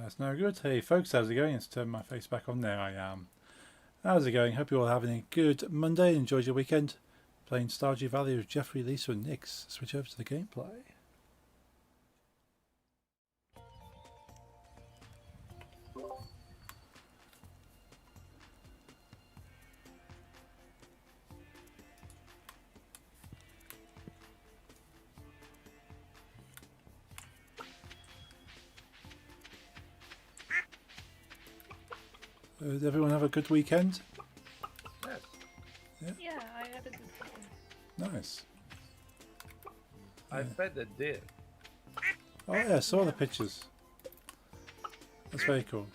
That's no good. Hey folks, how's it going? Let's turn my face back on. There I am. How's it going? Hope you're all having a good Monday. Enjoyed your weekend. Playing Stardew Valley with Jeffrey, Lisa and Nix. Switch over to the gameplay. Did everyone have a good weekend? Yes. Yeah, I had a good one. Nice. I fed a deer. Oh yeah, I saw the pictures. That's very cool.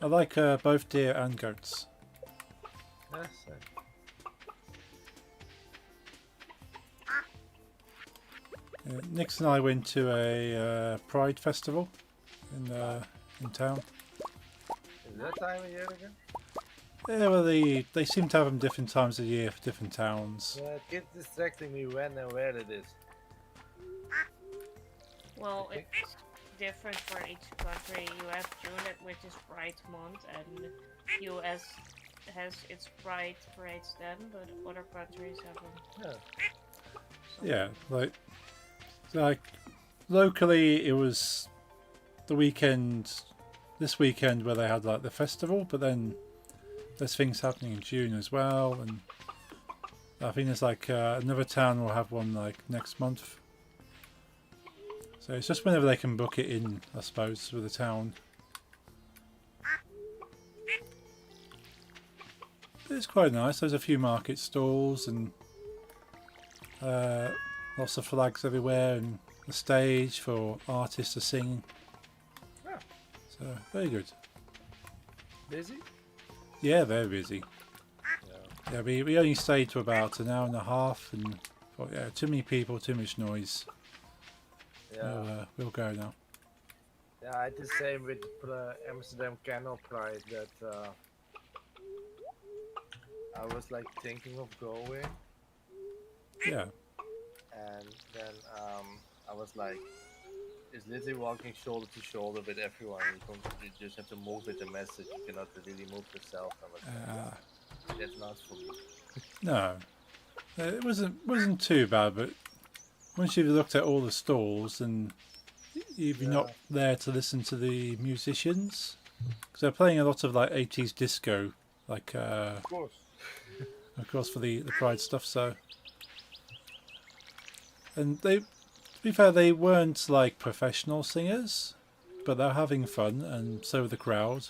I like both deer and goats. Yes. Nix and I went to a Pride festival in town. Is that time of year again? Yeah, well, they seem to have them different times of year for different towns. Yeah, it keeps distracting me when and where it is. Well, it's different for each country. You have June, which is Pride Month, and US has its Pride parades then, but other countries have them. Yeah. Yeah, like locally it was the weekend, this weekend where they had like the festival, but then there's things happening in June as well, and I think there's like another town will have one like next month. So it's just whenever they can book it in, I suppose, with the town. But it's quite nice. There's a few market stalls and lots of flags everywhere, and a stage for artists to sing. Yeah. So very good. Busy? Yeah, very busy. Yeah. Yeah, we only stayed to about an hour and a half, and thought, yeah, too many people, too much noise. Yeah. We'll go now. Yeah, I had the same with Amsterdam Canal Pride that I was like thinking of going, Yeah, and then I was like, it's literally walking shoulder to shoulder with everyone. You just have to move with the message. You cannot really move yourself. I was like, that's not for me. no, it wasn't too bad, but once you've looked at all the stalls and if you're not there to listen to the musicians, because they're playing a lot of like 80s disco, like Of course. for the Pride stuff. So, and they, to be fair, they weren't like professional singers, but they're having fun, and so were the crowd.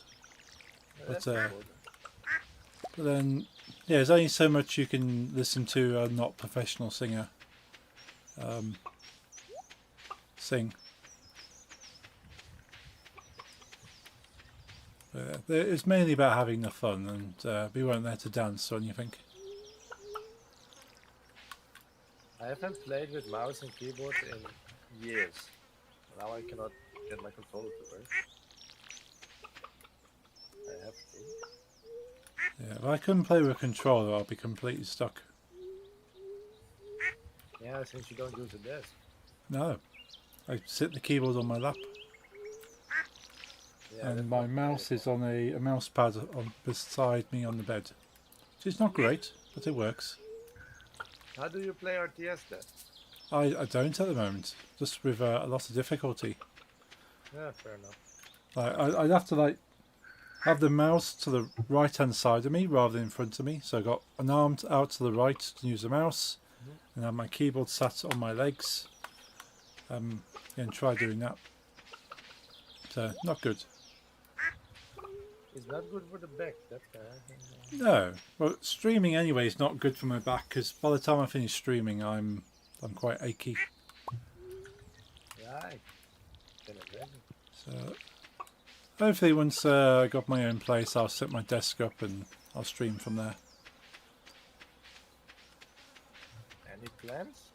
That's But important. but then, yeah, there's only so much you can listen to a not professional singer sing. It's mainly about having the fun, and we weren't there to dance or anything. I haven't played with mouse and keyboard in years. Now I cannot get my controller to work. I have to. Yeah, if I couldn't play with a controller, I'll be completely stuck. Yeah, since you don't use a desk. No, I sit the keyboard on my lap, Yeah, and that's my not mouse great. is on a mouse pad on beside me on the bed. Which is not great, but it works. How do you play RTS then? I don't at the moment, just with a lot of difficulty. Yeah, fair enough. Like I'd have to like have the mouse to the right hand side of me rather than in front of me. So I got an arm out to the right to use the mouse, and have my keyboard sat on my legs. And try doing that. So not good. It's not good for the back, that No, well, streaming anyway is not good for my back because by the time I finish streaming, I'm quite achy. Yeah, I can imagine. So hopefully, once I got my own place, I'll set my desk up and I'll stream from there. Any plans?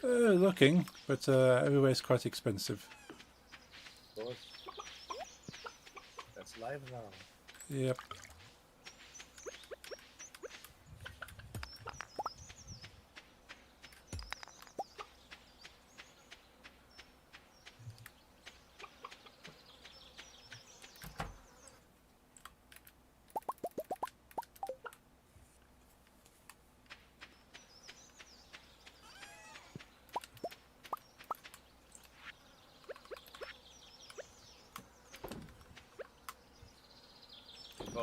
Looking, but everywhere's quite expensive. Of course. That's live now. Yep.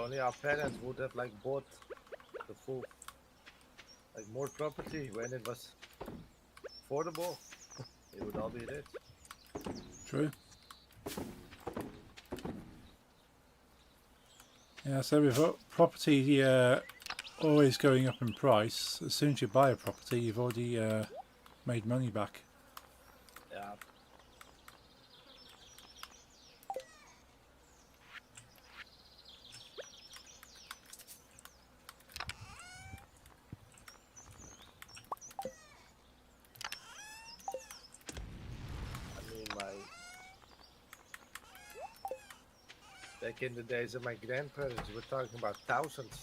only our parents would have like bought the full, like more property when it was affordable, it would all be rich. True. Yeah, so with property always going up in price, as soon as you buy a property, you've already made money back. Yeah. I mean, my back in the days of my grandparents, we're talking about thousands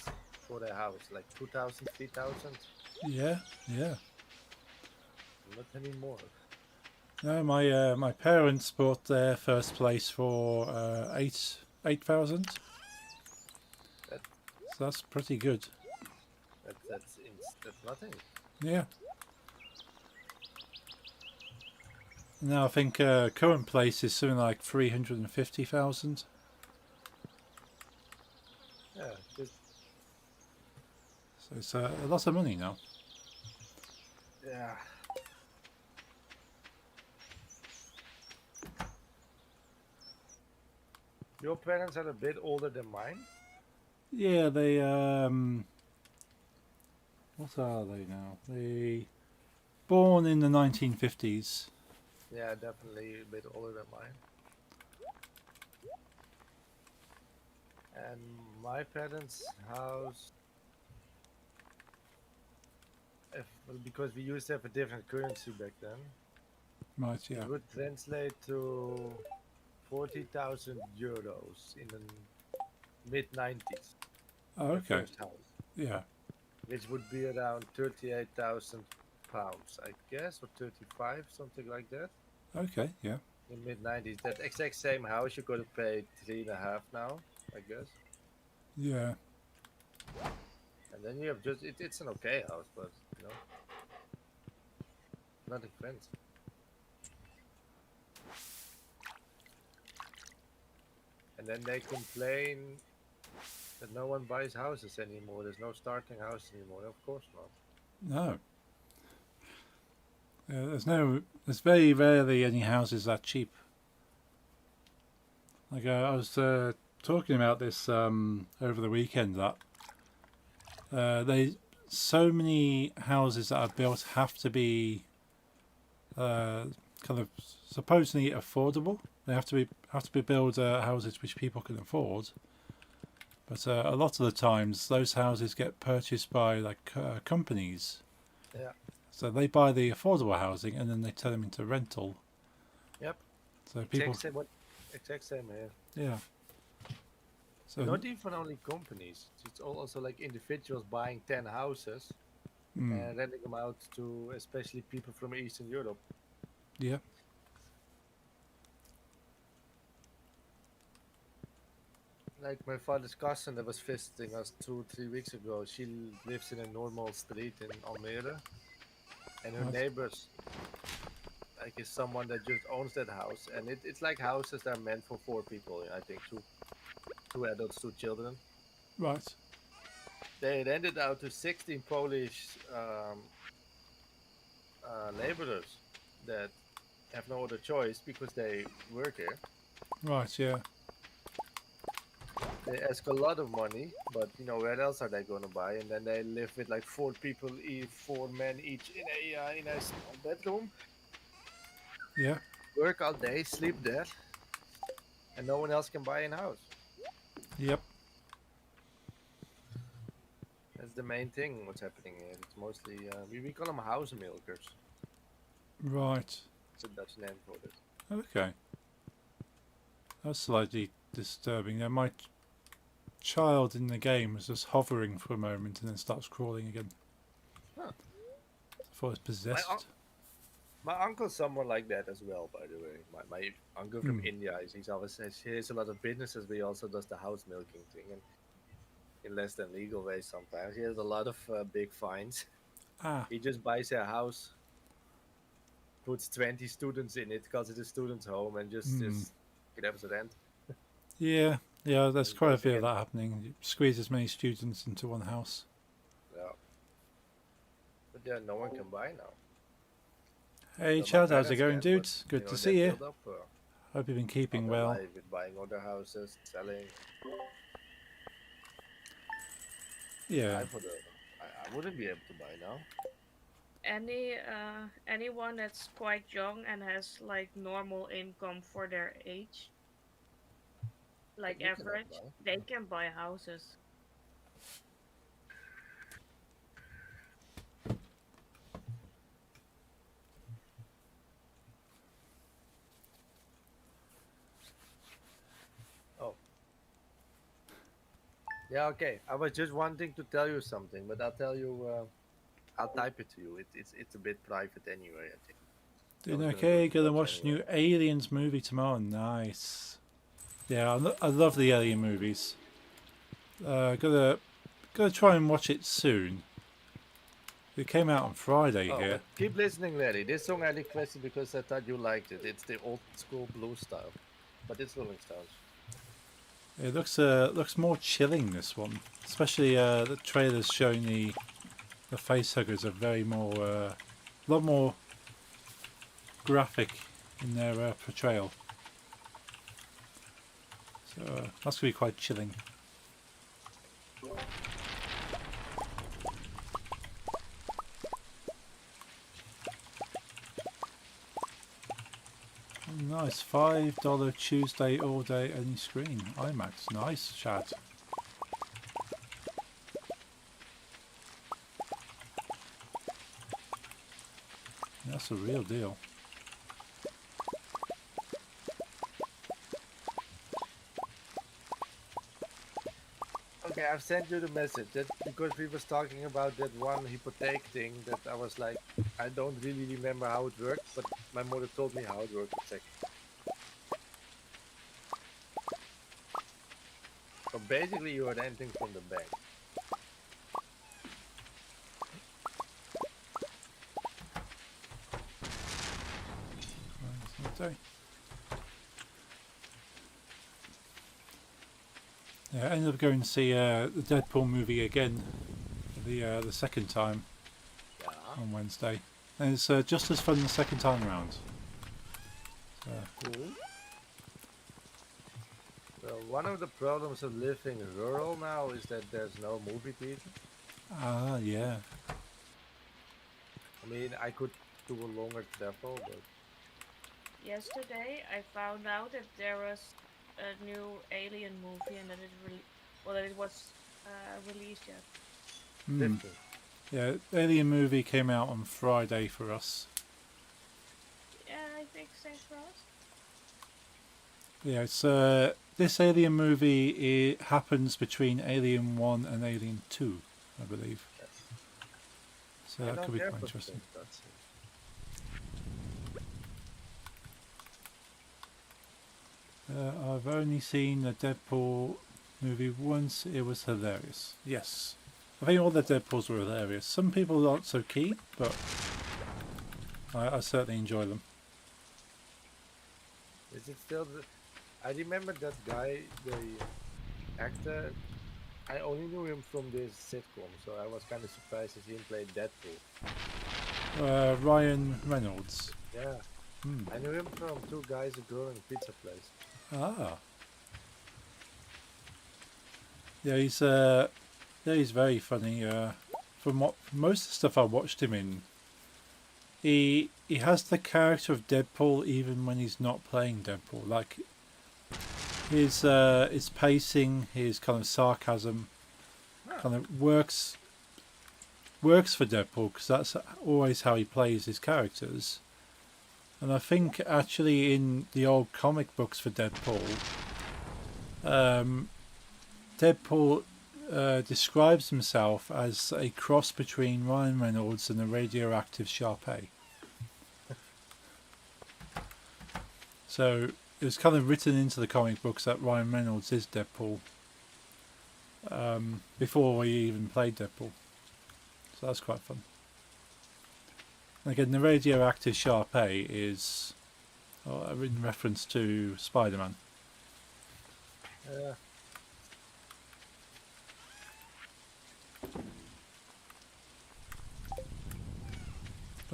for their house, like 2,000, 3,000. Yeah, yeah. Not anymore. No, my parents bought their first place for 8,000. That, So that's pretty good. that's nothing. Yeah. Now I think current place is something like 350,000. Yeah, just So it's a lot of money now. yeah. Your parents are a bit older than mine. Yeah, they what are they now? They born in the 1950s. Yeah, definitely a bit older than mine. And my parents' house, well, because we used to have a different currency back then, Right, yeah. it would translate to 40,000 euros in the mid 90s. Oh, My okay. first house, Yeah. which would be around 38,000 pounds, I guess, or 35, something like that. Okay, yeah. In mid 90s, that exact same house you got to pay 3.5 now, I guess. Yeah. And then you have just it's an okay house, but you know, nothing fancy. And then they complain that no one buys houses anymore. There's no starting house anymore. Of course not. No. There's very rarely any houses that cheap. Like I was talking about this over the weekend that they so many houses that are built have to be kind of supposedly affordable. They have to be built houses which people can afford. But a lot of the times, those houses get purchased by like companies. Yeah. So they buy the affordable housing and then they turn them into rental. Yep. So people, Exact same here. yeah. So Not even only companies. It's also like individuals buying 10 houses and renting them out to especially people from Eastern Europe. yeah, Like my father's cousin that was visiting us 2, 3 weeks ago. She lives in a normal street in Almere, and her Right. neighbors like is someone that just owns that house, and it's like houses that are meant for 4 people. I think two adults, 2 children. right, They rented out to 16 Polish laborers that have no other choice because they work here. right, yeah, They ask a lot of money, but you know where else are they going to buy? And then they live with like 4 people, 4 men each in a small bedroom. yeah, Work all day, sleep there, and no one else can buy a house. yep, That's the main thing. What's happening here? It's mostly we call them house milkers. right. It's a Dutch name for it. Okay, that's slightly disturbing. My child in the game was just hovering for a moment and then starts crawling again. Huh. I thought it was possessed. My uncle's someone like that as well, by the way. My uncle from India, he's always he has a lot of businesses, but he also does the house milking thing, and in less than legal ways sometimes. He has a lot of big fines. Ah, He just buys a house, puts 20 students in it, calls it a student's home, and just grabs rent. yeah. Yeah, there's And quite a don't few of forget- that happening. You squeeze as many students into one house. Yeah. But yeah, no one can buy now. Hey Well, my Chad, how's it parents going, can, but dude? Good to they see you. build up Hope you've been all keeping their well. life with buying other houses, selling. Yeah. I wouldn't be able to buy now. Anyone that's quite young and has like normal income for their age, like You cannot average, buy. they can buy houses. Oh. Yeah, okay. I was just wanting to tell you something, but I'll tell you. I'll type it to you. It's a bit private anyway. I think. I Doing was gonna do okay, it in gonna Dutch watch anyway. new Aliens movie tomorrow. Nice. Yeah, I love the Alien movies. Gonna try and watch it soon. It came out on Friday Oh, here. but keep listening, Larry. This song I requested because I thought you liked it. It's the old school blues style, but it's Rolling Stones. It looks more chilling, this one, especially the trailers showing the facehuggers are very more a lot more graphic in their portrayal. So that's gonna be quite chilling. Nice, $5 Tuesday all day any screen IMAX. Nice, Chad. That's a real deal. Okay, I've sent you the message. That because we was talking about that one hypothec thing that I was like, I don't really remember how it worked, but my mother told me how it worked exactly. So basically, you are renting from the bank. Okay. Yeah, I ended up going to see the Deadpool movie again, the second time Yeah. on Wednesday, and it's just as fun the second time around. So, Cool. Well, one of the problems of living rural now is that there's no movie theater. yeah. I mean, I could do a longer travel, but Yesterday, I found out that there was a new Alien movie and that that it was released yet. Hmm. 15. Yeah, Alien movie came out on Friday for us. Yeah, I think same for us. Yeah, it's this Alien movie. It happens between Alien 1 and Alien 2, I believe. Yes. So I that don't could be care quite for interesting. things, that's it. I've only seen the Deadpool movie once. It was hilarious. Yes. I think all the Deadpools were hilarious. Some people aren't so keen, but I certainly enjoy them. Is it still the? I remember that guy, the actor. I only knew him from this sitcom, so I was kind of surprised to see him play Deadpool. Ryan Reynolds. Yeah, Hmm. I knew him from Two Guys, a Girl, and Pizza Place. Ah. Yeah, he's very funny. From what most of the stuff I watched him in, he has the character of Deadpool even when he's not playing Deadpool. Like his pacing, his kind of sarcasm, kind of works for Deadpool because that's always how he plays his characters. And I think actually in the old comic books for Deadpool, Deadpool describes himself as a cross between Ryan Reynolds and a radioactive Sharpay. So it was kind of written into the comic books that Ryan Reynolds is Deadpool before he even played Deadpool. So that's quite fun. And again, the radioactive Sharpay is in reference to Spider-Man. Yeah,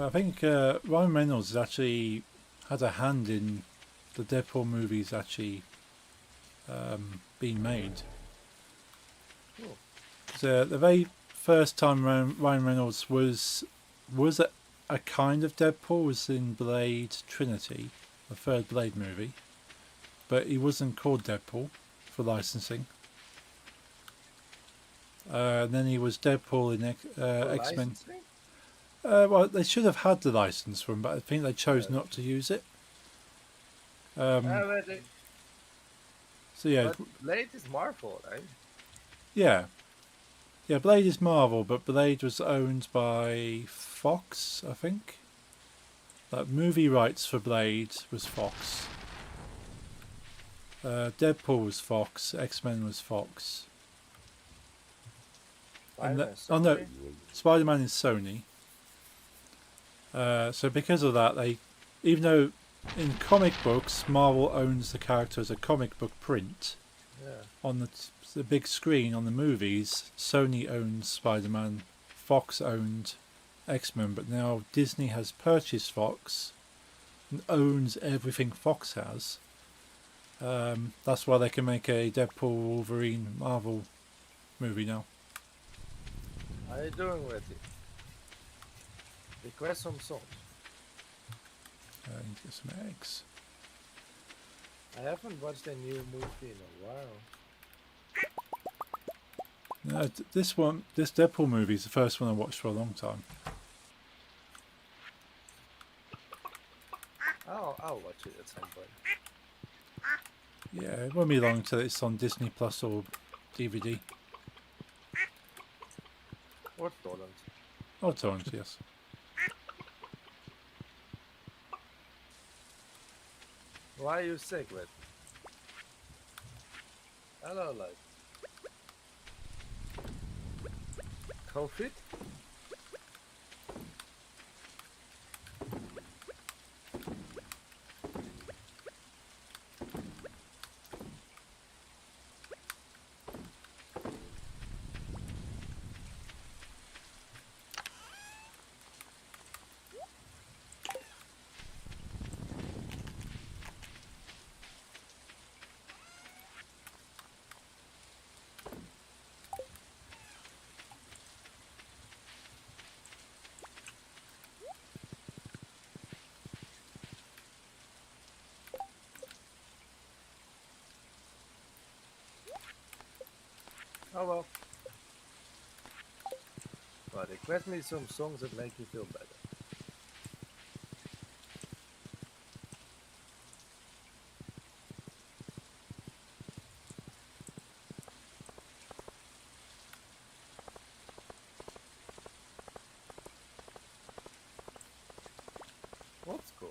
But I think Ryan Reynolds has actually had a hand in the Deadpool movies actually being made. Cool. So the very first time Ryan Reynolds was a kind of Deadpool was in Blade Trinity, the third Blade movie, but he wasn't called Deadpool for licensing. And then he was Deadpool in X-Men. Licensing? Well, they should have had the license for him, but I think they chose Yeah. not to use it. But, So yeah, but Blade is Marvel, right? yeah, yeah. Blade is Marvel, but Blade was owned by Fox, I think. Like movie rights for Blade was Fox. Deadpool was Fox. X-Men was Fox. And Spider-Man, oh no, Sony? Spider-Man is Sony. So because of that, even though in comic books Marvel owns the character as a comic book print, Yeah. on the big screen on the movies, Sony owns Spider-Man, Fox owned X-Men, but now Disney has purchased Fox and owns everything Fox has. That's why they can make a Deadpool Wolverine Marvel movie now. How are you doing with it? Request some songs. I need to get some eggs. I haven't watched a new movie in a while. No, this Deadpool movie is the first one I watched for a long time. I'll watch it at some point. Yeah, it won't be long until it's on Disney Plus or DVD. Or Torrent. Or torrent, yes. Why are you sick with? Hello, like. COVID? Oh well. But request me some songs that make you feel better. What's cool?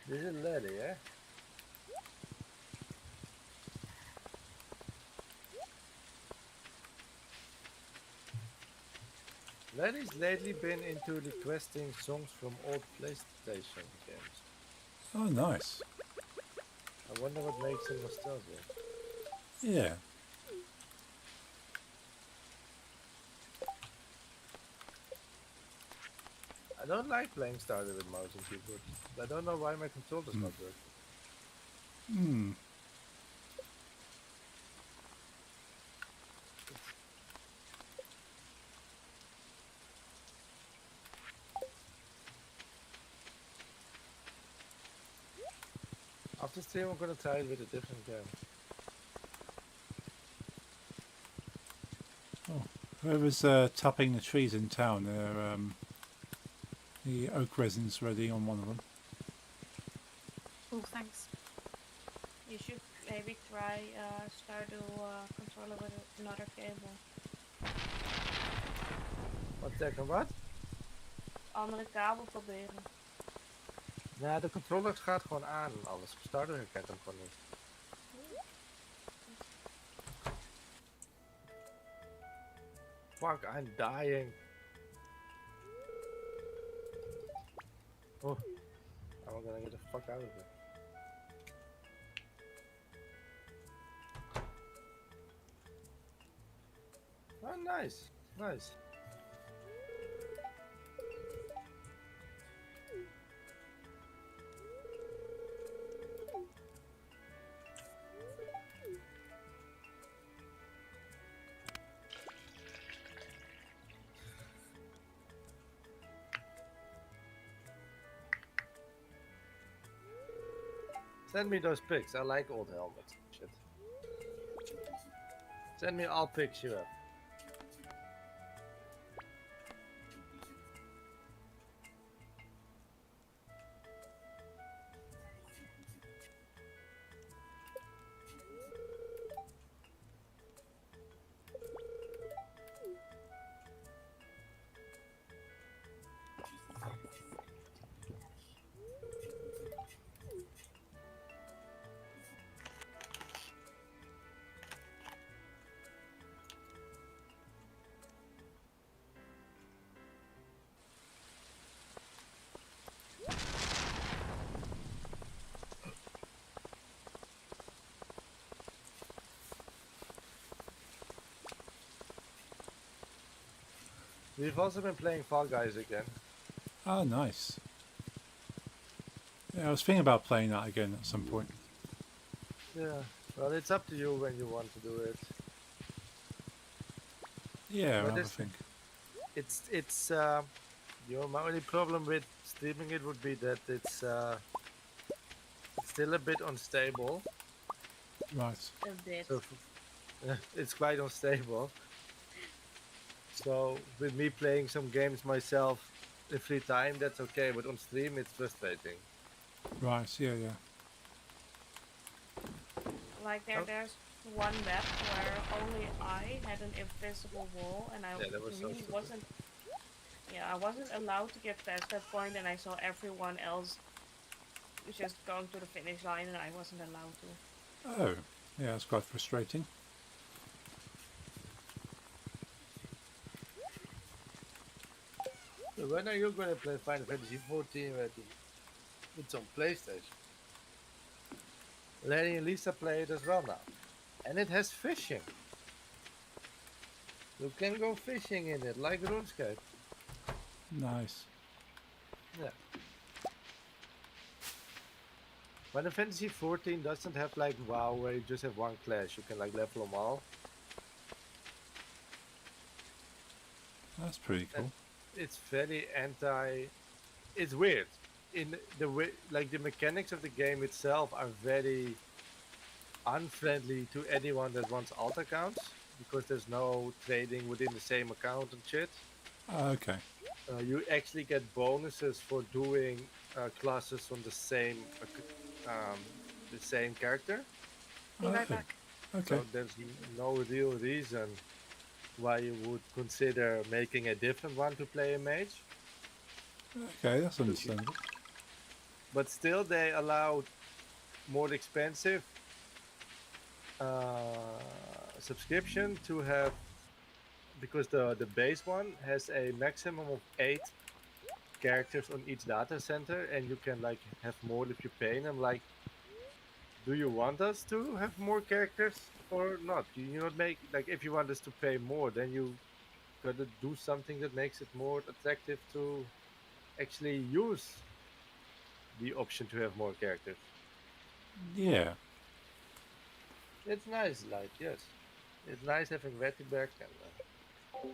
This is Letty, yeah? Letty's lately been into requesting songs from old PlayStation games. Oh, nice. I wonder what makes him nostalgic. Yeah. I don't like playing Stardew with mouse and keyboard. I don't know why my controller's not working. Hmm. After stream, I'm gonna try it with a different game. Oh, whoever's tapping the trees in town, the oak resin's ready on one of them. Oh, thanks. You should maybe try Stardew controller with another cable. What second what? andere kabel proberen. Ja, de controller gaat gewoon aan en alles. Stardew herkent hem gewoon niet. Fuck, I'm dying. Oh, I'm gonna get the fuck out of here. Oh, nice, nice. Send me those pics. I like old helmets. Shit. Send me all pics you have. We've also been playing Fall Guys again. Oh, nice. Yeah, I was thinking about playing that again at some point. Yeah. Well, it's up to you when you want to do it. Yeah, But I it's think. it's my only problem with streaming it would be that it's still a bit unstable. Right. A bit. So it's quite unstable. So with me playing some games myself in free time, that's okay. But on stream, it's frustrating. Right, yeah, yeah. Like Oh. there's one map where only I had an invisible wall, and I Yeah, that was so really stupid. wasn't. Yeah, I wasn't allowed to get past that point, and I saw everyone else just going to the finish line, and I wasn't allowed to. Oh, yeah, it's quite frustrating. So when are you going to play Final Fantasy 14? It's on PlayStation. Larry and Lisa play it as well now, and it has fishing. You can go fishing in it like RuneScape. Nice. Yeah. Final Fantasy 14 doesn't have like WoW where you just have one class. You can like level them all. That's pretty cool. It's very anti. It's weird. In the way, like the mechanics of the game itself are very unfriendly to anyone that wants alt accounts because there's no trading within the same account and shit. Okay. You actually get bonuses for doing classes on the same character. Be right back. Okay. So there's no real reason why you would consider making a different one to play a mage. Okay, that's understandable. But still, they allowed more expensive subscription to have, because the base one has a maximum of 8 characters on each data center, and you can like have more if you pay. And I'm like, do you want us to have more characters or not? Do you not make, like, if you want us to pay more, then you gotta do something that makes it more attractive to actually use the option to have more characters. Yeah. It's nice, like, yes, it's nice having Betty back, and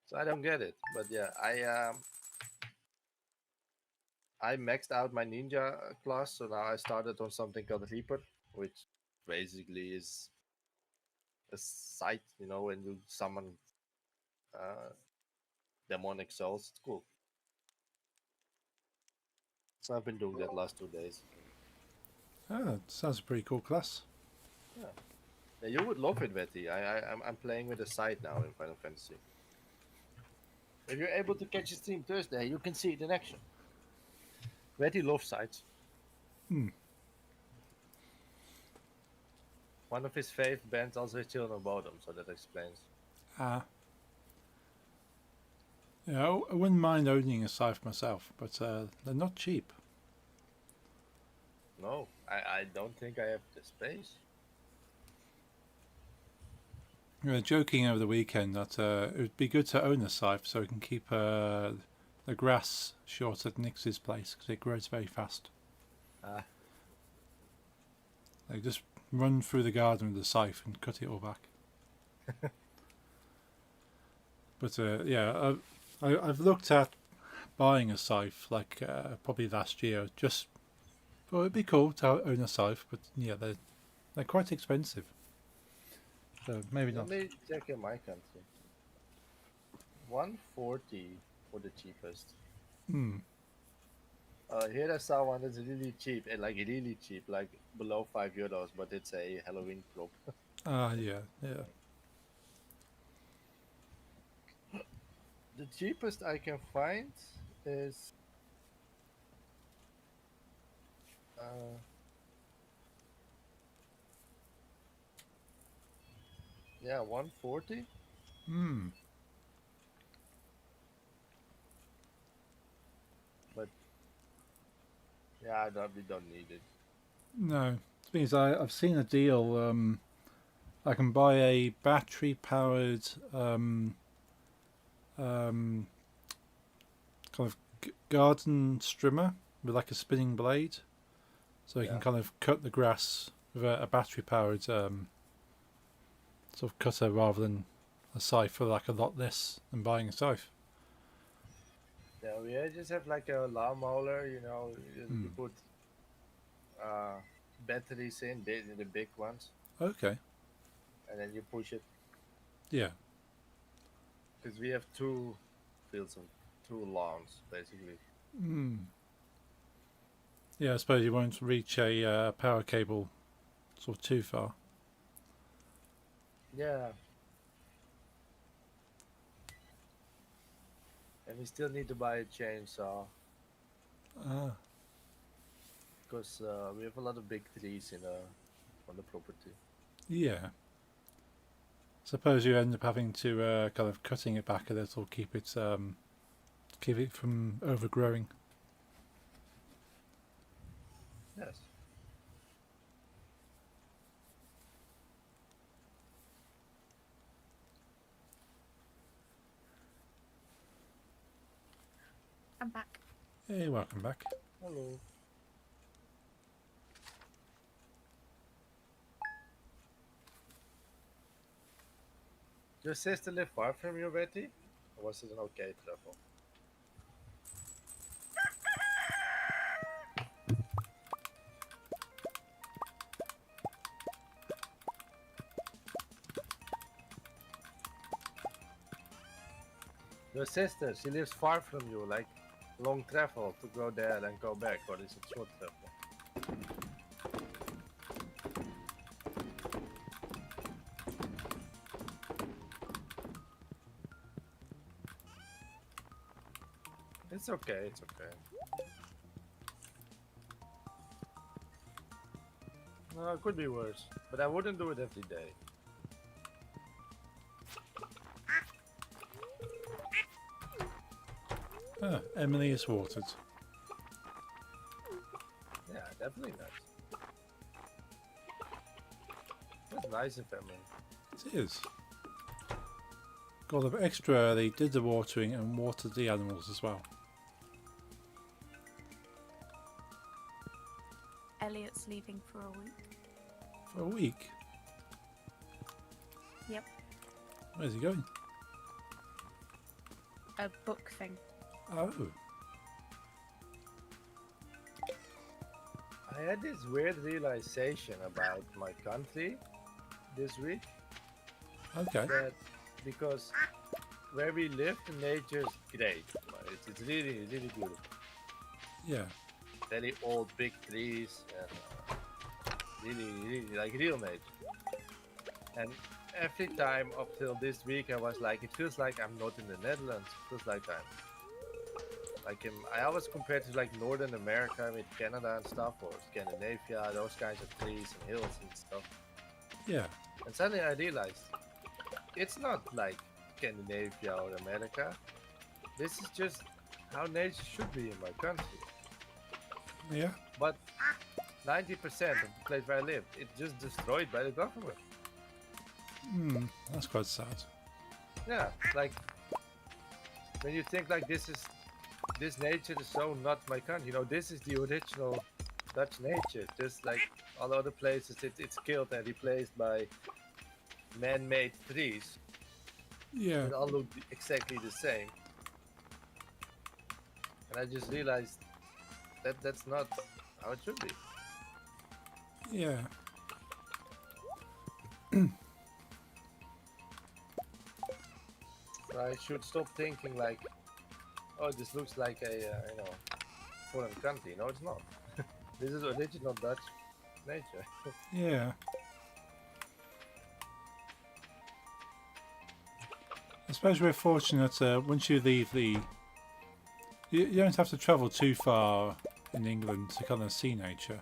so I don't get it, but yeah, I maxed out my ninja class, so now I started on something called Reaper, which basically is a site, when you summon uh, demonic souls. It's cool. So I've been doing that last 2 days. Oh, sounds a pretty cool class. Yeah. Yeah, you would love it, Betty. I'm playing with a site now in Final Fantasy. If you're able to catch a stream Thursday, you can see it in action. Betty loves sites. Hmm. One of his fave bands also has children about him, so that explains. Ah. Yeah, I wouldn't mind owning a scythe myself, but they're not cheap. No, I don't think I have the space. We were joking over the weekend that it would be good to own a scythe so we can keep the grass short at Nix's place because it grows very fast. Ah, Like just run through the garden with the scythe and cut it all back. But yeah, I've looked at buying a scythe like probably last year. Just thought it'd be cool to own a scythe, but yeah, they're quite expensive. So maybe let not. me check in my country. 140 for the cheapest. Hmm. Here I saw one that's really cheap, and like really cheap, like below €5, but it's a Halloween prop. Ah, yeah, yeah. The cheapest I can find is uh, yeah, 140. Hmm. But yeah, we don't need it. No, it means I've seen a deal. I can buy a battery-powered um, kind of garden strimmer with like a spinning blade, so you can Yeah. kind of cut the grass with a battery-powered sort of cutter rather than a scythe for like a lot less than buying a scythe. Yeah, we just have like a lawnmower, Hmm. you put uh, batteries in, the big ones, Okay. and then you push it. Yeah. Because we have two fields of two lawns, basically. Hmm. Yeah, I suppose you won't reach a power cable sort of too far. Yeah, and we still need to buy a chainsaw Ah. because we have a lot of big trees on the property. Yeah. Suppose you end up having to kind of cutting it back a little, keep it from overgrowing. Yes. I'm back. Hey, welcome back. Hello. Your sister live far from you, Betty? Or was it an okay travel? Your sister, she lives far from you, like long travel to go there and go back, or is it short travel? It's okay, it's okay. No, it could be worse, but I wouldn't do it every day. Ah, Emily is watered. Yeah, definitely not. That's nice of Emily. It is. Got a bit extra early, did the watering and watered the animals as well. Elliot's leaving for a week. For a week? Yep. Where's he going? A book thing. Oh. I had this weird realization about my country this week. Okay. That because where we live, the nature is great. It's really, really beautiful. Yeah. Very old, big trees, and really, really like real nature. And every time up till this week, I was like, it feels like I'm not in the Netherlands. It feels like I always compare to like Northern America with Canada and stuff, or Scandinavia, those kinds of trees and hills and stuff. Yeah. And suddenly I realized it's not like Scandinavia or America. This is just how nature should be in my country. Yeah. But 90% of the place where I live, it's just destroyed by the government. That's quite sad. Yeah, like when you think like this nature is so not my country. You know, this is the original Dutch nature. Just like all other places, it's killed and replaced by man-made trees. Yeah. That all look exactly the same. And I just realized that that's not how it should be. Yeah. So I should stop thinking like, oh, this looks like a foreign country. No, it's not. This is original Dutch nature. Yeah. I suppose we're fortunate once you leave you don't have to travel too far in England to kind of see nature.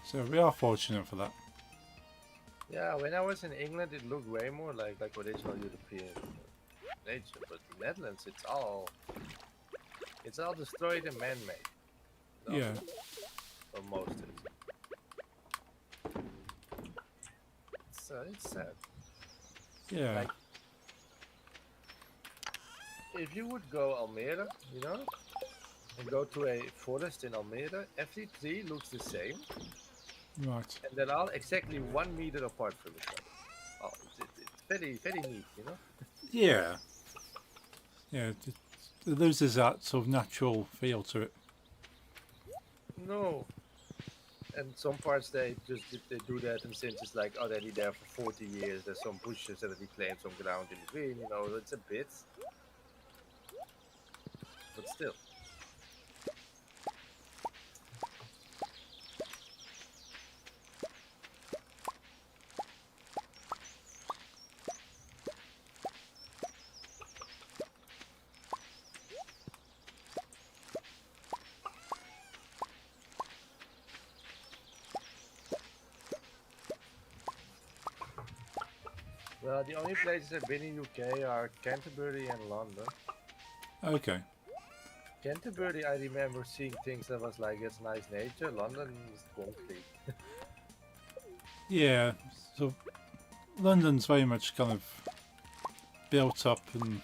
So we are fortunate for that. Yeah, when I was in England, it looked way more like original European nature. But the Netherlands, it's all destroyed and man-made. Yeah. For most of it. It's sad. Yeah. Like, if you would go Almere, you know, and go to a forest in Almere, every tree looks the same, Right. and they're all exactly 1 meter apart from each other. Oh, it's very, very neat, you know? Yeah. Yeah. It loses that sort of natural feel to it. No. And some parts they do that, and since it's like already there for 40 years, there's some bushes that reclaim some ground in between, you know, it's a bit. But still. Well, the only places I've been in UK are Canterbury and London. Okay. Canterbury, I remember seeing things that was like, it's nice nature. London is concrete. Yeah. So London's very much kind of built up, and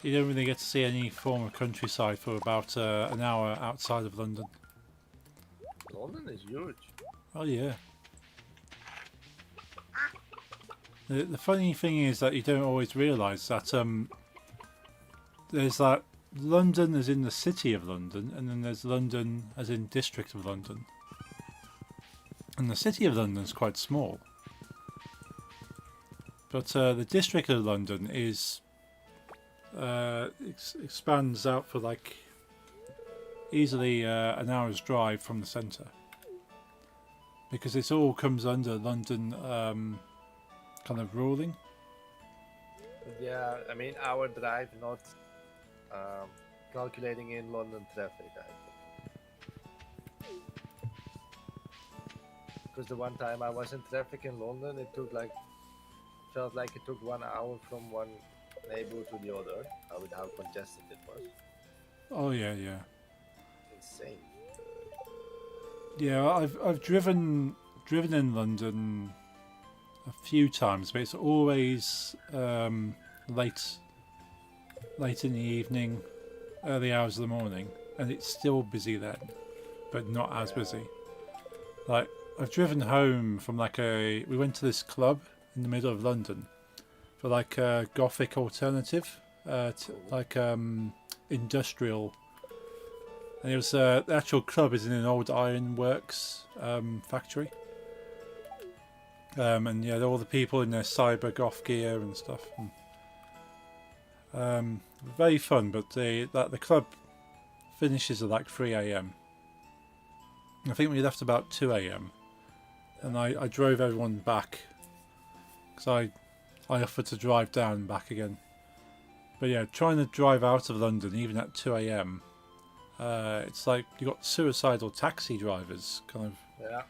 you don't really get to see any form of countryside for about an hour outside of London. London is huge. Oh yeah. The funny thing is that you don't always realise that there's that London as in the city of London, and then there's London as in district of London. And the city of London is quite small. But the district of London is expands out for like easily an hour's drive from the centre. Because it all comes under London kind of ruling. But yeah, I mean, our drive, not calculating in London traffic, I think. Because the one time I was in traffic in London, felt like it took 1 hour from one neighborhood to the other, with how congested it was. Oh yeah, yeah. Insane. Yeah, I've driven in London a few times, but it's always late in the evening, early hours of the morning, and it's still busy then, but not as busy. Like I've driven home from we went to this club in the middle of London for like a gothic alternative, industrial. And it was the actual club is in an old ironworks factory. And yeah, all the people in their cyber goth gear and stuff. And, very fun, but the club finishes at like 3 a.m. I think we left about 2 a.m. and I drove everyone back because I offered to drive down and back again. But yeah, trying to drive out of London even at 2 a.m. It's like you got suicidal taxi drivers kind of Yeah.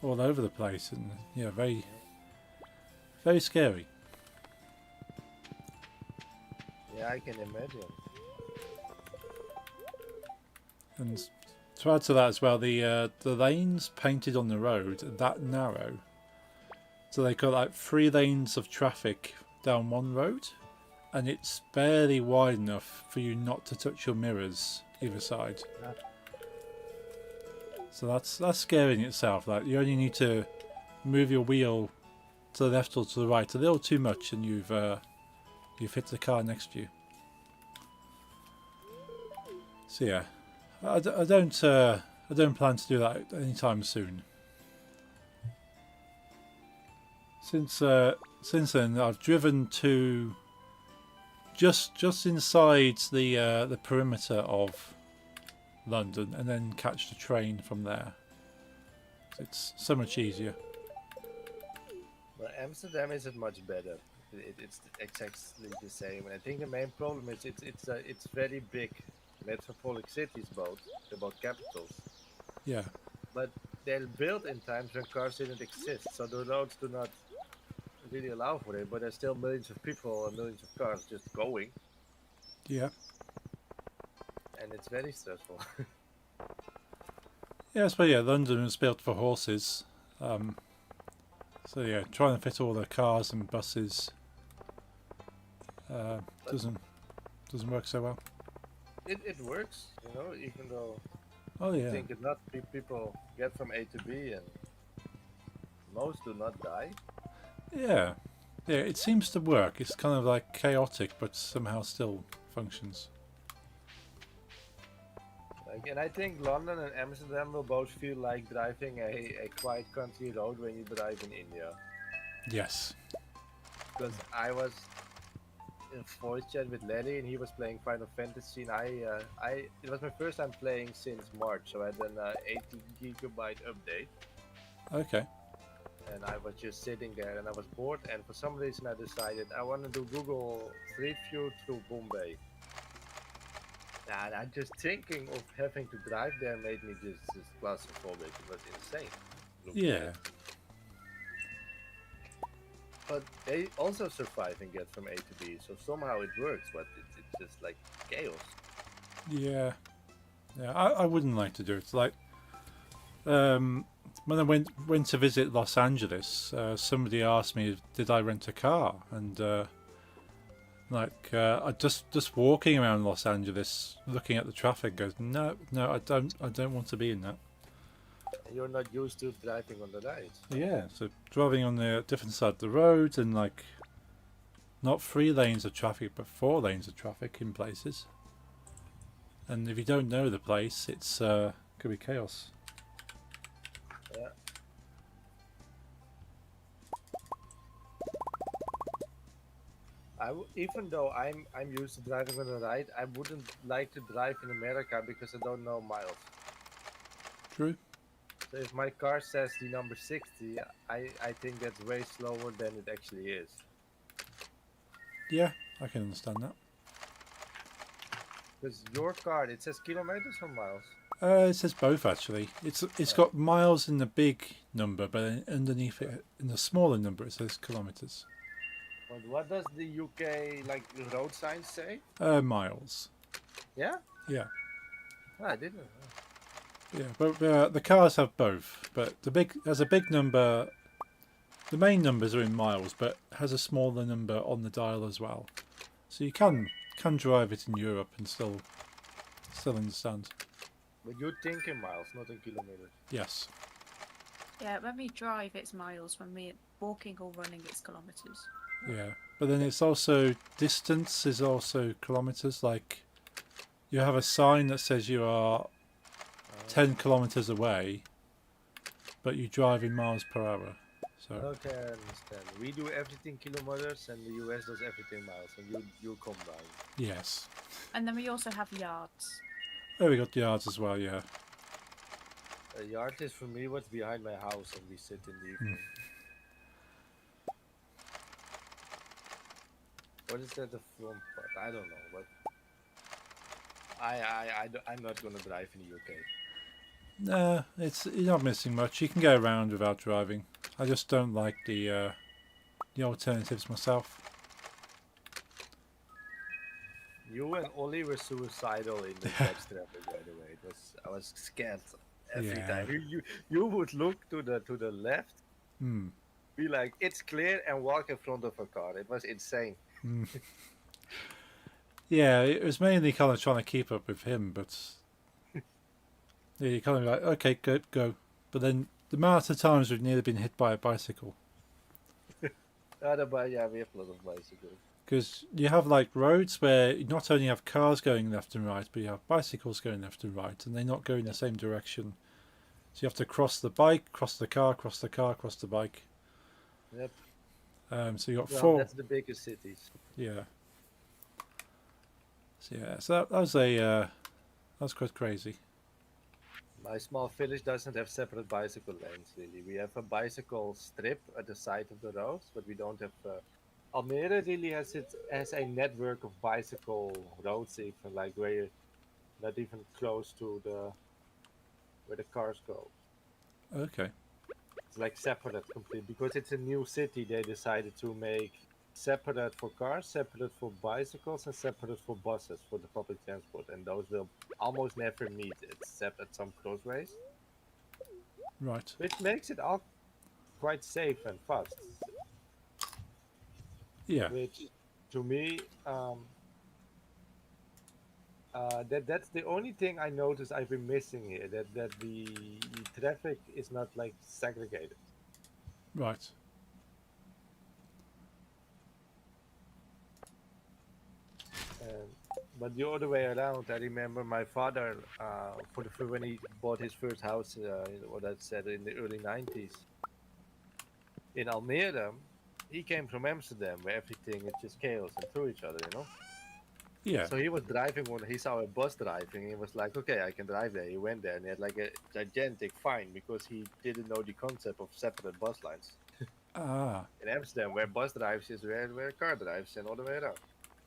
all over the place, and yeah, very, very scary. Yeah, I can imagine. And to add to that as well, the lanes painted on the road are that narrow, so they got like 3 lanes of traffic down one road, and it's barely wide enough for you not to touch your mirrors either side. Yeah. So that's scary in itself. Like you only need to move your wheel to the left or to the right a little too much, and you've hit the car next to you. So yeah, I don't plan to do that anytime soon. Since then, I've driven to just inside the perimeter of London, and then catch the train from there. It's so much easier. But Amsterdam isn't much better. It's exactly the same. And I think the main problem is it's very big metropolitan cities both. They're both capitals. Yeah, But they're built in times when cars didn't exist, so the roads do not really allow for it. But there's still millions of people and millions of cars just going, yeah, and it's very stressful. yes. But yeah, London was built for horses. So yeah, trying to fit all the cars and buses doesn't work so well. It works, even though Oh I yeah, think it's not people get from A to B, and most do not die. yeah. It seems to work. It's kind of like chaotic, but somehow still functions. And I think London and Amsterdam will both feel like driving a quiet country road when you drive in India. Yes. Because I was in voice chat with Larry and he was playing Final Fantasy, and it was my first time playing since March, so I had an 80 GB update, Okay. and I was just sitting there and I was bored, and for some reason I decided I want to do Google Street View through Bombay. And I'm just thinking of having to drive there made me just claustrophobic. It was insane. Yeah. But they also survive and get from A to B, so somehow it works, but it's just like chaos. Yeah. Yeah. I wouldn't like to do it. It's like when I went to visit Los Angeles, somebody asked me, did I rent a car? And I just walking around Los Angeles, looking at the traffic, goes, no, I don't want to be in that. And you're not used to driving on the right. Yeah, so driving on the different side of the road, and like not 3 lanes of traffic, but 4 lanes of traffic in places. And if you don't know the place, it's could be chaos. Yeah. Even though I'm used to driving on the right, I wouldn't like to drive in America because I don't know miles. True. So if my car says the number 60, I think that's way slower than it actually is. Yeah, I can understand that. Because your car, it says kilometers or miles? It says both actually. It's got miles in the big number, but underneath it, in the smaller number, it says kilometers. But what does the UK road signs say? Miles. Yeah? Yeah. Oh, I didn't know. Yeah, but the cars have both. But there's a big number. The main numbers are in miles, but has a smaller number on the dial as well. So you can drive it in Europe and still understand. But you think in miles, not in kilometers. Yes. Yeah, when we drive, it's miles. When we're walking or running, it's kilometres. Yeah, but then it's also distance is also kilometers. Like you have a sign that says you are 10 kilometers away, but you drive in miles per hour. So Okay, I understand. We do everything kilometers, and the US does everything miles, and you combine. yes. And then we also have yards. Oh, we got yards as well. Yeah. A yard is for me what's behind my house, and we sit in the evening. What is that the front part? I don't know, but I'm not gonna drive in the UK. Nah, you're not missing much. You can go around without driving. I just don't like the alternatives myself. You and Ollie were suicidal in the Dutch traffic, by the way. I was scared every Yeah. time. You would look to the left, be like it's clear, and walk in front of a car. It was insane. Yeah, it was mainly kind of trying to keep up with him, but yeah, you kind of like, okay, go. But then the amount of times we've nearly been hit by a bicycle. Yeah, we have a lot of bicycles. Because you have like roads where you not only have cars going left and right, but you have bicycles going left and right, and they not go in the same direction. So you have to cross the bike, cross the car, cross the car, cross the bike. Yep. So you got Well, 4. that's the biggest cities. Yeah. So that was that was quite crazy. My small village doesn't have separate bicycle lanes, really. We have a bicycle strip at the side of the roads, but we don't have. Almere really has a network of bicycle roads, even like where you're not even close to where the cars go. Okay. It's like separate completely because it's a new city. They decided to make separate for cars, separate for bicycles, and separate for buses for the public transport, and those will almost never meet except at some crossways, Right. which makes it all quite safe and fast. Yeah. Which, to me, that's the only thing I notice I've been missing here. That the traffic is not like segregated. Right. But the other way around, I remember my father, when he bought his first house, what I said in the early 90s, in Almere, he came from Amsterdam, where everything is just chaos and through each other, you know? Yeah. So he was driving when he saw a bus driving, and he was like, okay, I can drive there. He went there, and he had like a gigantic fine because he didn't know the concept of separate bus lines. Ah. In Amsterdam, where bus drives is where a car drives, and all the way around.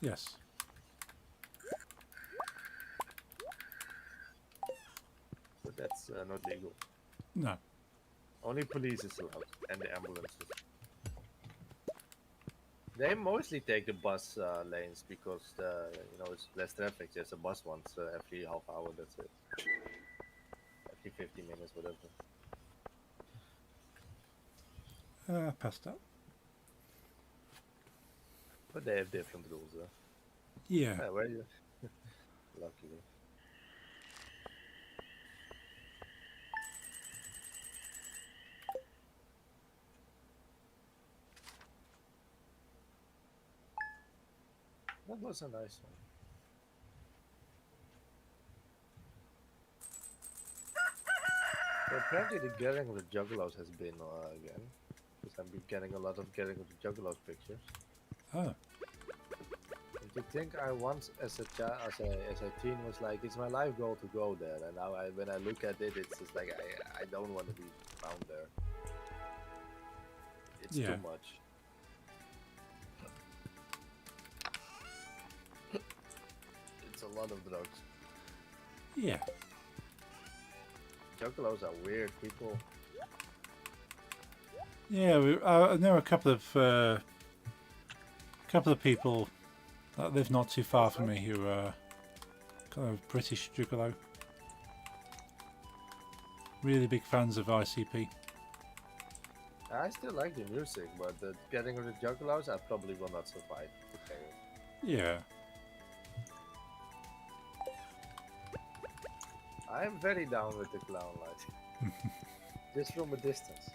Yes. But that's not legal. No. Only police is allowed, and the ambulances. They mostly take the bus lanes because it's less traffic. There's a bus once every half hour. That's it. Every 50 minutes, whatever. Passed up. But they have different rules. Yeah. Where you? Luckily. That was a nice one. So apparently the Getting of the Juggalos has been again. Because I've been getting a lot of Getting of the Juggalos pictures. Oh. And to think I once as a teen was like, it's my life goal to go there. And now when I look at it, it's just like I don't want to be found there. It's too much. It's a lot of drugs. Yeah. Juggalos are weird people. Yeah, I know a couple of people that live not too far from me who are kind of British juggalo. Really big fans of ICP. I still like the music, but the Getting of the Juggalos, I probably will not survive. Okay. Yeah. I am very down with the clown light. Just from a distance.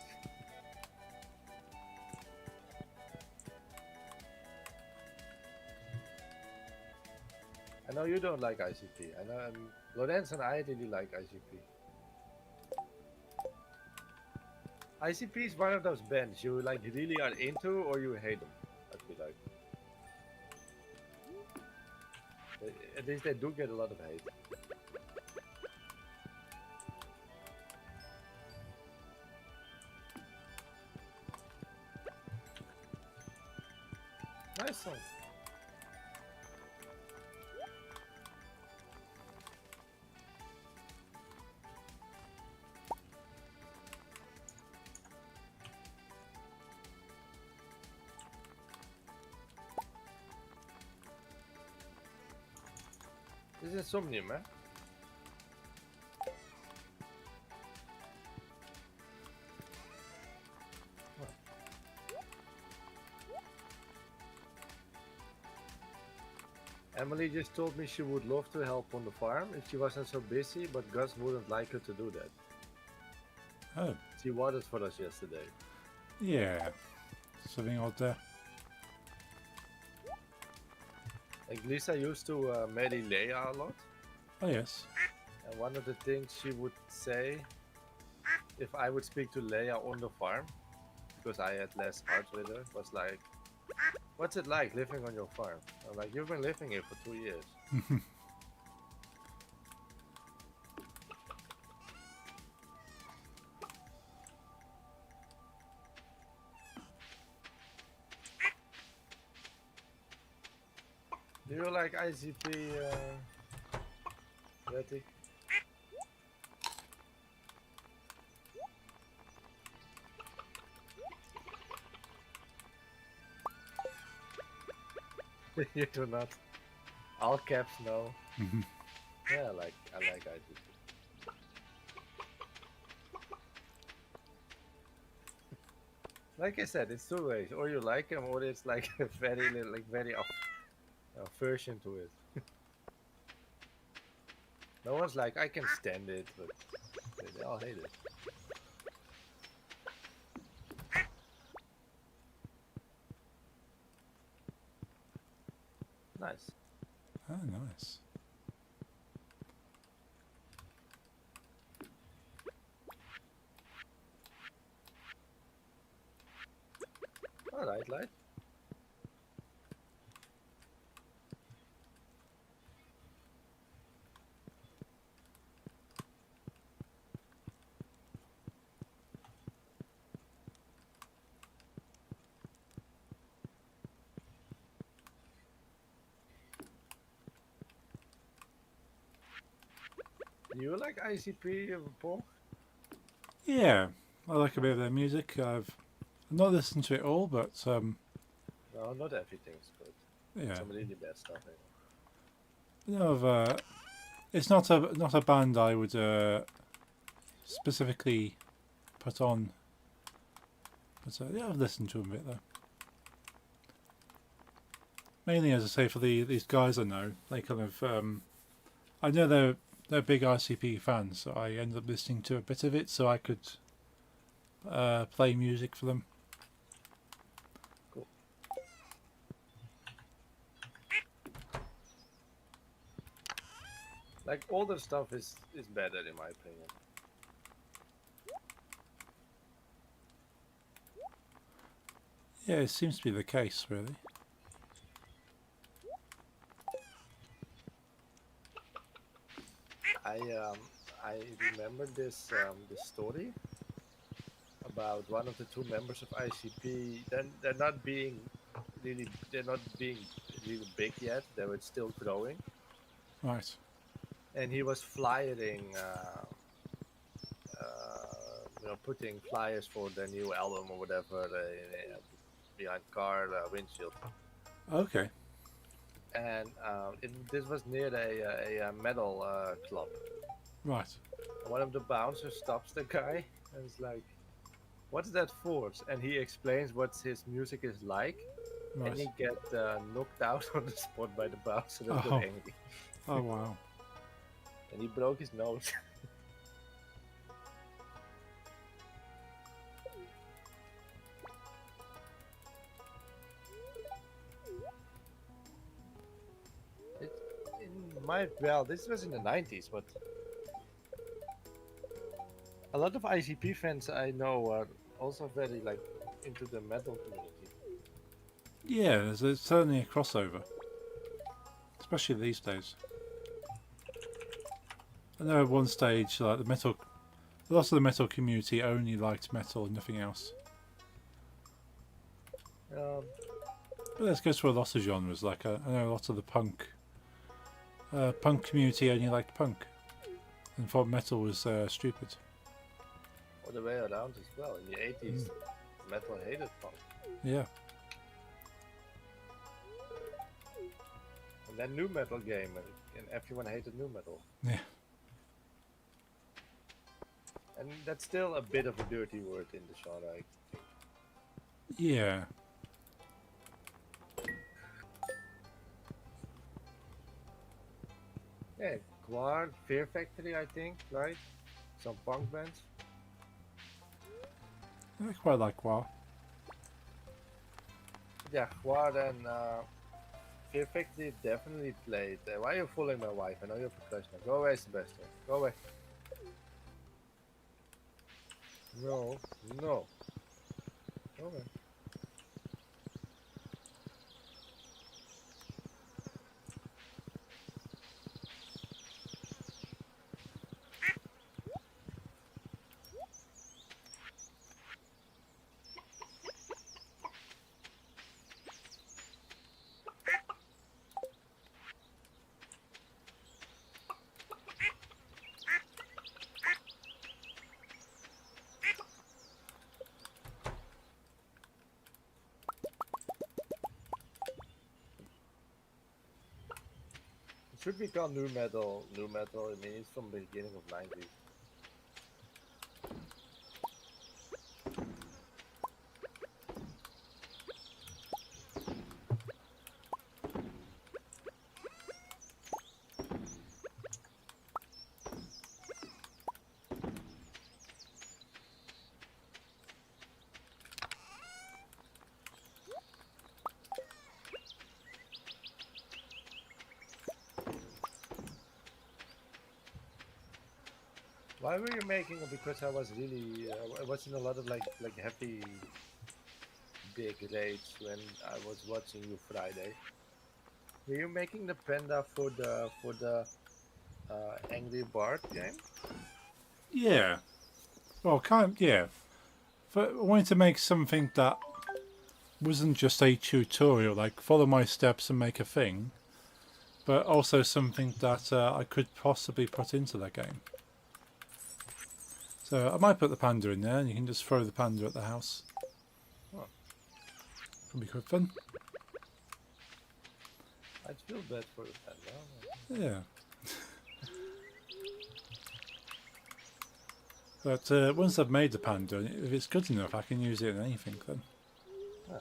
I know you don't like ICP. I know Lorenz and I really like ICP. ICP is one of those bands you like really are into or you hate them. I feel like. At least they do get a lot of hate. Nice song. This is Insomnium, man. Emily just told me she would love to help on the farm if she wasn't so busy, but Gus wouldn't like her to do that. Oh, She watered for us yesterday. yeah. Something odd there. Like Lisa used to marry Leia a lot, Oh, yes. and one of the things she would say if I would speak to Leia on the farm, because I had less cards with her, was like, "What's it like living on your farm?" I'm like, "You've been living here for 2 years." Do you like ICP, Betty? You do not. All caps, no. Yeah, I like ICP. Like I said, it's two ways. Or you like him, or it's like a very little, like very aversion to it. No one's like, I can stand it, but they all hate it. Nice. Oh, nice. Alright, light. Do you like ICP, Paul? Yeah, I like a bit of their music. I've not listened to it all, but No, not everything's good. yeah. Some really bad stuff. No, it's not a band I would specifically put on. But yeah, I've listened to them a bit though. Mainly, as I say, for these guys I know, they kind of I know they're big ICP fans, so I ended up listening to a bit of it so I could play music for them. Cool. Like older stuff is better in my opinion. Yeah, it seems to be the case, really. I remember this this story about one of the two members of ICP. They're not being really big yet. They were still growing, Right. and he was flyering, putting flyers for their new album or whatever behind car windshield. Okay. And this was near a metal club. Right. One of the bouncers stops the guy and is like, "What's that for?" And he explains what his music is like, Right. and he get knocked out on the spot by the bouncer that Oh. got angry, Oh wow. and he broke his nose. This was in the 90s, but a lot of ICP fans I know are also very like into the metal community. Yeah, there's certainly a crossover, especially these days. I know at one stage, like lots of the metal community only liked metal and nothing else. But this goes for a lot of genres. Like I know a lot of the punk community only liked punk and thought metal was stupid. Or the way around as well. In the 80s, metal hated punk. Yeah. And then new metal came, and everyone hated new metal. Yeah. And that's still a bit of a dirty word in the genre, I think. Yeah. Yeah, Quar, Fear Factory, I think, right? Some punk bands. I quite like WoW. Yeah, Quar and Fear Factory definitely played. Why are you fooling my wife? I know you're professional. Go away, Sebastian. Go away. No, no. Go away. It should be called new metal. New metal. I mean, it's from the beginning of '90s. Why were you making it? Because I was really, I was in a lot of like happy big raids when I was watching you Friday. Were you making the panda for the Angry Bard game? Yeah. Well, yeah. But I wanted to make something that wasn't just a tutorial, like follow my steps and make a thing, but also something that I could possibly put into the game. So I might put the panda in there, and you can just throw the panda at the house. Oh. Could be quite fun. I'd feel bad for the panda. Yeah. But once I've made the panda, if it's good enough, I can use it in anything then. Yeah.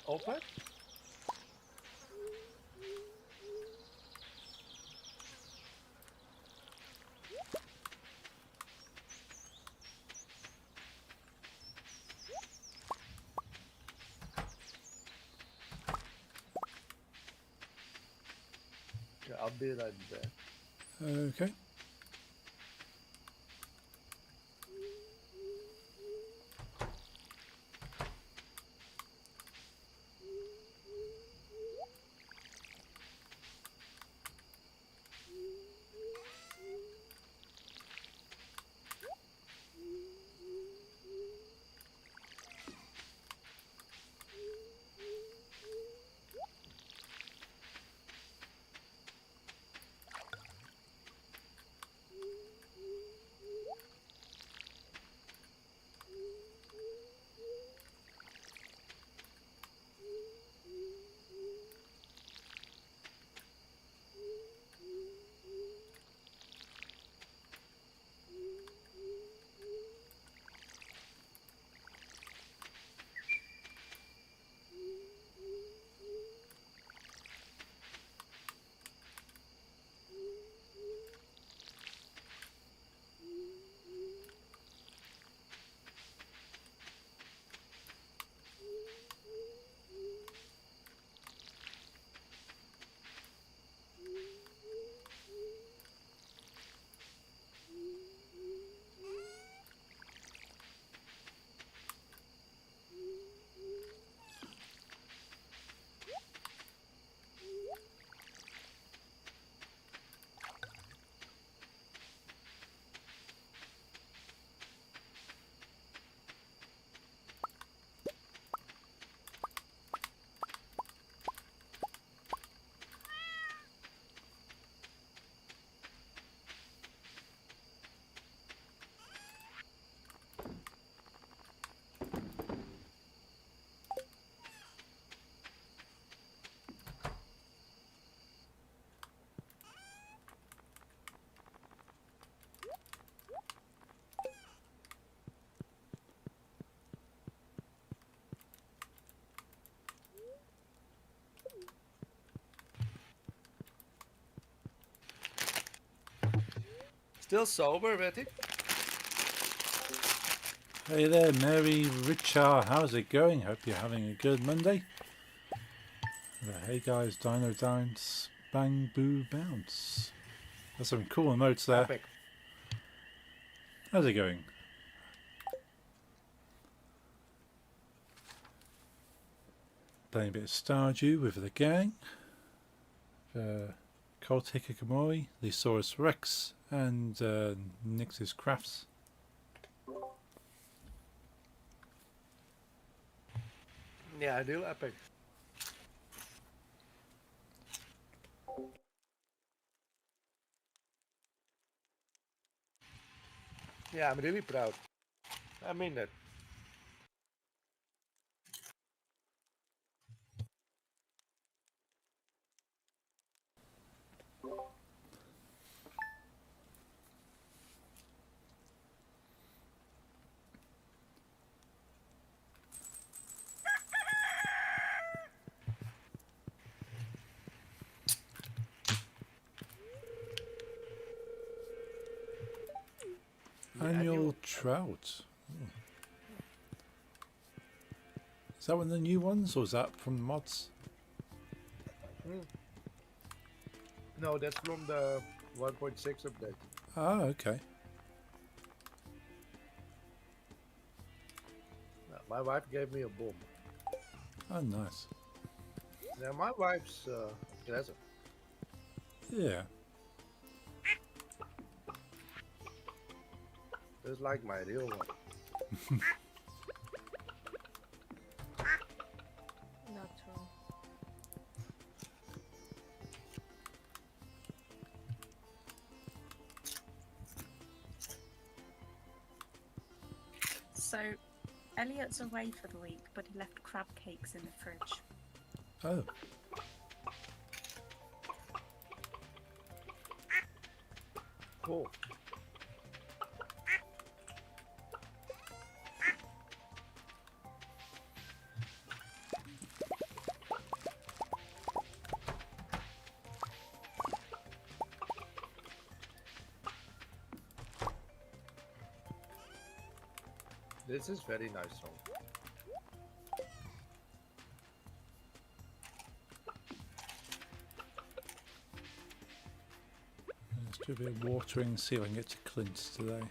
Open? Yeah, I'll be right back. Okay. Still sober, Betty? Hey there, Mary Richard. How's it going? Hope you're having a good Monday. Hey guys, Dino Dance, Bang Boo Bounce. There's some cool emotes there. Epic. How's it going? Playing a bit of Stardew with the gang. Colt Hikikomori, Lysaurus Rex, and Nix's Crafts. Yeah, I do epic. Yeah, I'm really proud. I mean that. Annual Trout. Oh. Is that one of the new ones, or is that from the mods? No, that's from the 1.6 update. Ah, okay. My wife gave me a bomb. Oh, nice. Yeah, my wife's aggressive. Yeah. Just like my real one. Not true. So, Elliot's away for the week, but he left crab cakes in the fridge. Oh. Cool. This is very nice song. Let's do a bit of watering, see if I can get to Clint's today.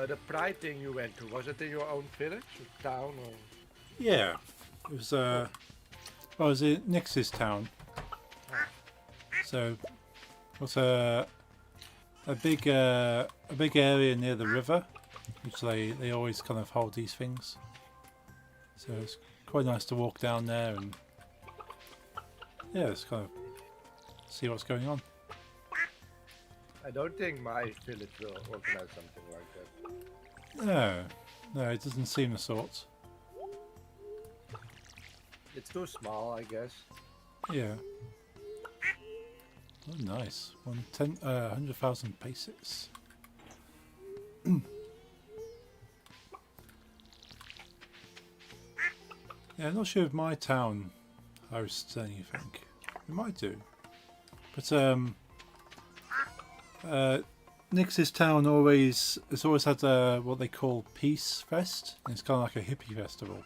The pride thing you went to, was it in your own village or town or? Yeah. It was, well, it was in Nix's town. So, it was a big area near the river, which they always kind of hold these things. So it's quite nice to walk down there and yeah, it's kind of see what's going on. I don't think my village will organize something like that. No, it doesn't seem the sort. It's too small, I guess. Yeah. Oh, nice. 100,000 paces. Yeah, I'm not sure if my town hosts anything. It might do. But Nix's town has always had what they call Peace Fest. And it's kind of like a hippie festival.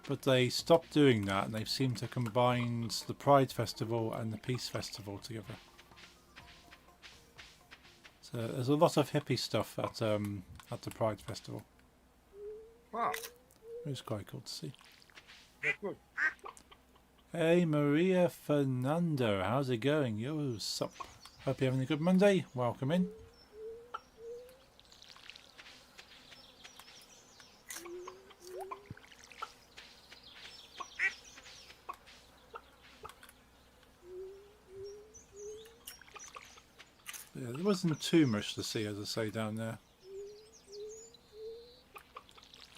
But they stopped doing that, and they've seemed to combine the Pride Festival and the Peace Festival together. So there's a lot of hippie stuff at the Pride Festival. Wow, It was quite cool to see. that's good. Hey Maria Fernando, how's it going? Yo, sup? Hope you're having a good Monday. Welcome in. Yeah, there wasn't too much to see, as I say, down there.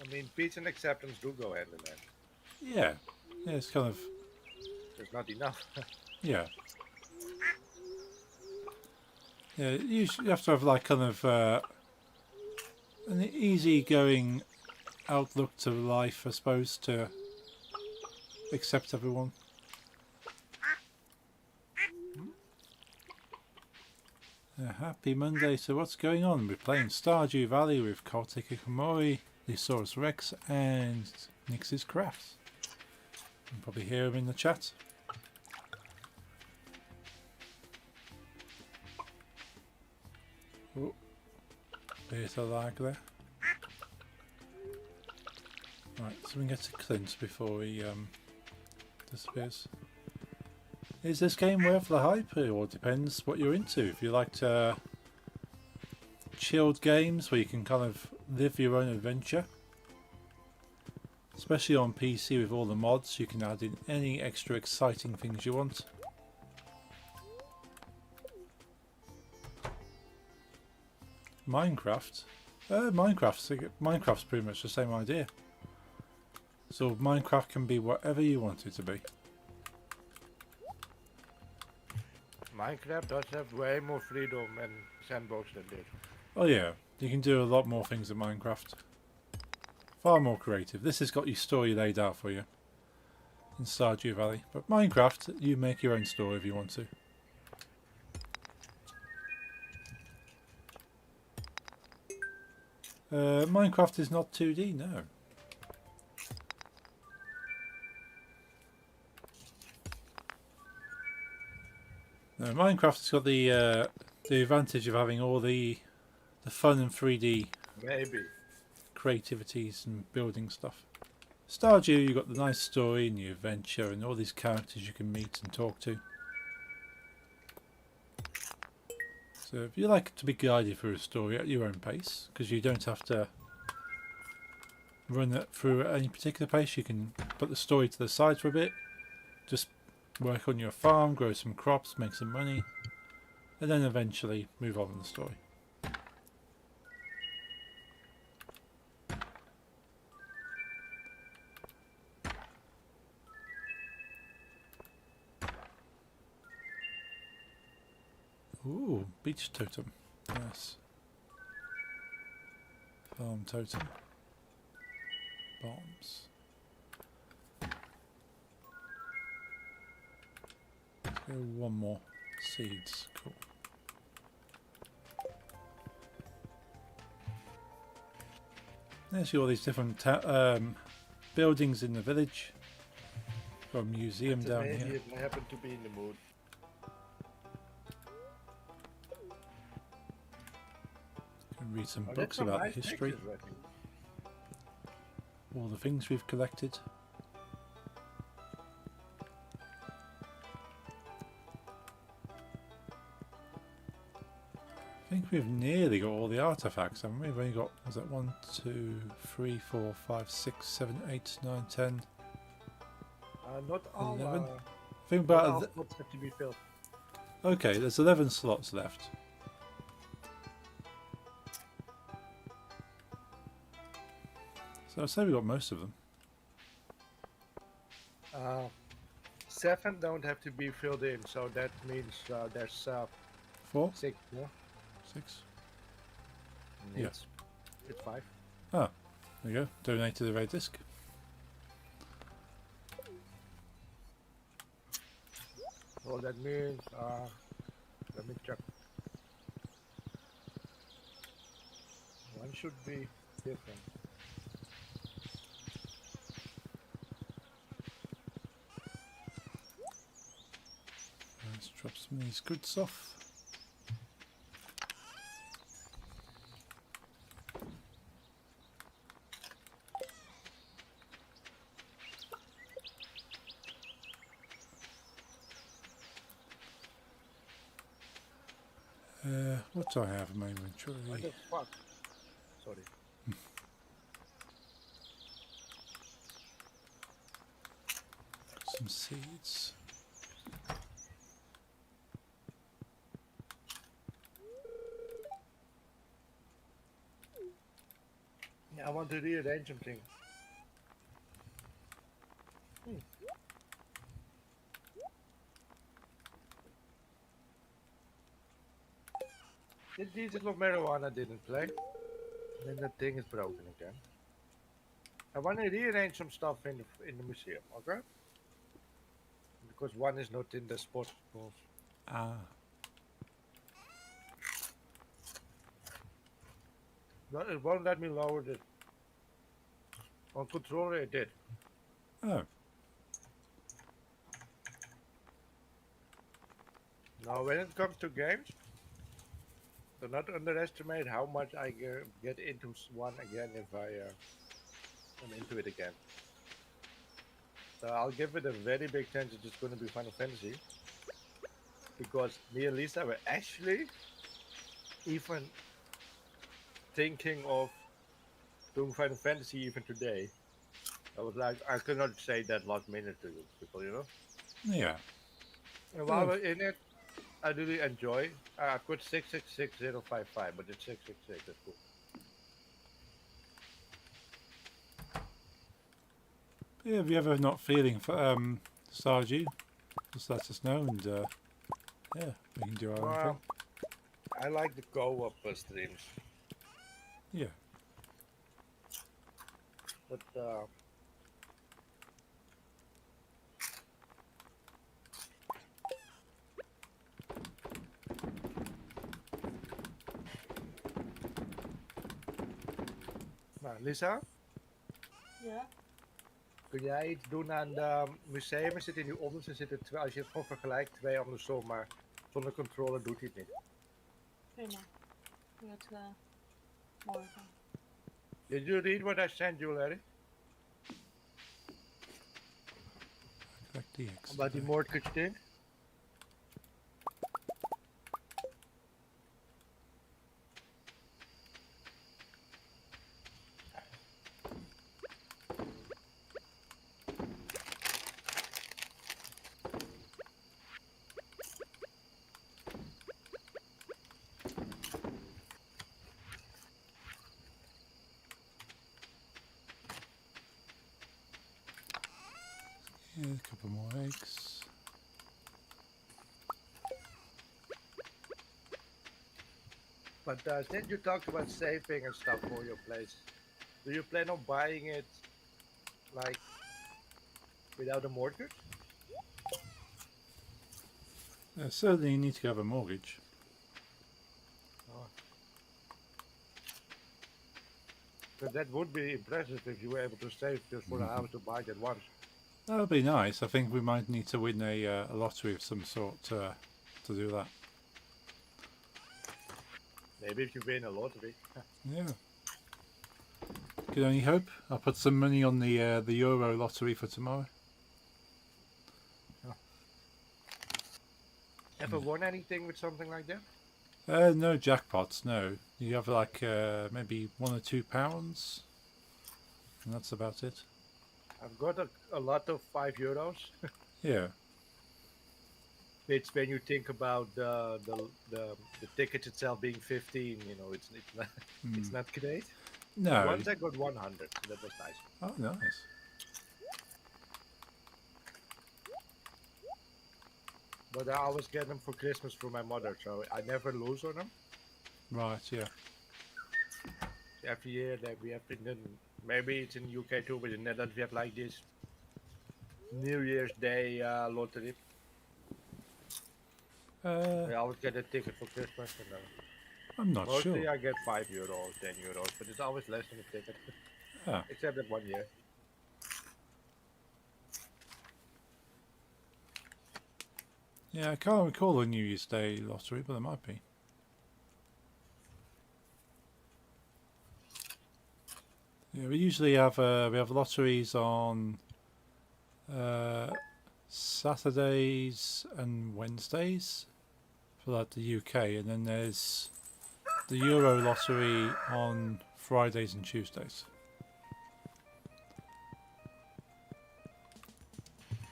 I mean, peace and acceptance do go hand in hand. Yeah. Yeah, it's kind of... There's not enough. Yeah. Yeah, you have to have like kind of an easygoing outlook to life, I suppose, to accept everyone. Happy Monday. So what's going on? We're playing Stardew Valley with Kartik Hikamori, Lysaurus Rex, and Nix's Crafts. You can probably hear him in the chat. Oh, bit of lag there. Right, so we can get to Clint before he disappears. Is this game worth the hype? Or depends what you're into. If you like chilled games where you can kind of live your own adventure, especially on PC with all the mods, you can add in any extra exciting things you want. Minecraft? Minecraft's pretty much the same idea. So Minecraft can be whatever you want it to be. Minecraft does have way more freedom and sandbox than this. Oh yeah, you can do a lot more things in Minecraft. Far more creative. This has got your story laid out for you in Stardew Valley. But Minecraft, you make your own story if you want to. Minecraft is not 2D, no. No, Minecraft's got the advantage of having all the fun and 3D Maybe. creativities and building stuff. Stardew, you've got the nice story and the adventure and all these characters you can meet and talk to. So if you like to be guided through a story at your own pace, because you don't have to run it through at any particular pace, you can put the story to the side for a bit, just work on your farm, grow some crops, make some money, and then eventually move on in the story. Ooh, beach totem. Yes. Farm totem. Bombs. Let's go one more. Seeds. Cool. There's all these different buildings in the village. Got a museum down here. I happen to be in the mood. Can read some Oh, that's books some about nice history. pictures, I think. All the things we've collected. I think we've nearly got all the artifacts, haven't we? We've only got, was that 1, 2, 3, 4, 5, 6, 7, 8, 9, 10. Not all. 11? I think Not about... all slots have to be filled. Okay, there's 11 slots left. So I'd say we got most of them. 7 don't have to be filled in, so that means there's 4? 6 more. 6? And Yeah. It's 5. Ah, there you go. Donate to the red disc. Well, that means, let me check. One should be different. Let's drop some of these goods off. What do I have in my What inventory? the fuck? Sorry. Some seeds. I want to rearrange something. This diesel of marijuana didn't play. Then the thing is broken again. I want to rearrange some stuff in the museum, okay? Because one is not in the spot. Ah. But it won't let me lower it. On controller it did. Oh. Now when it comes to games, do not underestimate how much I get into one again if I am into it again. So I'll give it a very big chance that it's going to be Final Fantasy. Because me and Lisa were actually even thinking of doing Final Fantasy even today. I was like, I could not say that last minute to you people, you know? Yeah. And while we're in it, I really enjoy. I put 666055, but it's 666. That's cool. Yeah, if you're ever not feeling for Stardew, just let us know and yeah, we can do our own thing. I like the co-op streams, Yeah. but nou, Lisa, Ja. kun jij iets doen aan de museum? Er zitten nu onderste zitten twee, als je het gewoon vergelijkt, twee andersom, maar zonder controller doet hij het niet. Prima. Doe het morgen. Did you read what I sent you, Larry? Collect the X. About the mortgage thing? Yeah, a couple more eggs. But since you talked about saving and stuff for your place, do you plan on buying it like without a mortgage? Certainly you need to have a mortgage. But that would be impressive if you were able to save just for a house to buy it once. That would be nice. I think we might need to win a lottery of some sort to do that. Maybe if you win a lottery. Yeah. Can only hope. I'll put some money on the Euro lottery for tomorrow. Ever won anything with something like that? No jackpots, no. You have like maybe £1 or £2, and that's about it. I've got a lot of €5. Yeah. Which, when you think about the tickets itself being 15, you know, it's not it's not great. No. Once I got 100, so that was nice. Oh, nice. But I always get them for Christmas from my mother, so I never lose on them. Right, yeah. Every year that we have maybe it's in the UK too, but in the Netherlands we have like this New Year's Day lottery. I always get a ticket for Christmas, and I'm not mostly sure. I get €5, €10, but it's always less than a ticket. Ah. Except that one year. Yeah, I can't recall a New Year's Day lottery, but there might be. Yeah, we usually have lotteries on Saturdays and Wednesdays for like the UK, and then there's the Euro lottery on Fridays and Tuesdays.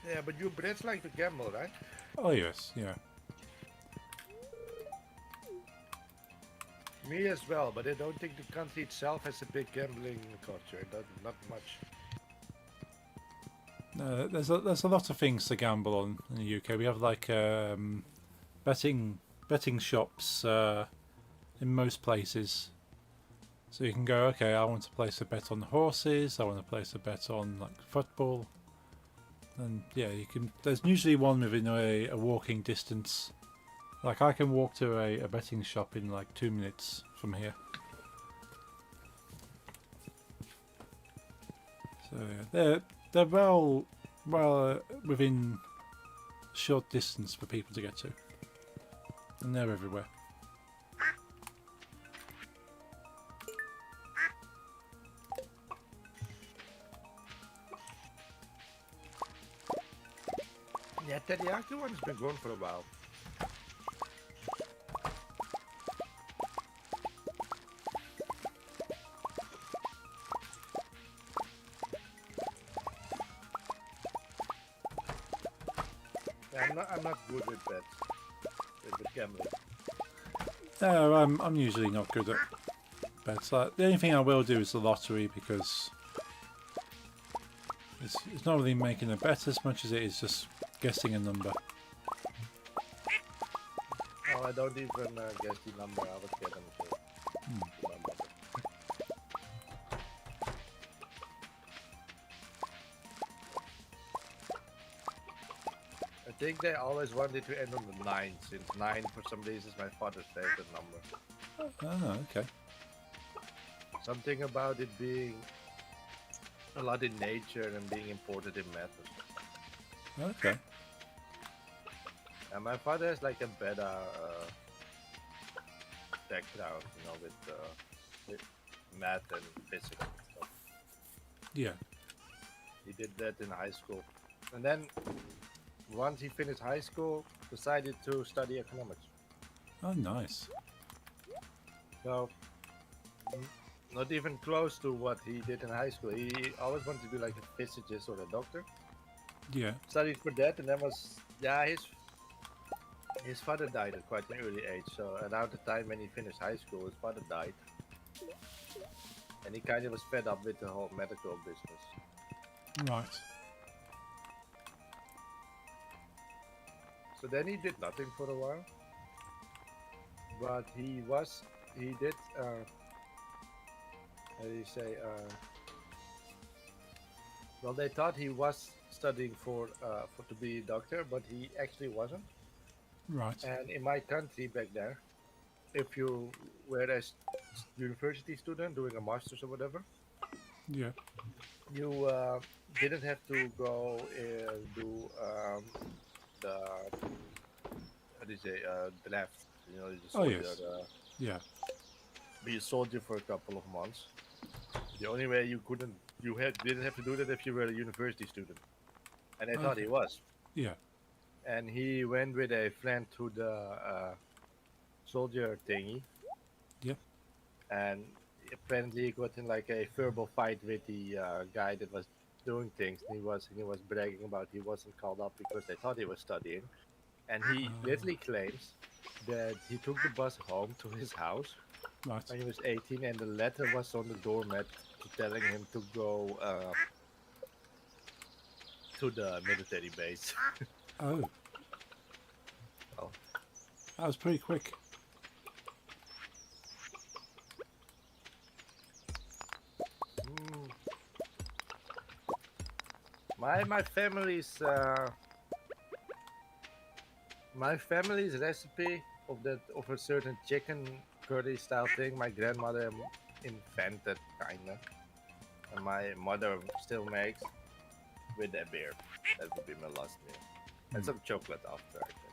Yeah, but you Brits like to gamble, right? Oh yes, yeah. Me as well, but I don't think the country itself has a big gambling culture. Not much. There's a lot of things to gamble on in the UK. We have like betting shops in most places. So you can go, okay, I want to place a bet on horses. I want to place a bet on like football. And yeah, you can. There's usually one within a walking distance. Like I can walk to a betting shop in like 2 minutes from here. So yeah, they're well within short distance for people to get to, and they're everywhere. Yeah, teriyaki one's been going for a while. Yeah, I'm not good with bets. With gambling. No, I'm usually not good at bets. Like the only thing I will do is the lottery because it's not really making a bet as much as it is just guessing a number. Oh, I don't even guess the number. I was getting the number. I think they always wanted to end on the 9, since 9 for some reason is my father's favorite number. Oh, okay. Something about it being a lot in nature and being important in math. Okay. And my father has like a better background, with math and physics and stuff. Yeah. He did that in high school, and then once he finished high school, decided to study economics. Oh, nice. So, not even close to what he did in high school. He always wanted to be like a physicist or a doctor. Yeah. Studied for that, and then his father died at quite an early age. So around the time when he finished high school, his father died, and he kind of was fed up with the whole medical business. Right. So then he did nothing for a while, but he did. How do you say? Well, they thought he was studying for to be a doctor, but he actually wasn't. Right. And in my country back there, if you were a university student doing a master's or whatever, Yeah. you didn't have to go do the how do you say draft. You just Oh, yes. Yeah. be a soldier for a couple of months. The only way you didn't have to do that if you were a university student, and I thought he was. Yeah. And he went with a friend to the soldier thingy. Yeah. And apparently he got in like a verbal fight with the guy that was doing things. And he was bragging about he wasn't called up because they thought he was studying. And he literally claims that he took the bus home to his house Right. when he was 18, and the letter was on the doormat telling him to go to the military base. Oh. Oh. That was pretty quick. My family's recipe of a certain chicken curry style thing. My grandmother invented kinda, and my mother still makes with a beer. That would be my last meal, and some chocolate after. I guess.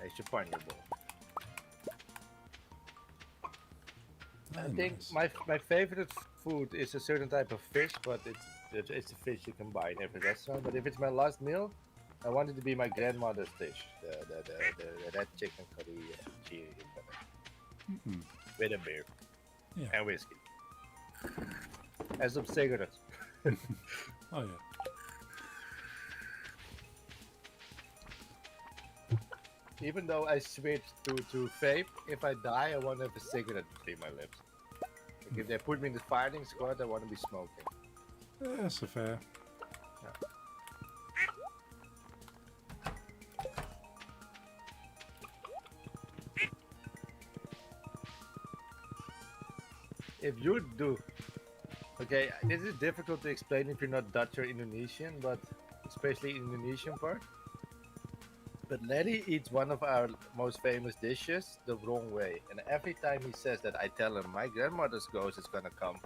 I should find your bowl. I think my favorite food is a certain type of fish, but it's a fish you can buy in every restaurant. But if it's my last meal, I want it to be my grandmother's dish, the red chicken curry with a beer and whiskey and some cigarettes. Oh yeah. Even though I switched to vape, if I die, I want to have a cigarette between my lips. Like if they put me in the fighting squad, I want to be smoking. Yeah, that's a fair. If you do, okay, this is difficult to explain if you're not Dutch or Indonesian, but especially Indonesian part. But Larry eats one of our most famous dishes the wrong way, and every time he says that, I tell him my grandmother's ghost is gonna come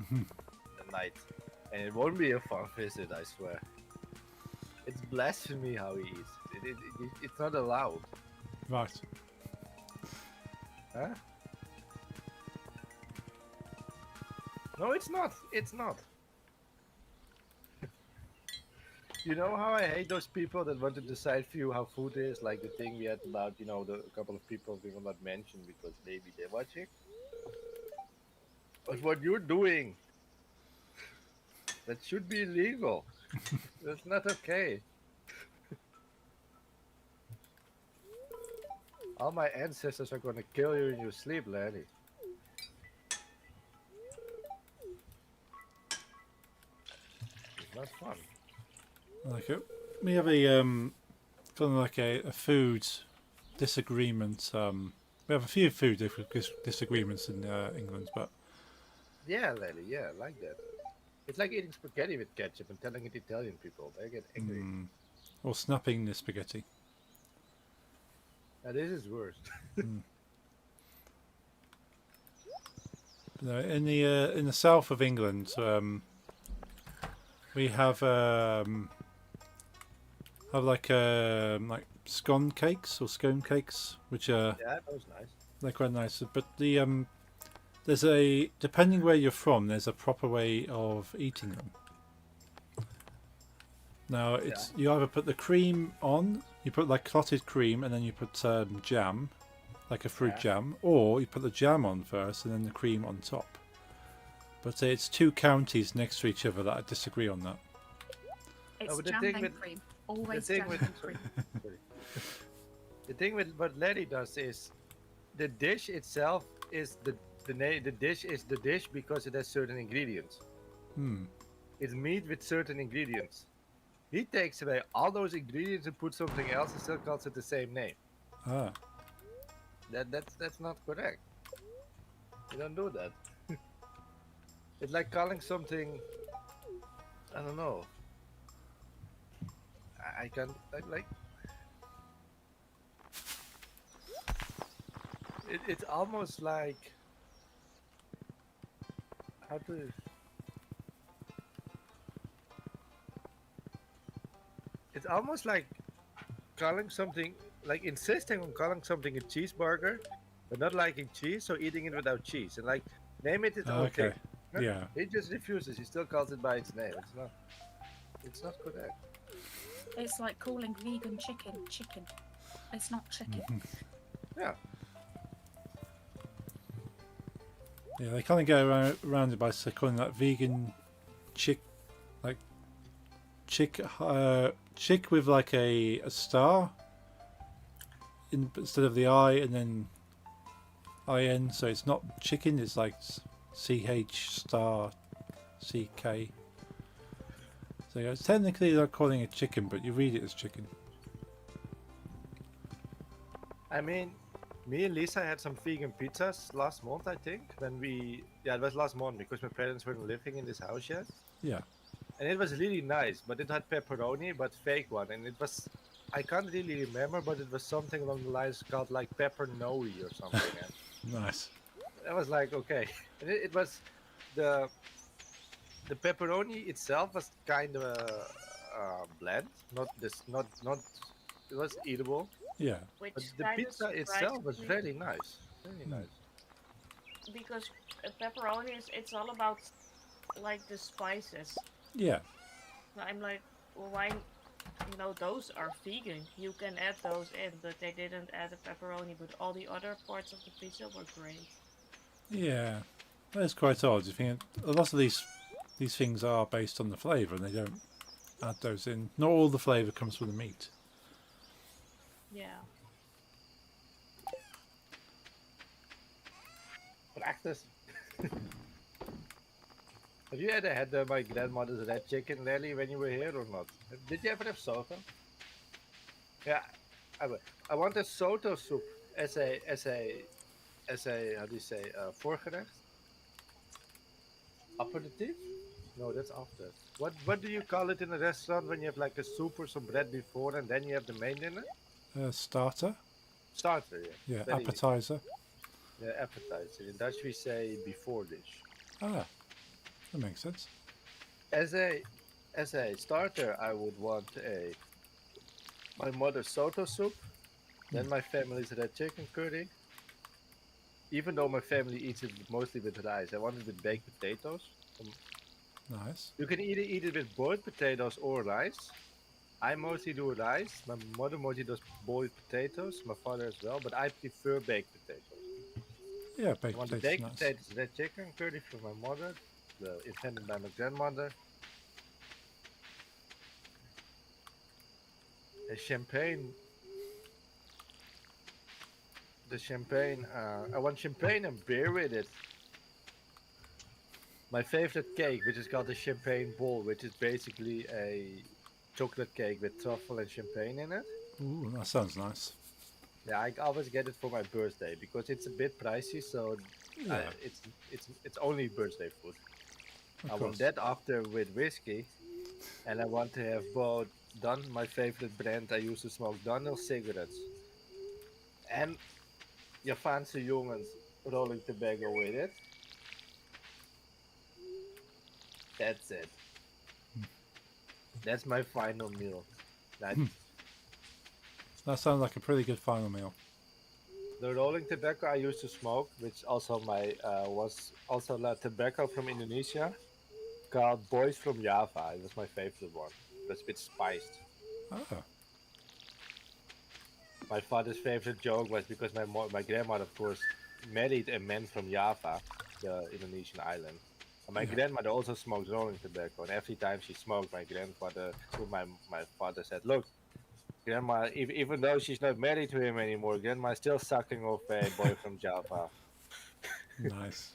at night, and it won't be a fun visit. I swear. It's blasphemy how he eats. It's not allowed. Right. Huh? No, it's not. It's not. You know how I hate those people that want to decide for you how food is, like the thing we had about, the couple of people we will not mention because maybe they're watching. But what you're doing, that should be illegal. That's not okay. All my ancestors are gonna kill you in your sleep, Larry. It's not fun. Like it. We have a kind of like a food disagreement. We have a few food disagreements in England, but Yeah, Larry, yeah, I like that. It's like eating spaghetti with ketchup and telling it Italian people. They get angry. or snapping the spaghetti. Now, this is worse. No, in the south of England, we have like scone cakes or scone cakes, which are Yeah, that was nice. they're quite nice. But the there's a depending where you're from, there's a proper way of eating them. Now it's you either put the cream on, you put like clotted cream, and then you put jam, like a fruit jam, or you put the jam on first and then the cream on top. But it's two counties next to each other that disagree on that. It's but the jam thing and with- cream. Always thing jam with- and cream. The thing with what Larry does is, the dish itself is the dish is the dish because it has certain ingredients. It's meat with certain ingredients. He takes away all those ingredients and puts something else and still calls it the same name. Ah, That's not correct. You don't do that. It's like calling something, I don't know. I can't like. It's almost like how to. It's almost like calling something, like insisting on calling something a cheeseburger, but not liking cheese, so eating it without cheese, and like name it its own okay, thing. yeah. He just refuses. He still calls it by its name. It's not. It's not correct. It's like calling vegan chicken chicken. It's not chicken. Yeah. Yeah, they kind of go around it by calling that vegan chick, like chick with like a star instead of the I and then IN, so it's not chicken, it's like CH star CK. So yeah, it's technically they're calling it chicken, but you read it as chicken. I mean, me and Lisa had some vegan pizzas last month, I think. It was last month because my parents weren't living in this house yet. Yeah. And it was really nice, but it had pepperoni, but fake one. And it was, I can't really remember, but it was something along the lines called like pepper noe or something. And Nice. I was like, okay. And it was, the pepperoni itself was kind of bland. It was eatable. Yeah. Which But the kind of pizza itself was surprised me, very nice. Very nice. because pepperoni it's all about like the spices. Yeah. So I'm like, well, why? Those are vegan. You can add those in, but they didn't add the pepperoni. But all the other parts of the pizza were great. Yeah. That's quite odd. You think a lot of these things are based on the flavour and they don't add those in. Not all the flavour comes from the meat. Yeah. Practice. Have you ever had my grandmother's red chicken, Lily, when you were here or not? Did you ever have soto? Yeah, I want a soto soup as a how do you say voorgerecht? Aperitif? No, that's after. What do you call it in a restaurant when you have like a soup or some bread before and then you have the main dinner? Starter? Starter, yeah. Yeah, Very appetizer. yeah, appetizer. In Dutch we say before dish. Ah, that makes sense. As a starter, I would want a my mother's soto soup, then my family's red chicken curry. Even though my family eats it mostly with rice, I want it with baked potatoes. Nice. You can either eat it with boiled potatoes or rice. I mostly do rice. My mother mostly does boiled potatoes. My father as well, but I prefer baked potatoes. Yeah, I baked want the potatoes, baked nice. potatoes, red chicken curry from my mother, invented by my grandmother. A champagne, the champagne. I want champagne and beer with it. My favorite cake, which is called the champagne bowl, which is basically a chocolate cake with truffle and champagne in it. Ooh, that sounds nice. Yeah, I always get it for my birthday because it's a bit pricey, so Yeah, it's only birthday food. of I want course. that after with whiskey, and I want to have both Don, my favorite brand I used to smoke, Daniel cigarettes, and Javaanse jongens rolling tobacco with it. That's it. That's my final meal. That That sounds like a pretty good final meal. the rolling tobacco I used to smoke, which also my was also tobacco from Indonesia, called Boys from Java. It was my favorite one. It was a bit spiced. Ah, My father's favorite joke was because my grandmother, of course, married a man from Java, the Indonesian island. And my yeah. grandmother also smoked rolling tobacco, and every time she smoked, my father said, "Look, grandma, even though she's not married to him anymore, grandma's still sucking off a boy from Java." Nice.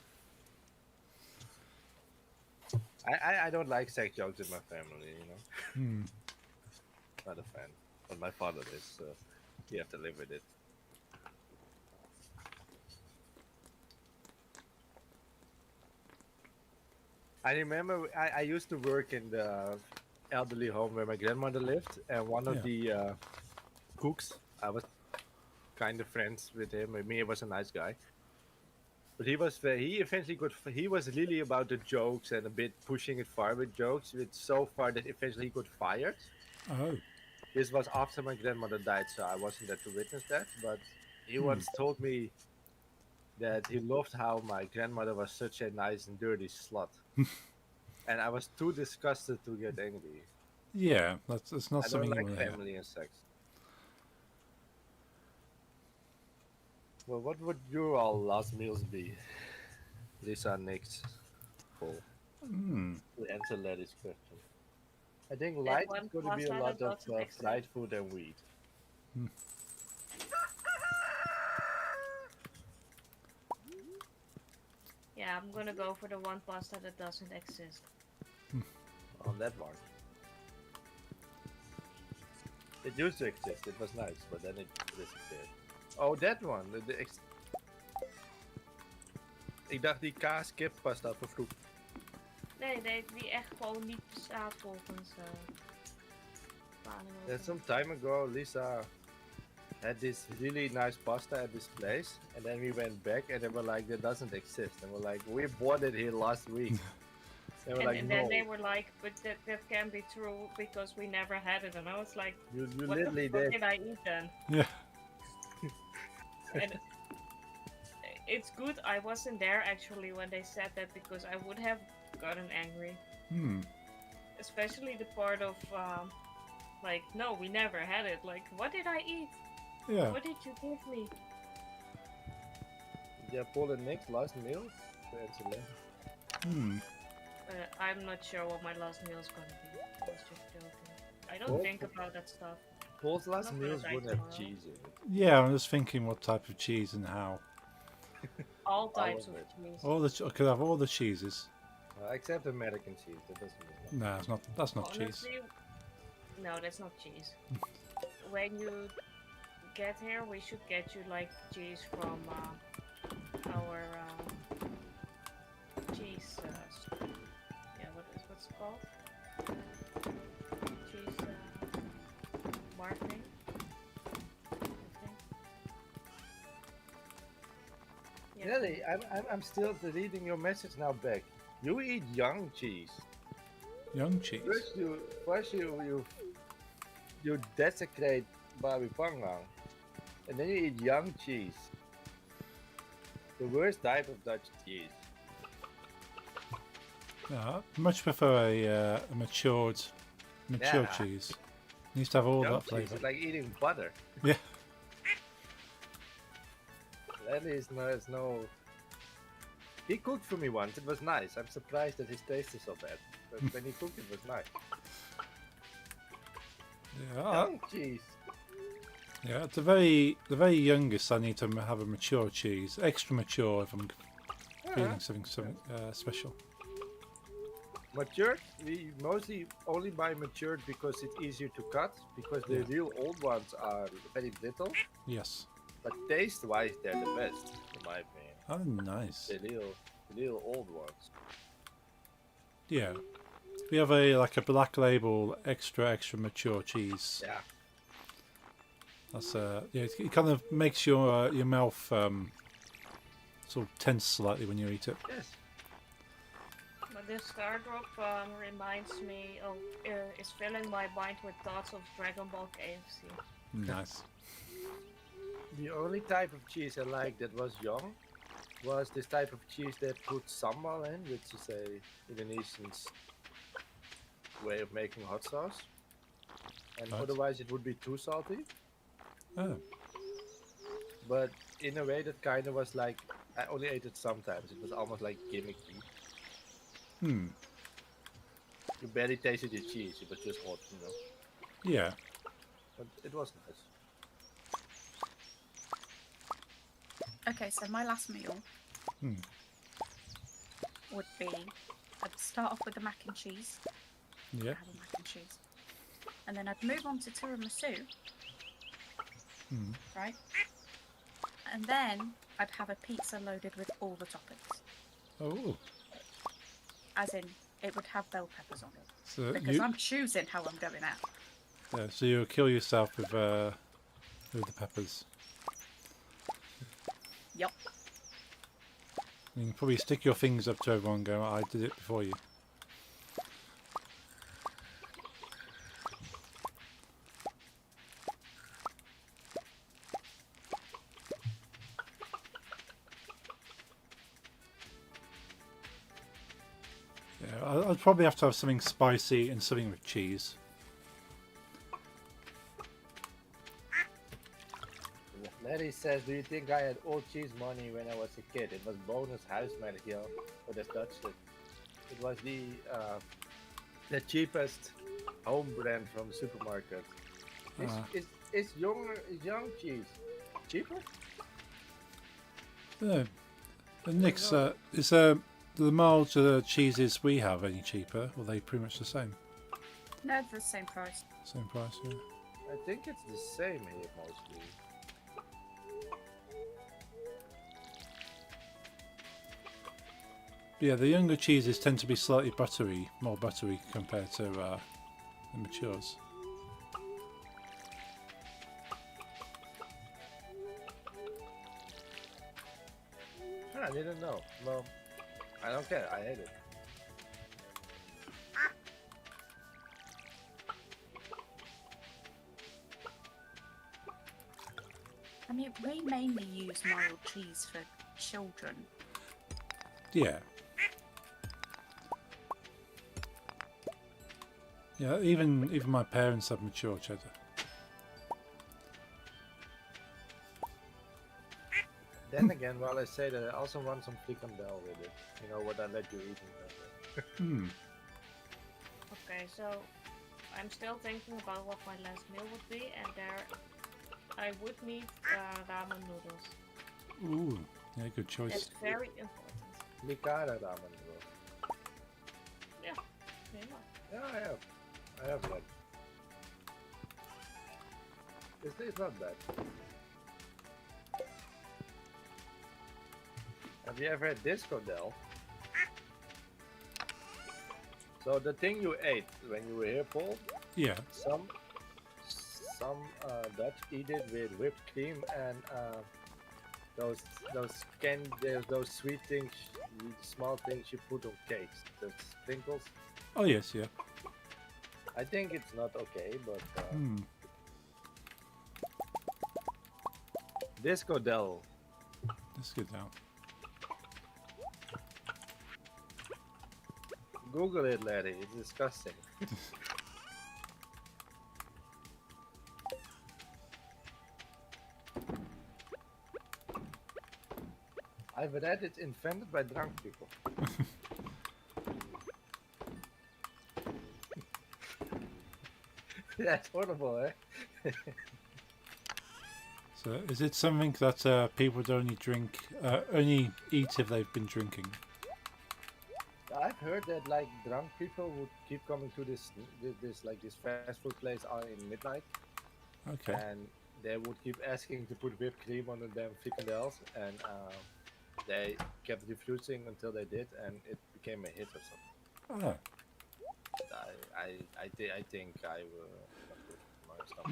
I don't like sex jokes in my family, you know. Hmm. Not a fan, but my father is, so you have to live with it. I remember I used to work in the elderly home where my grandmother lived, and one of Yeah. the cooks, I was kind of friends with him. I mean, he was a nice guy, but he eventually he was really about the jokes and a bit pushing it far with jokes, with so far that eventually he got fired. Oh. This was after my grandmother died, so I wasn't there to witness that. But he Hmm. once told me that he loved how my grandmother was such a nice and dirty slut, and I was too disgusted to get angry. Yeah, that's not I don't something you like want to hear. family and sex. Well, what would your all last meals be? Lisa next poll Hmm. to answer Larry's question. I think That light is one going to be a pasta lot that of doesn't exist. fried food and weed. Yeah, I'm gonna go for the one pasta that doesn't exist. On that one. It used to exist. It was nice, but then it disappeared. Oh, that one. Ik dacht die kaas kip pasta vervloekt. Nee, die echt gewoon niet bestaat volgens planning. Then some time ago, Lisa had this really nice pasta at this place, and then we went back, and they were like, "That doesn't exist." And we're like, "We bought it here last week." They were like, And "No, then they were like, but that can't be true because we never had it. And I was like, you what literally the fuck did." did I eat then? Yeah. And it's good I wasn't there actually when they said that because I would have gotten angry. Hmm. Especially the part of, like, no, we never had it. Like, what did I eat? Yeah. What did you give me? Yeah, Paul and Nick's last meal. To answer that. Hmm. I'm not sure what my last meal is gonna be. I was just joking. I don't What? think about that stuff. Paul's last Not gonna meals die wouldn't have tomorrow. cheese in it. Yeah, I'm just thinking what type of cheese and how. all types of of it. cheese. I could have all the cheeses. Except American cheese. That doesn't mean No, it's not. That's not cheese. Honestly, no, that's not cheese. When you get here, we should get you like cheese from our cheese. Yeah, what's it called? Cheese marketing. I think. Yeah. Really, I'm still deleting your message now, Beck. You eat young cheese. Young cheese. First you desecrate babi pangang, and then you eat young cheese. The worst type of Dutch cheese. No, I much prefer a matured Yeah. cheese. It needs to have all Young that cheese flavour. is like eating butter. Yeah. That is no. He cooked for me once. It was nice. I'm surprised that his taste is so bad. But when he cooked, it was nice. Yeah, Young cheese. yeah. The very youngest, I need to have a mature cheese, extra mature if I'm feeling something special. Matured, we mostly only buy matured because it's easier to cut. Because the real old ones are very little. Yes. But taste-wise, they're the best, in my opinion. Oh, nice. The real old ones. Yeah. We have a black label extra mature cheese. Yeah. That's it kind of makes your mouth sort of tense slightly when you eat it. Yes. But this Stardrop reminds me of is filling my mind with thoughts of Dragon Ball KFC. Nice. The only type of cheese I liked that was young was this type of cheese that put sambal in, which is a Indonesian's way of making hot sauce. And Right. otherwise it would be too salty. Oh. But in a way that kind of was like, I only ate it sometimes. It was almost like gimmicky. Hmm. You barely tasted the cheese, it was just hot, you know. Yeah. But it was nice. Okay, so my last meal Hmm. would be I'd start off with the mac and cheese. Yeah. Have a mac and cheese. And then I'd move on to tiramisu, Hmm. right? And then I'd have a pizza loaded with all the toppings. Oh. As in, it would have bell peppers on it. So Because I'm choosing how I'm going out. yeah, so you'll kill yourself with the peppers. Yup. You can probably stick your fingers up to everyone and go, I did it before you. Yeah, I'd probably have to have something spicy and something with cheese. Larry says, do you think I had old cheese money when I was a kid? It was bonus huismerk, yo. Or that's Dutch. It was the cheapest home brand from the supermarket. Is young cheese cheaper? And Nick's, is the mild cheeses we have any cheaper? Or are they pretty much the same? No, they're the same price. Same price, yeah. I think it's the same here mostly. Yeah, the younger cheeses tend to be slightly buttery, more buttery compared to the matures. I didn't know. Well, I don't care. I ate it. I mean, we mainly use mild cheese for children. Yeah. Yeah, even my parents have mature cheddar. Then again, while I say that, I also want some frikandel with it. You know what I let you eat. Hmm. Okay, so I'm still thinking about what my last meal would be, and there I would need ramen noodles. Ooh. Yeah, good choice. That's very important. Mikara ramen noodles. Yeah, pretty much. Yeah, I have. I have one. It's not bad. Have you ever had disco Del? So the thing you ate when you were here, Paul, Yeah. some Dutch eat it with whipped cream and those sweet things, small things you put on cakes, the sprinkles. Oh yes, yeah. I think it's not okay, but disco Del. That's good now. Google it, Larry. It's disgusting. I've read it's invented by drunk people. That's horrible, eh? So, is it something that people would only drink, only eat if they've been drinking? I've heard that like drunk people would keep coming to this fast food place in midnight, Okay. and they would keep asking to put whipped cream on the damn frikandels, and they kept refusing until they did, and it became a hit or something. Oh. I think I will not good for my stomach.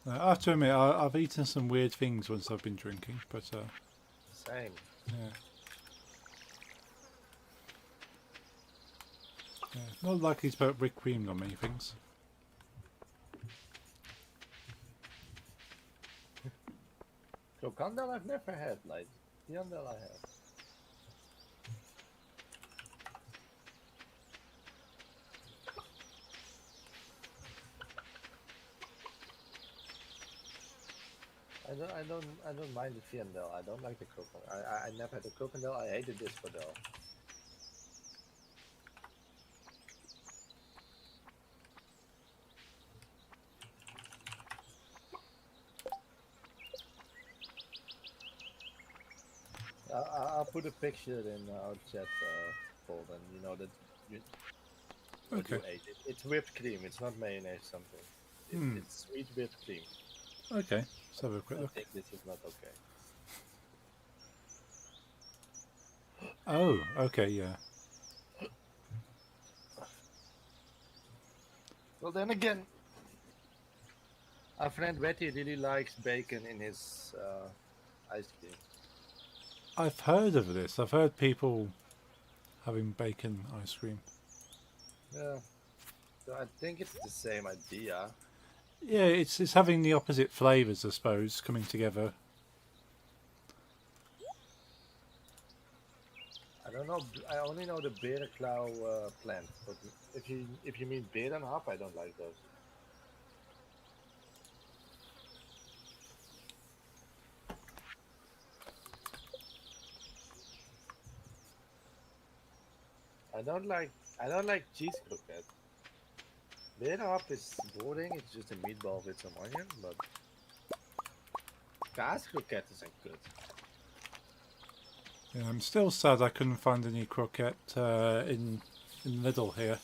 Hmm. I have to admit, I've eaten some weird things once I've been drinking, but Same. yeah. Yeah, not likely to put whipped cream on many things. Crocandile I've never had, like Yandel I have. I don't mind the Fiandel. I don't like the crocodile. I never had the crocodile. I hated this crocodile. I'll put a picture in our chat, Paul, and you know that you, what Okay. you ate. It's whipped cream. It's not mayonnaise. Something. It's sweet whipped cream. Okay. Let's have a quick I look. think this is not okay. Oh, okay, yeah. Well, then again, our friend Betty really likes bacon in his ice cream. I've heard of this. I've heard people having bacon ice cream. Yeah. So I think it's the same idea. Yeah, it's having the opposite flavours, I suppose, coming together. I don't know. I only know the berenklauw plant, but if you mean berenhap, I don't like those. I don't like cheese croquette. Berenhap is boring. It's just a meatball with some onion, but kaas croquette isn't good. Yeah, I'm still sad I couldn't find any croquette in Lidl here.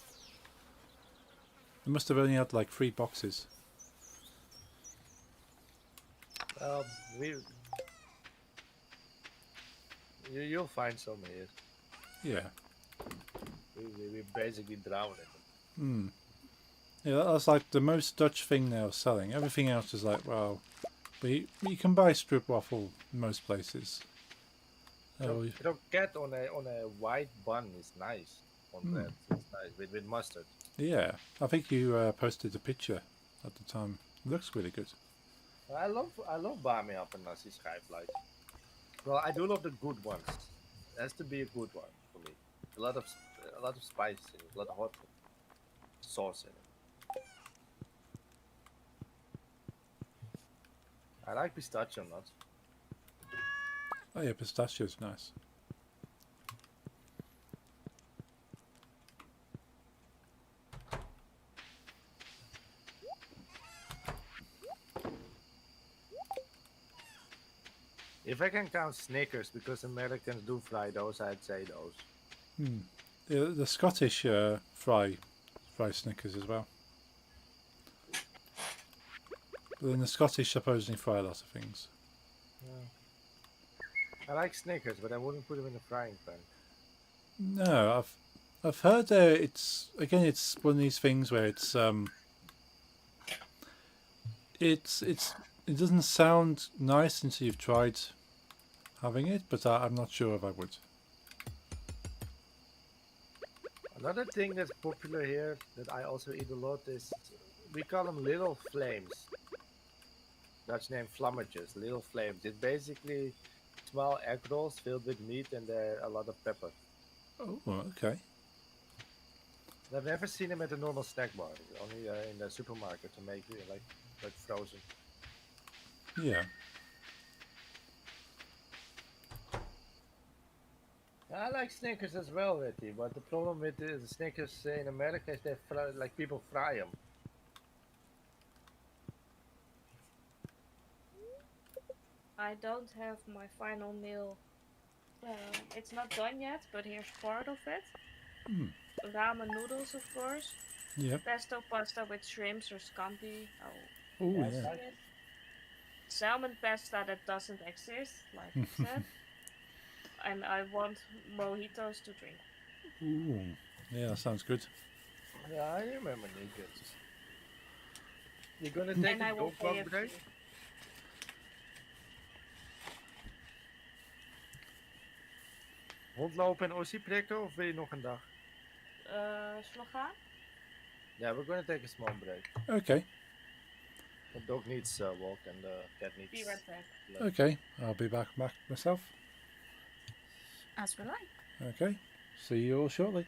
They must have only had like 3 boxes. We you'll find some here. Yeah. We basically drown in them. Yeah, that's like the most Dutch thing they're selling. Everything else is like, well, but you can buy strip waffle in most places. Oh, Croquette on a white bun is nice on bread. It's nice with mustard. yeah. I think you posted a picture at the time. It looks really good. I love bami up and nasi schijf like. Well, I do love the good ones. It has to be a good one for me. A lot of spice in it, a lot of hot sauce in it. I like pistachio nuts. Oh yeah, pistachio's nice. If I can count Snickers, because Americans do fry those, I'd say those. The Scottish fry Snickers as well. But then the Scottish supposedly fry a lot of things. Yeah. I like Snickers, but I wouldn't put them in a frying pan. No, I've heard it's one of these things where it doesn't sound nice until you've tried having it, but I'm not sure if I would. Another thing that's popular here that I also eat a lot is we call them little flames. Dutch name flammetjes, little flames. It's basically small egg rolls filled with meat and a lot of pepper. Oh, okay. I've never seen them at a normal snack bar. Only in the supermarket to make it like frozen. Yeah. I like Snickers as well, Letty, but the problem with the Snickers in America is like people fry them. I don't have my final meal. It's not done yet, but here's part of it. Ramen noodles, of course. Yep. Pesto pasta with shrimps or scampi. Oh, I yeah. see it. Salmon pasta that doesn't exist, like I said. And I want mojitos to drink. Ooh. Yeah, that sounds good. Yeah, I remember nuggets. You gonna take And a I will dog pay walk a break? fee. Rondlopen en Ossie prikken of wil je nog een dag? Zullen we gaan? Yeah, we're gonna take a small break. Okay. The dog needs a walk and the cat needs. Be right back. love. Okay. I'll be back myself. As will I. Okay. See you all shortly.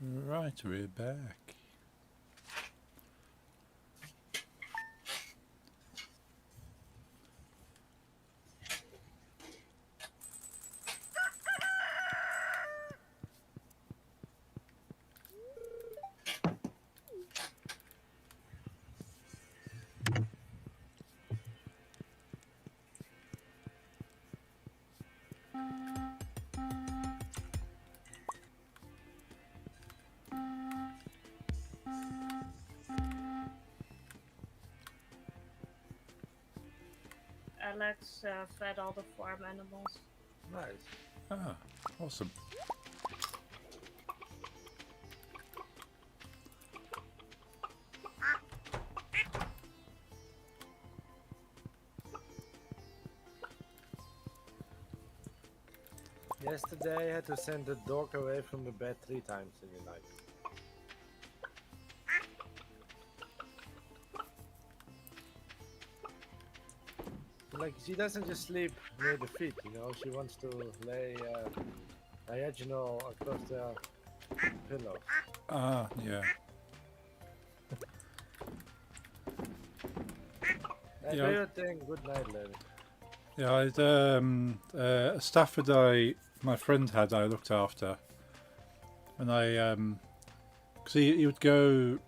Right, we're back. Alex fed all the farm animals. Nice. Ah, awesome. Yesterday I had to send the dog away from the bed 3 times in the night. Like, she doesn't just sleep near the feet, you know, she wants to lay diagonal across the pillow. Ah, yeah. I Yeah. do your thing, good night, lady. Yeah, I'd, a Stafford my friend had, I looked after. And I, because he would go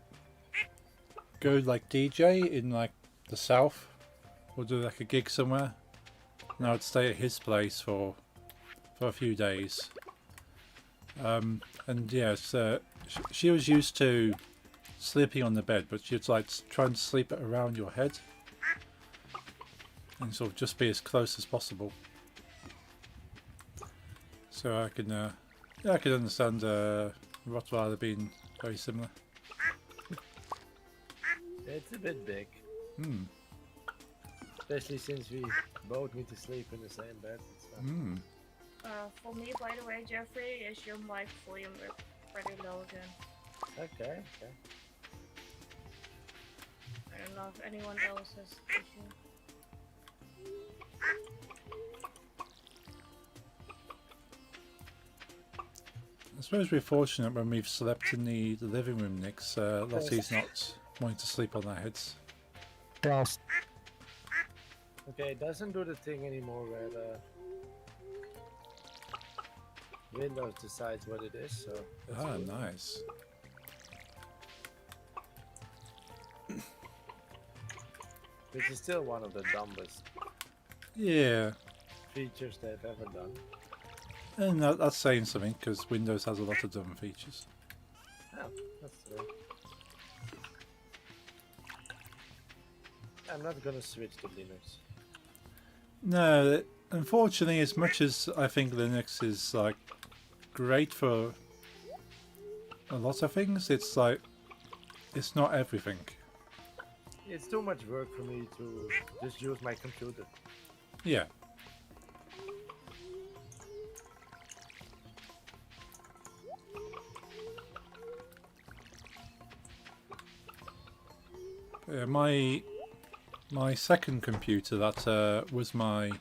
like DJ in like the south, or do like a gig somewhere. And I would stay at his place for a few days. And yes, she was used to sleeping on the bed, but she'd like try and sleep it around your head. And sort of just be as close as possible. So I can, yeah, I can understand Rottweiler being very similar. It's a bit big, Hmm. especially since we both need to sleep in the same bed and stuff. Hmm. For me, by the way, Jeffrey, is your mic volume pretty low again? Okay, okay. I don't know if anyone else has the issue. I suppose we're fortunate when we've slept in the living room, Nick's. Lottie's not wanting to sleep on our heads. Yes. Okay, it doesn't do the thing anymore where the Windows decides what it is, so that's Ah, good. nice. Which is still one of the dumbest Yeah. features they've ever done. And that's saying something, because Windows has a lot of dumb features. Oh, that's true. I'm not gonna switch to Linux. No, unfortunately, as much as I think Linux is like great for a lot of things, it's like it's not everything. It's too much work for me to just use my computer. Yeah. My second computer that was my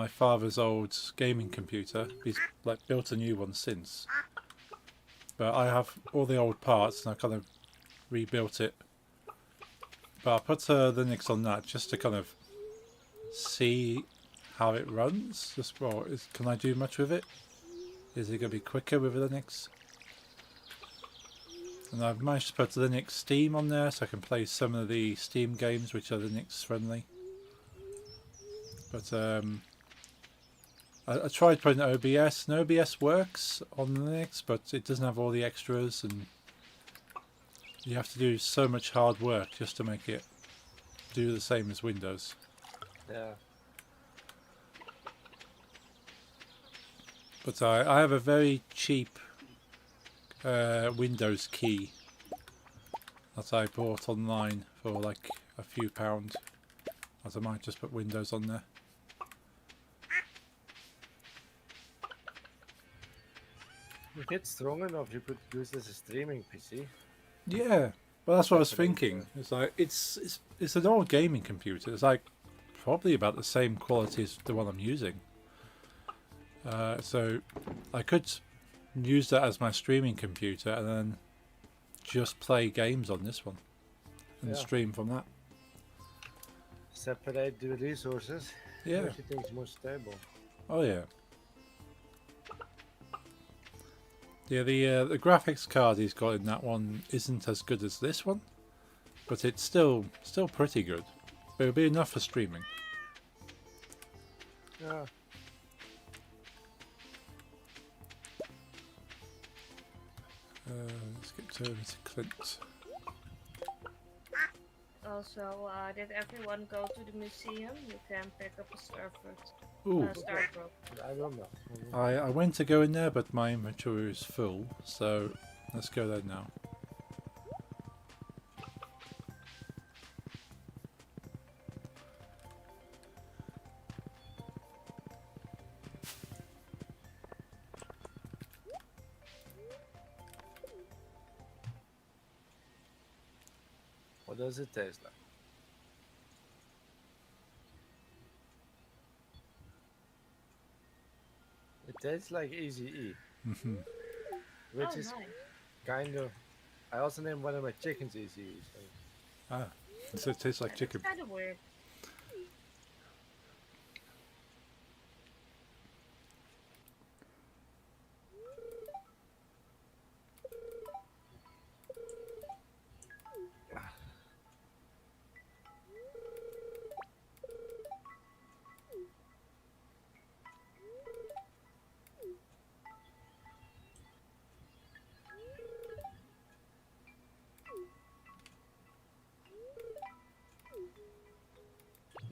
father's old gaming computer. He's like built a new one since, but I have all the old parts and I kind of rebuilt it. But I put Linux on that just to kind of see how it runs. Just can I do much with it? Is it going to be quicker with Linux? And I've managed to put Linux Steam on there so I can play some of the Steam games which are Linux friendly. But I tried putting OBS, and OBS works on Linux, but it doesn't have all the extras, and you have to do so much hard work just to make it do the same as Windows. Yeah. But I have a very cheap Windows key that I bought online for like a few pounds. As I might just put Windows on there. If it's strong enough, you could use this as a streaming PC. Yeah, well that's what I was thinking. It's like it's an old gaming computer. It's like probably about the same quality as the one I'm using. So I could use that as my streaming computer and then just play games on this one and Yeah. stream from that. Separate the resources. Yeah. Everything's more stable. Oh yeah. Yeah, the graphics card he's got in that one isn't as good as this one, but it's still pretty good. It'll be enough for streaming. Yeah. Let's get over to Clint. Also, did everyone go to the museum? You can pick up a Ooh, Stardew. I don't know. I went to go in there, but my inventory is full, so let's go there now. What does it taste like? It tastes like Easy E, Mhm. which Oh, is nice. kind of. I also named one of my chickens Easy E. So. Ah, so it tastes like chicken. Kind of weird.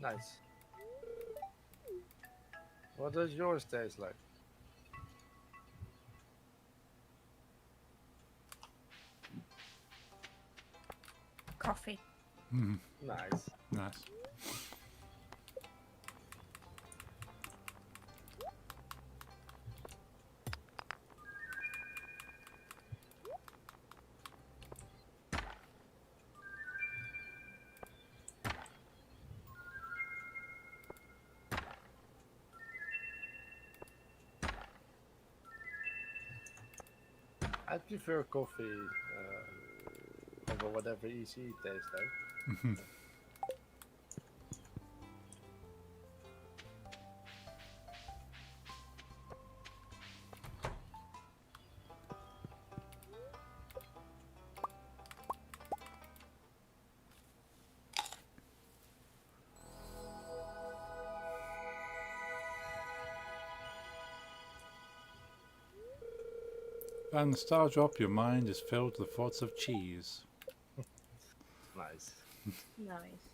Nice. What does yours taste like? Coffee. Mhm. Nice. Nice. I prefer coffee over whatever Easy E tastes like. Mhm. And the star drop, your mind is filled with thoughts of cheese. Nice. Nice.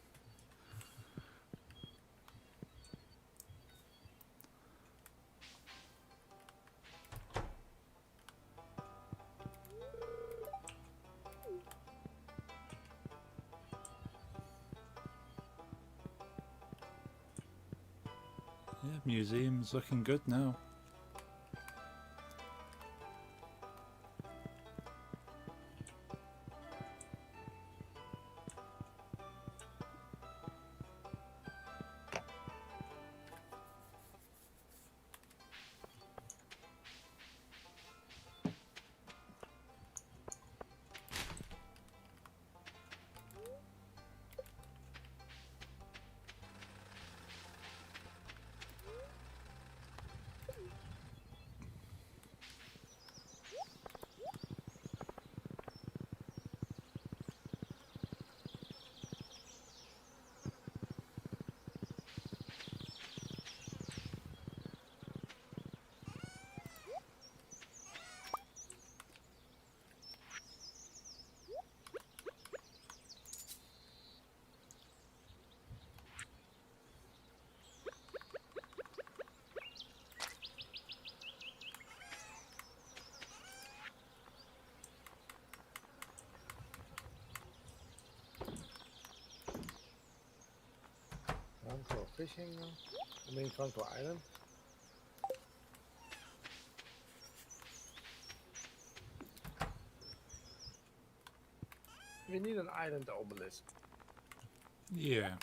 Yeah, museum's looking good now. Contour fishing. I mean Contour Island. We need an island obelisk. Yeah.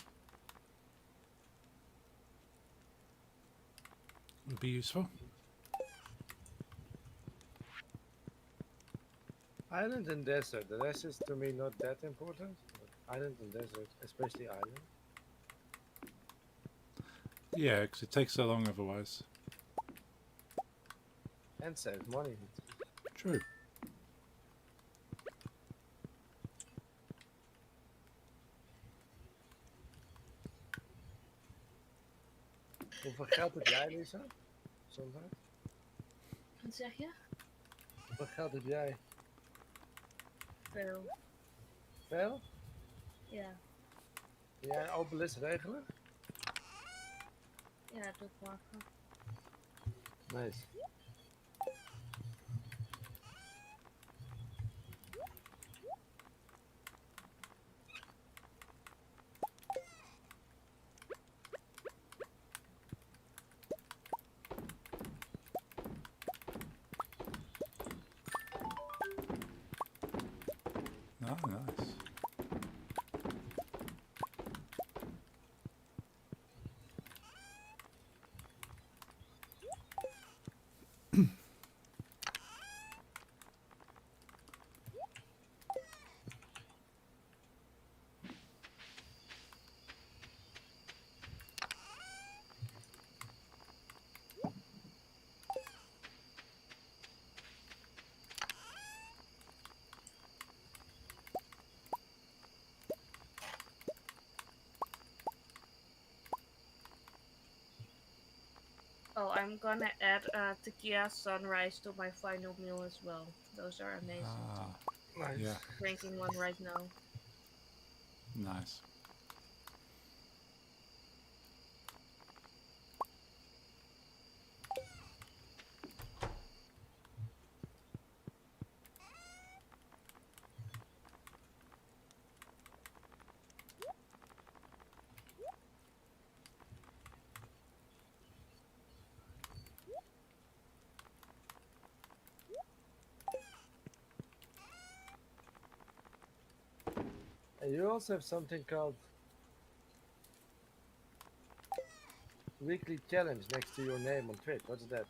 Would be useful. Island and desert. The rest is to me not that important. But island and desert, especially island. Yeah, because it takes so long otherwise. And save money. True. Hoeveel geld heb jij, Lisa? Zondag? Wat zeg je? Hoeveel geld heb jij? Veel. Veel? Ja. Kun jij een open list regelen? Ja, dat doe ik morgen. Nice. Oh, nice. Oh, I'm gonna add tequila sunrise to my final meal as well. Those are amazing. Ah, Nice. yeah, Drinking one right now. nice. And you also have something called weekly challenge next to your name on Twitch. What's that?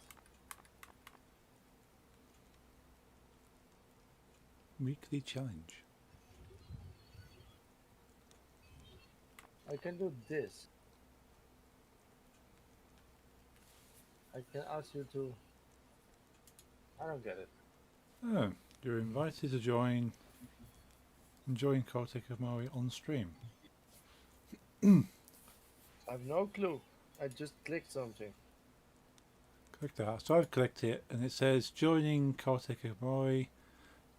Weekly challenge. I can do this. I can ask you to. I don't get it. Oh, you're invited to join. Enjoying Cortex of Mario on stream. I have no clue. I just clicked something. Click that. So I've clicked it, and it says joining Cortex of Mario.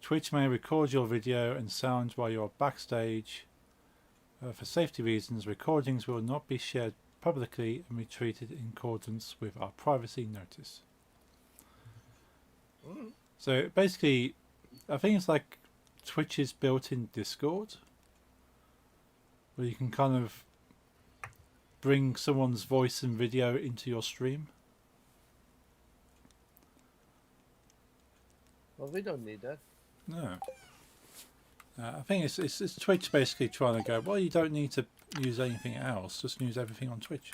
Twitch may record your video and sound while you're backstage. For safety reasons, recordings will not be shared publicly and be treated in accordance with our privacy notice. Mm. So basically, I think it's like Twitch's built-in Discord, where you can kind of bring someone's voice and video into your stream. Well, we don't need that. No. I think it's Twitch basically trying to go, well, you don't need to use anything else, just use everything on Twitch.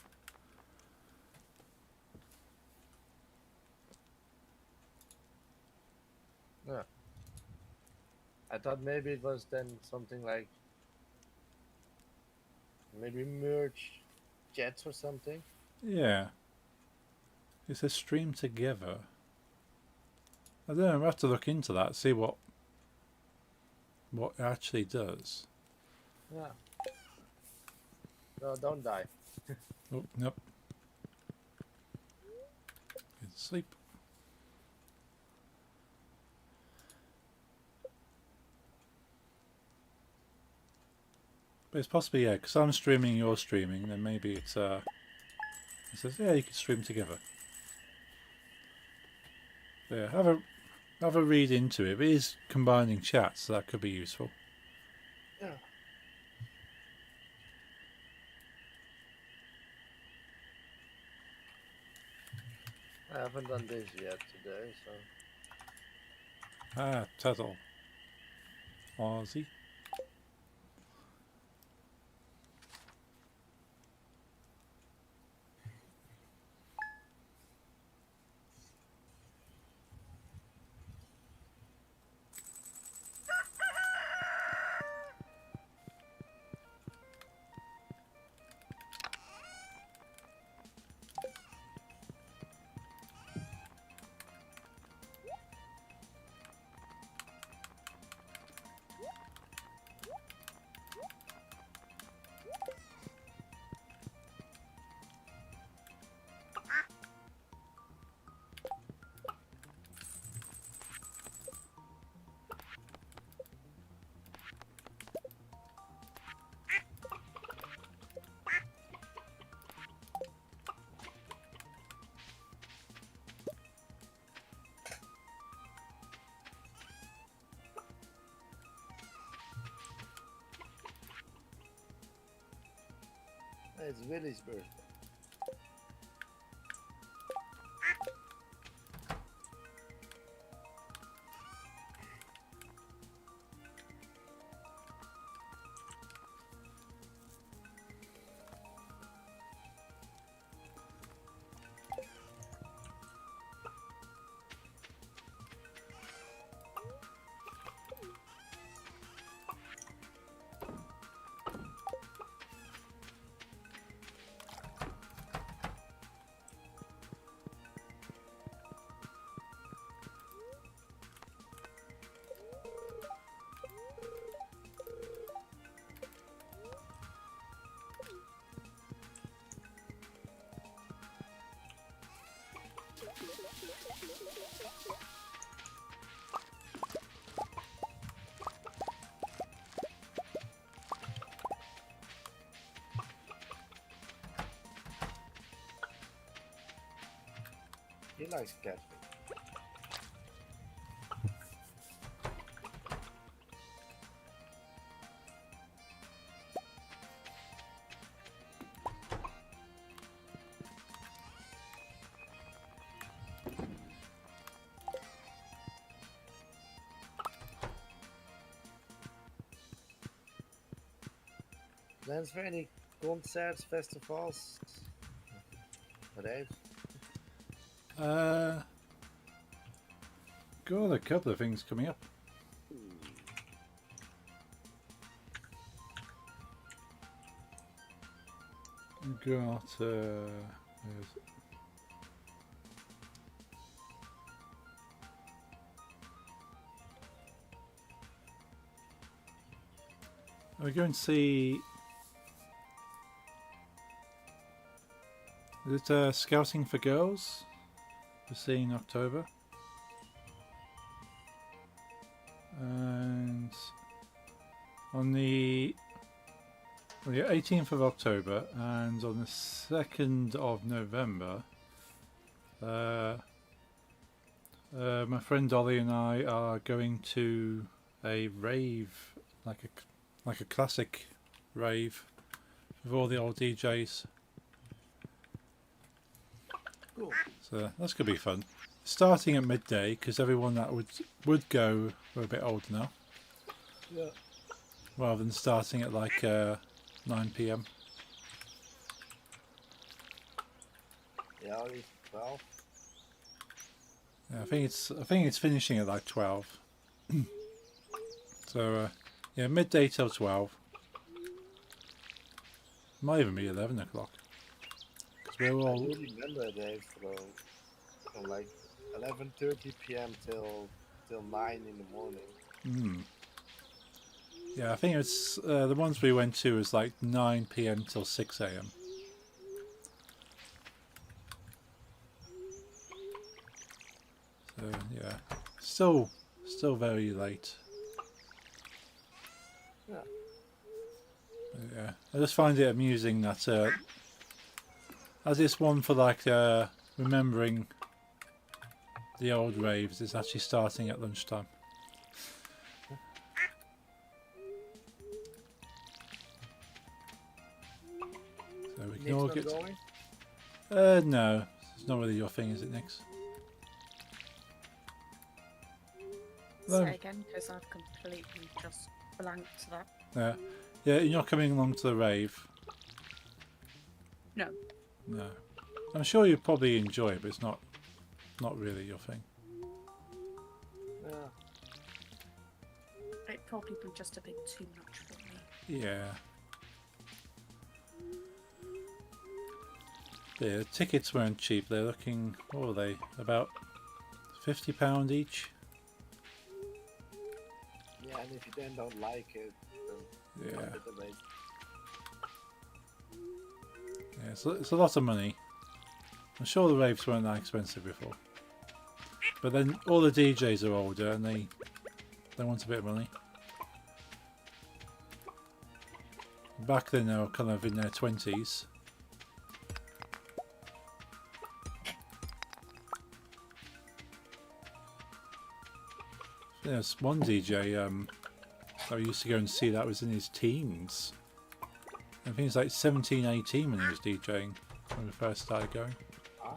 Yeah. I thought maybe it was then something like maybe merge chats or something. Yeah. It says stream together. I don't know, I'll have to look into that, see what it actually does. Yeah. No, don't die. Oh, nope. Good sleep. But it's possibly, yeah, because I'm streaming, you're streaming, then maybe it's, it says, yeah, you can stream together. But yeah, have a read into it. It is combining chats, so that could be useful. Yeah. I haven't done this yet today, so Ah, Tuttle. Aussie. It's Willy's birthday. He likes catfish. Plans for any concerts, festivals? Dave? Got a couple of things coming up. Got where's it? We're going to see. Is it Scouting for Girls? We're seeing October. And on the 18th of October and on the 2nd of November, my friend Dolly and I are going to a rave, like a classic rave with all the old DJs. Cool. So that's going to be fun. Starting at midday because everyone that would go were a bit older now. Yeah. Rather than starting at like 9 p.m. Yeah, it's 12. Yeah, I think it's finishing at like 12. So yeah, midday till 12. Might even be 11 o'clock. Because we're I all do remember Dave from like 11:30 p.m. till 9 in the morning. Yeah, I think it's the ones we went to was like 9 p.m. till 6 a.m. So yeah, still very late. Yeah. But yeah, I just find it amusing that as it's one for like remembering the old raves, it's actually starting at lunchtime. So we can Nick's all not get. going? No, it's not really your thing, is it, Nix? No. Say again, because I've completely just blanked that. Yeah, yeah. You're not coming along to the rave. No. No, I'm sure you probably enjoy it, but it's not really your thing. Yeah. It'd probably be just a bit too much for me. Yeah. Yeah, the tickets weren't cheap. They're looking, what were they? About £50 each. Yeah, and if you then don't like it, then Yeah. it's a waste. Yeah, it's a lot of money. I'm sure the raves weren't that expensive before. But then all the DJs are older and they want a bit of money. Back then they were kind of in their 20s. There's one DJ that we used to go and see that was in his teens. I think it's like 17, 18 when he was DJing when we first started going. Ah.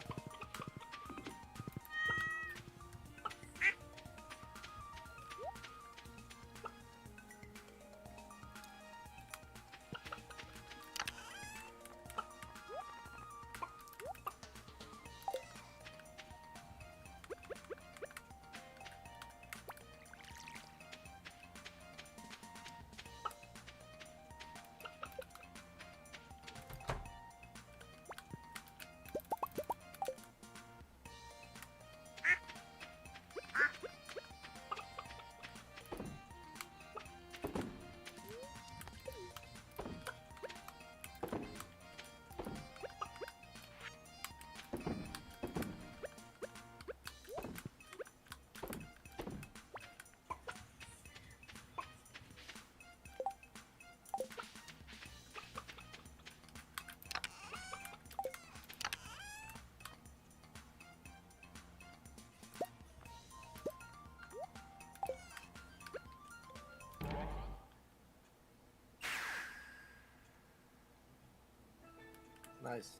Nice.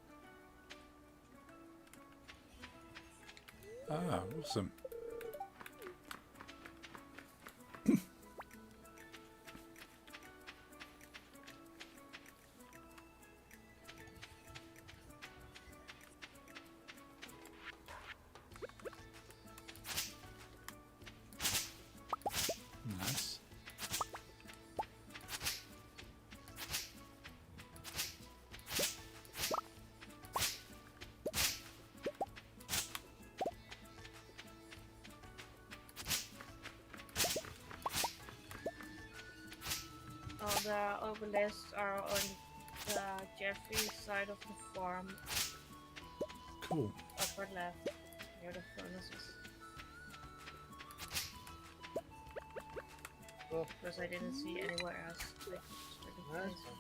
Ah, awesome. Nice. All the obelisks are on the Jeffrey side of the farm, Cool. upper left, near the furnaces. Cool. Because I didn't see anywhere else. Like, Nice. place.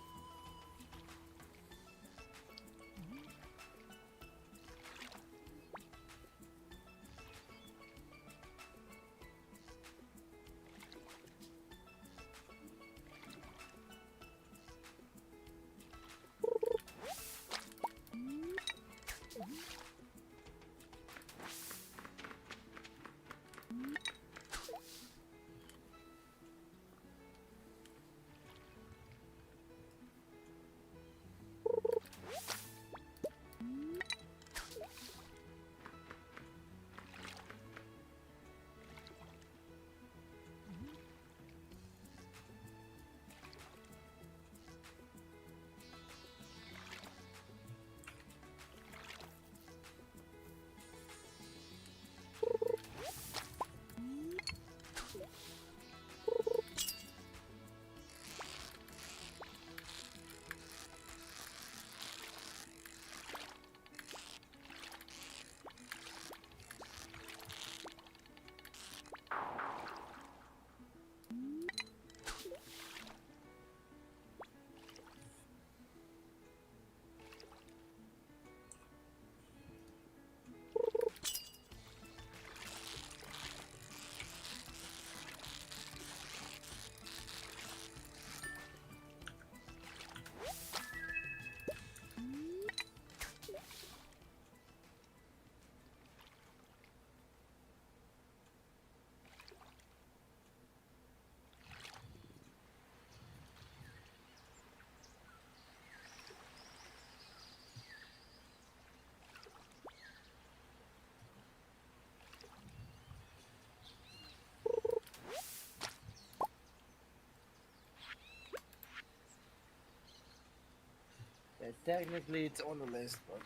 Yeah, technically it's on the list, but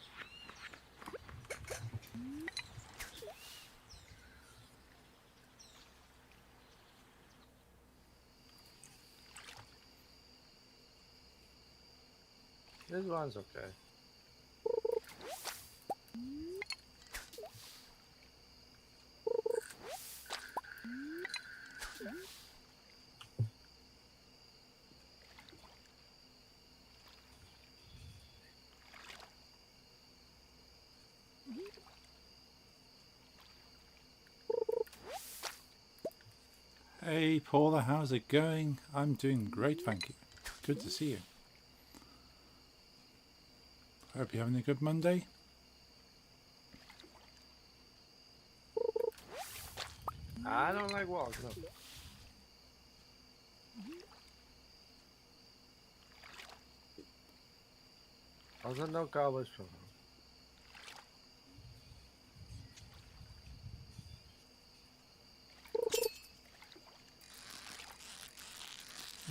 this one's okay. Hey Paula, how's it going? I'm doing great, thank you. Good to see you. Hope you're having a good Monday. I don't like walks, no. Also no cowboys from home.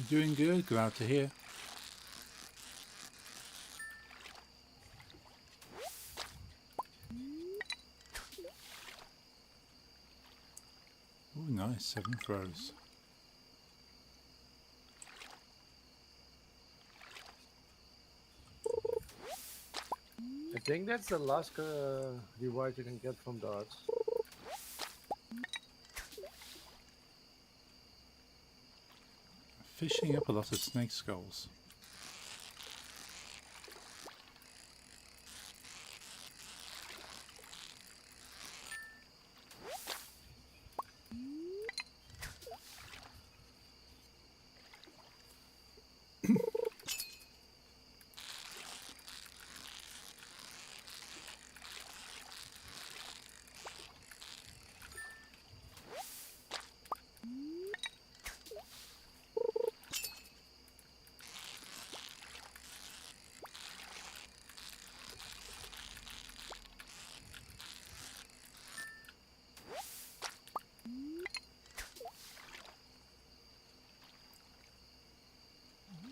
You're doing good. Glad to hear. Oh, nice. 7 throws. I think that's the last reward you can get from dogs. Fishing up a lot of snake skulls.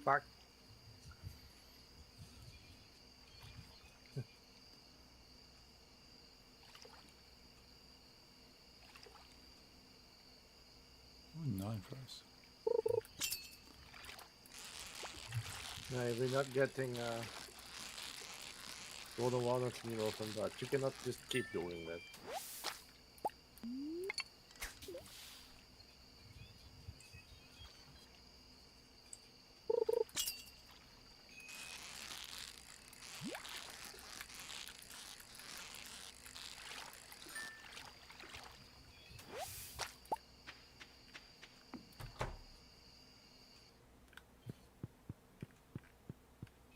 Fuck. Oh, 9 throws. No, we're not getting golden walnuts anymore from dogs. You cannot just keep doing that.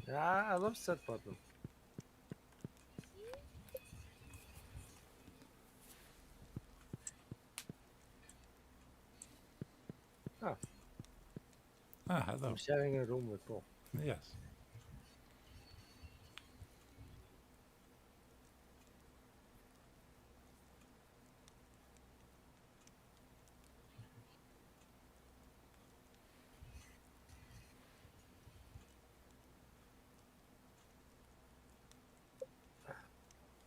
Yeah, I love set button. Ah, Ah, hello. I'm sharing a room with Paul. Yes.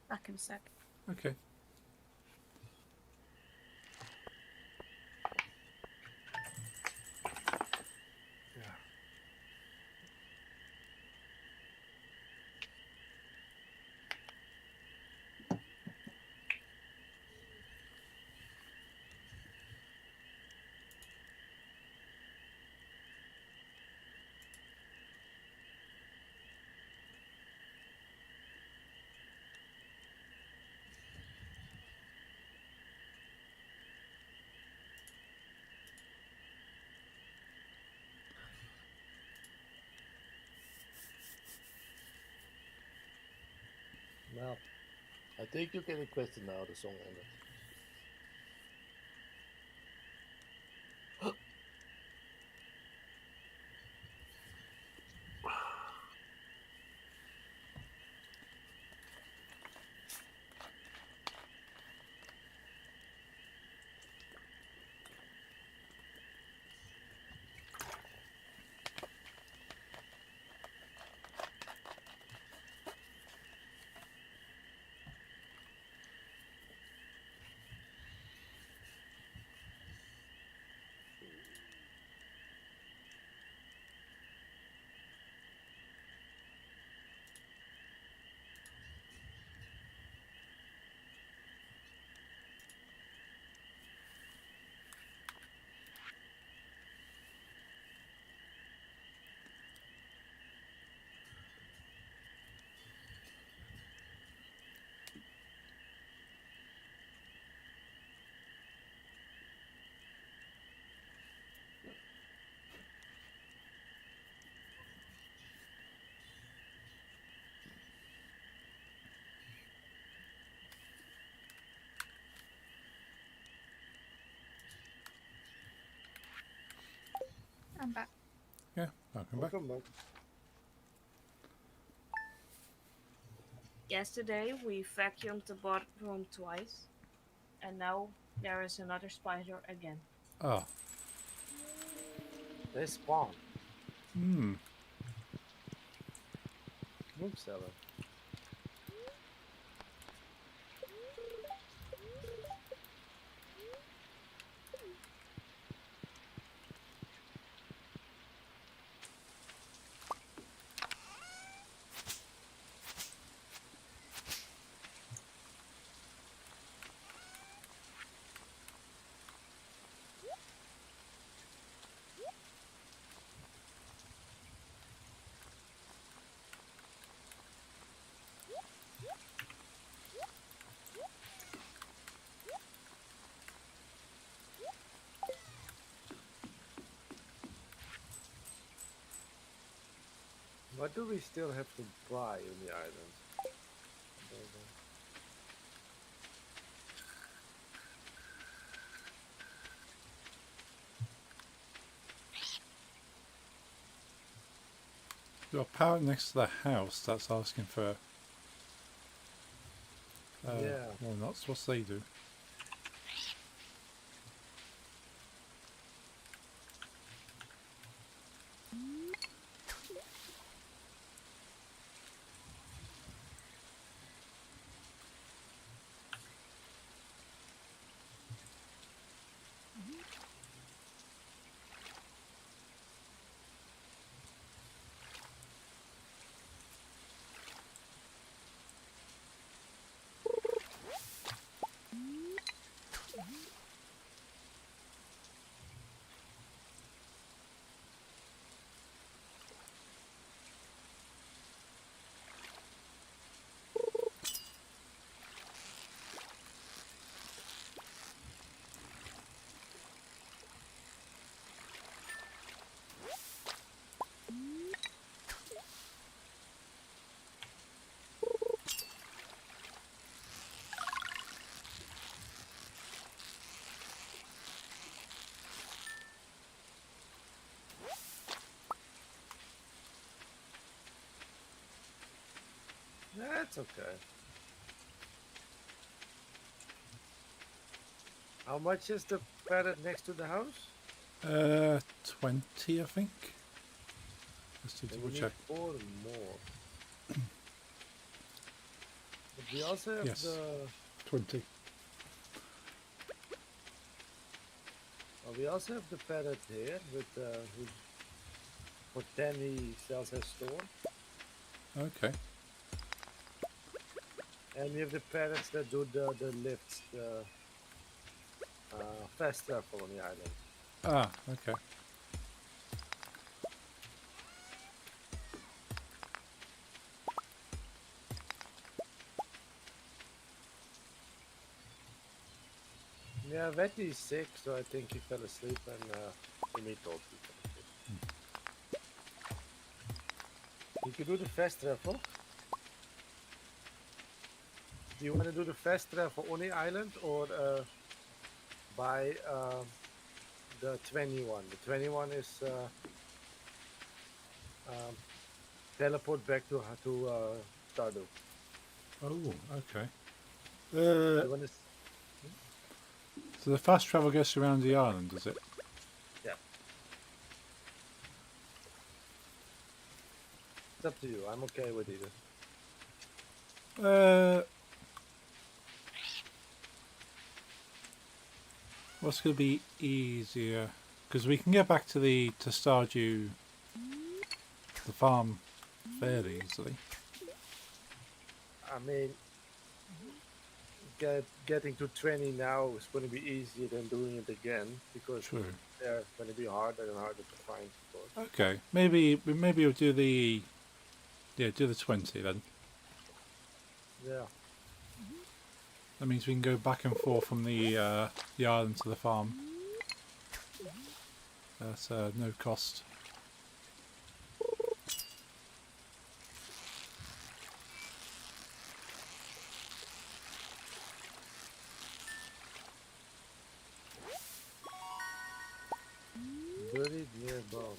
Back in a sec. Okay. Well, I think you can request it now, the song ended. I'm back. Yeah, welcome back. Welcome back. Yesterday we vacuumed the bathroom twice, and now there is another spider again. Oh, They spawn. hmm. Move seller. What do we still have to buy on the island? Your power next to the house, that's asking for Yeah. walnuts. What's they do? That's okay. How much is the parrot next to the house? 20, I think. Just to And double we need check. 4 more. But we also have Yes. the 20. we also have the parrot here with who for 10 he sells his store. Okay. And we have the parrots that do the lifts, the fast travel on the island. Ah, okay. Yeah, Vetty is sick, so I think he fell asleep and Jimmy told he fell asleep. You could do the fast travel. Do you want to do the fast travel on the island or buy the 21? The 21 is teleport back to Stardew. Oh, okay. You want to? So the fast travel gets around the island, does it? Yeah. It's up to you. I'm okay with either. What's going to be easier? Because we can get back to Stardew, the farm, fairly easily. I mean, getting to 20 now is going to be easier than doing it again because True. they're going to be harder and harder to find. Of course. Okay. Maybe we'll do the 20 then. Yeah. That means we can go back and forth from the island to the farm. That's no cost. Buried near bones.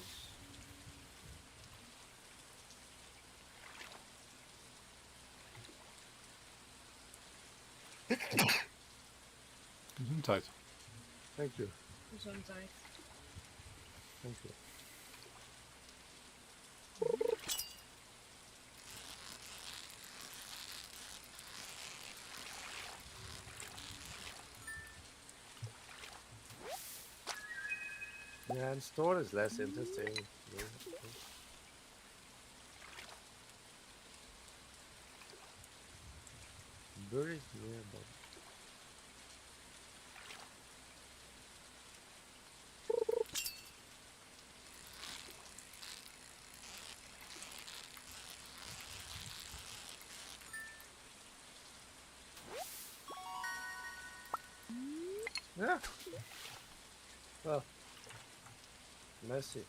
Gesundheit. Thank you. Gezondheid. Thank you. Yeah, and store is less interesting. Yeah. Buried near bones. Yeah. Well, messy.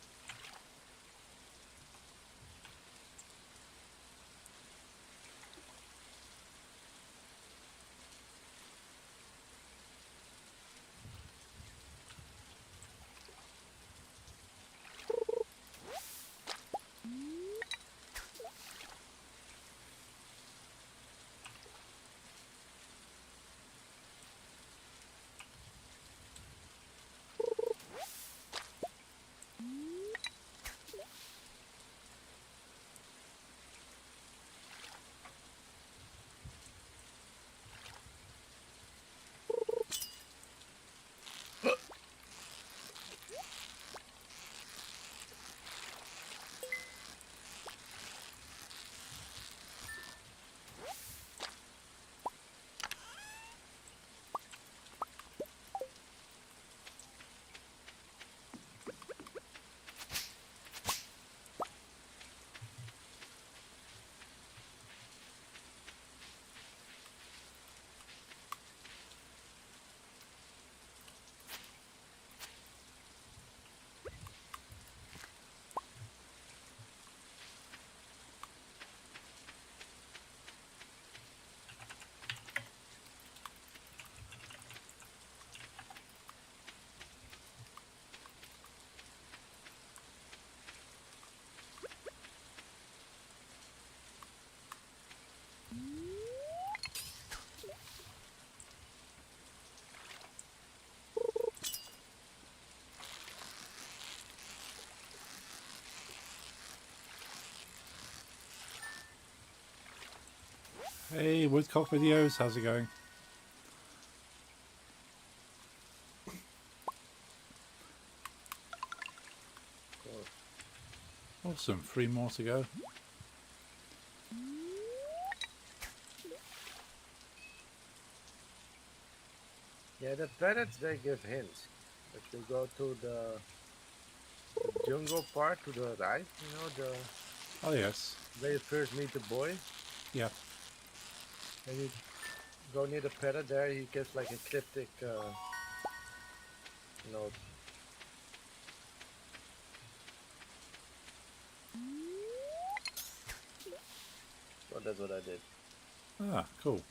Hey, Woodcock Videos, how's it going? Awesome, 3 more to go. Yeah, the parrots, they give hints. If you go to the jungle part to the right, you know, the Oh yes, where you first meet the boy, yeah. and you go near the parrot there, he gives like a cryptic note. So that's what I did. Ah, cool.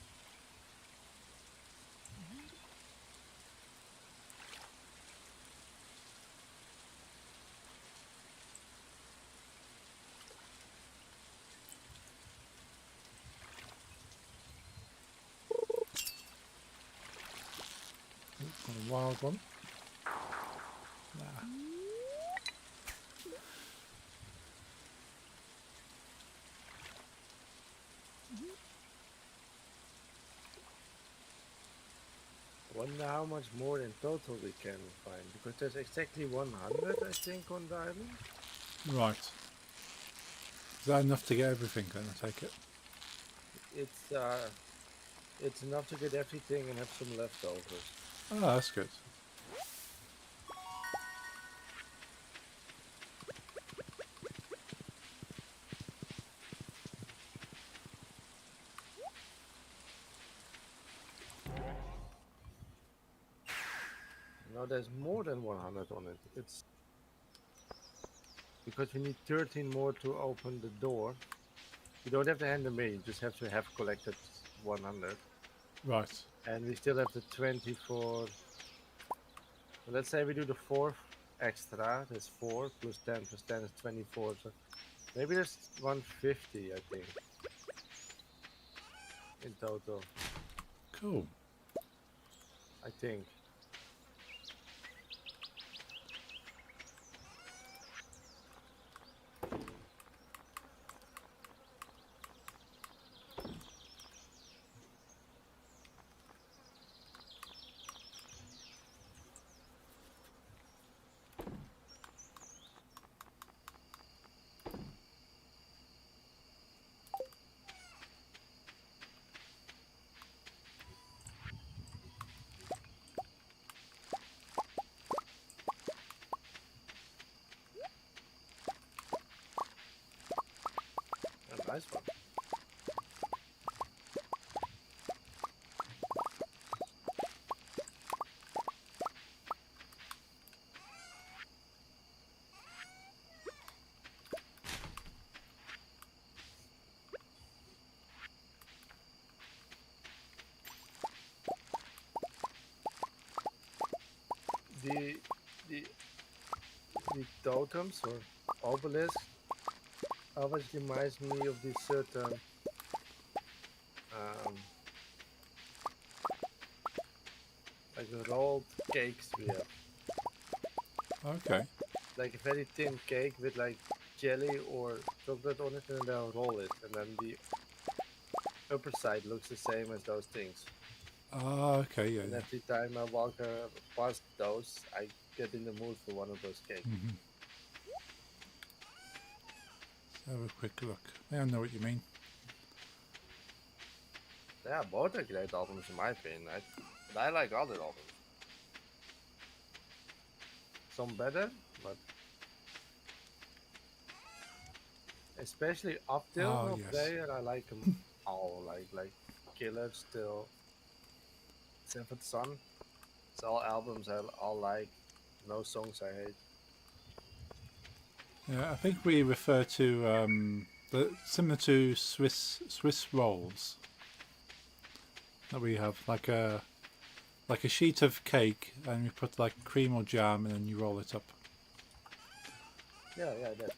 Got a wild one. Nah. Wonder how much more in total we can find, because there's exactly 100, I think, on the island. Right. Is that enough to get everything then, I take it? It's enough to get everything and have some leftovers. Oh, that's good. No, there's more than 100 on it. It's because we need 13 more to open the door. You don't have to hand them in, you just have to have collected 100. Right. And we still have the 20 for... Let's say we do the fourth extra. There's 4 plus 10 plus 10 is 24. So maybe there's 150, I think, in total. Cool. I think. A nice one. The the the totems or obelisks always reminds me of these certain um, like the rolled cakes we have. Okay. Like a very thin cake with like jelly or chocolate on it, and then they'll roll it, and then the upper side looks the same as those things. Ah, okay, yeah, And yeah. every time I walk past those, I get in the mood for one of those cakes. Mm-hmm. Have a quick look. Yeah, I know what you mean. Yeah, both are great albums in my opinion. But I like other albums. Some better, but especially Up Till Oh, No yes. Prayer, I like them all. Like Killer still, Seventh Son. It's all albums I all like. No songs I hate. Yeah, I think we refer to the similar to Swiss rolls that we have like a sheet of cake and you put like cream or jam and then you roll it up. Yeah, that.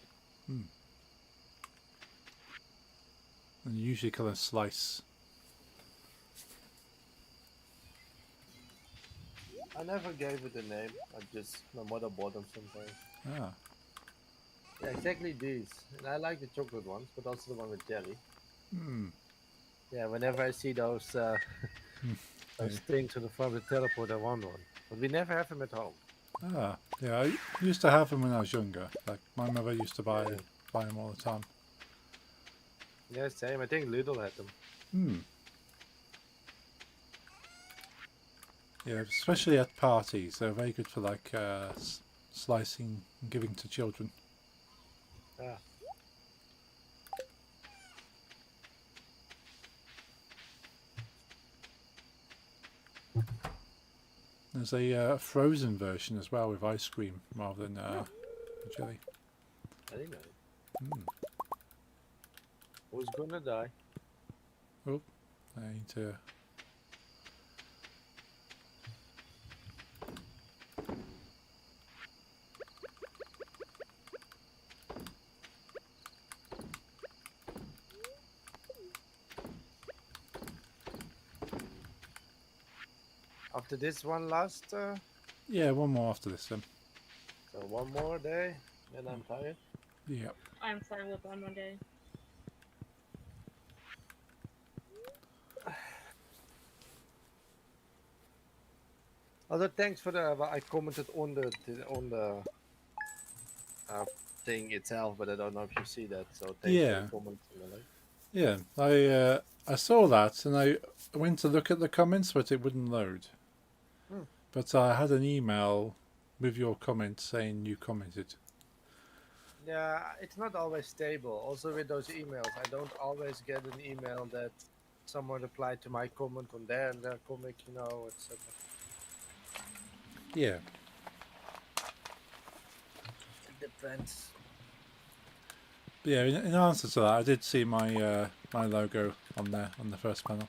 And you usually kind of slice. I never gave it a name. My mother bought them sometimes. Ah. Yeah, exactly these. And I like the chocolate ones, but also the one with jelly. Hmm. Yeah, whenever I see those those things on the front of the teleport, I want one. But we never have them at home. Ah. Yeah, I used to have them when I was younger. Like my mother used to buy them all the time. Yeah, same. I think Lidl had them. Hmm. Yeah, especially at parties. They're very good for like slicing and giving to children. Yeah. There's a frozen version as well with ice cream rather than jelly. Very nice. Mm. Who's gonna die? Oh, I need to. After this one last, Yeah, one more after this then. so one more day, then I'm tired. Yeah. I'm fine with one more day. Although thanks for the, I commented on the thing itself, but I don't know if you see that. So thanks for Yeah. the comment. Like. Yeah, I saw that and I went to look at the comments, but it wouldn't load. Hmm. But I had an email with your comment saying you commented. Yeah, it's not always stable. Also with those emails, I don't always get an email that someone replied to my comment on their comic, etc. Yeah. It depends. But yeah, in answer to that, I did see my my logo on there on the first panel.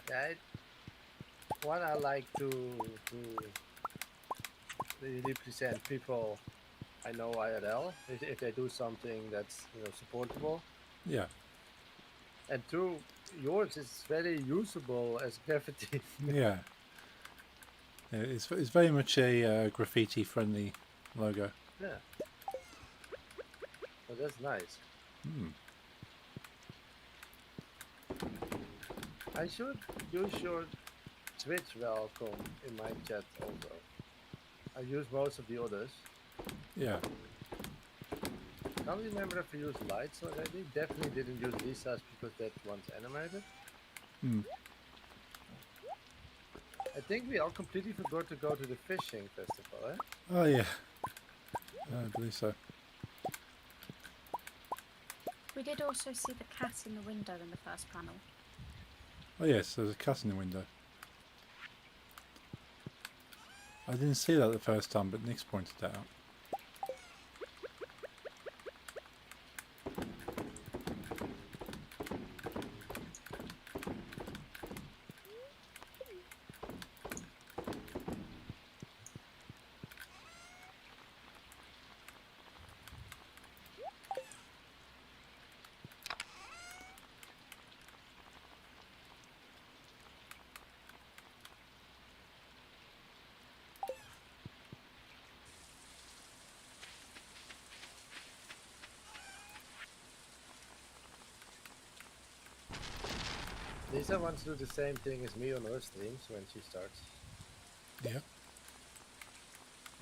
Yeah, one I like to represent people I know IRL if they do something that's supportable. Yeah. And two, yours is very usable as graffiti. Yeah. It's very much a graffiti friendly logo. Yeah, so that's nice. Hmm. I should use your Twitch welcome in my chat also. I use most of the others. Yeah. Can't remember if I used lights already. Definitely didn't use Lisa's because that one's animated. Hmm. I think we all completely forgot to go to the fishing festival, eh? Oh yeah. I believe so. We did also see the cat in the window in the first panel. Oh yes, there's a cat in the window. I didn't see that the first time, but Nick's pointed that out. Lisa wants to do the same thing as me on her streams when she starts. Yeah.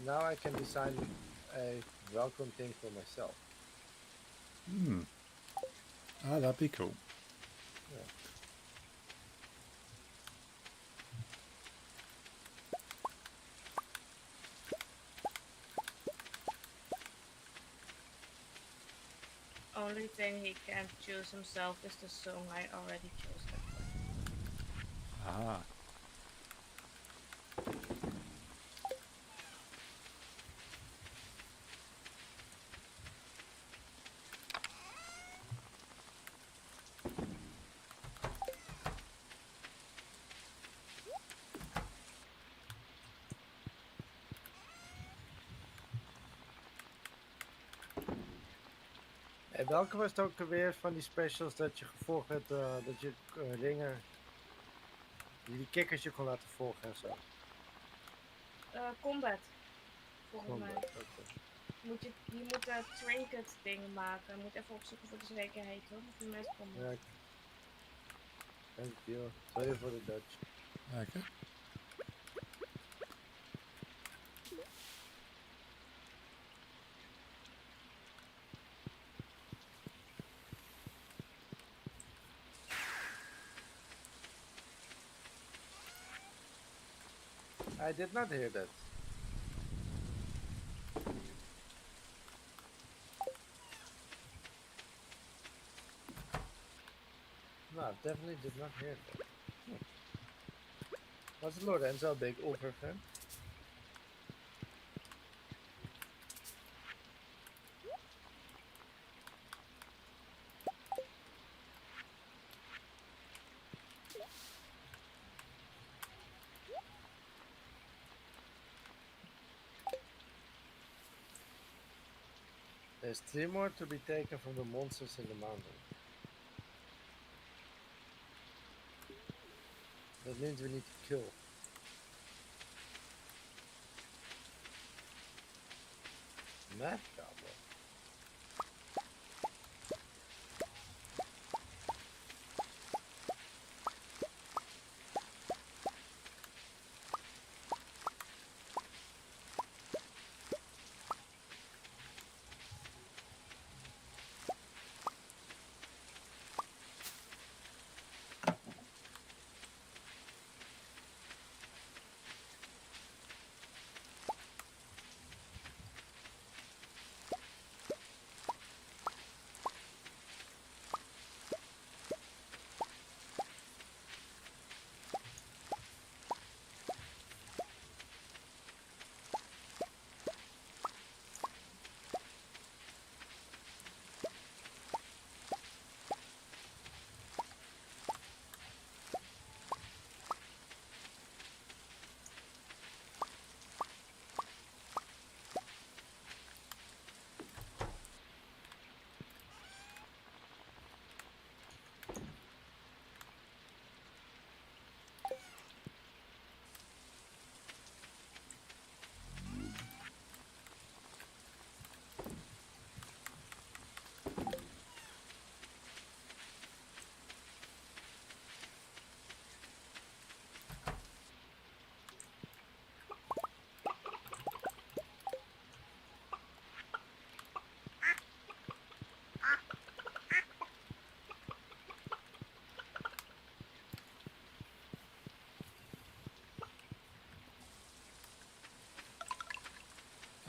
Now I can design a welcome thing for myself. Hmm. Ah, that'd be cool. Yeah. Only thing he can't choose himself is the song I already chose that for. Ah. En welke was het ook weer van die specials dat je gevolgd hebt, dat je ringen, die kikkers je kon laten volgen en zo? Combat. Volgens mij. Okay. Je moet trinket dingen maken. Je moet even opzoeken voor de zekerheid hoor. Voor mij is combat. Ja. Thank you. Sorry for the Dutch. Okay. I did not hear that. No, I definitely did not hear that. Was Lorenzo a big Uber fan? There's 3 more to be taken from the monsters in the mountain. That means we need to kill. Mad cowboy.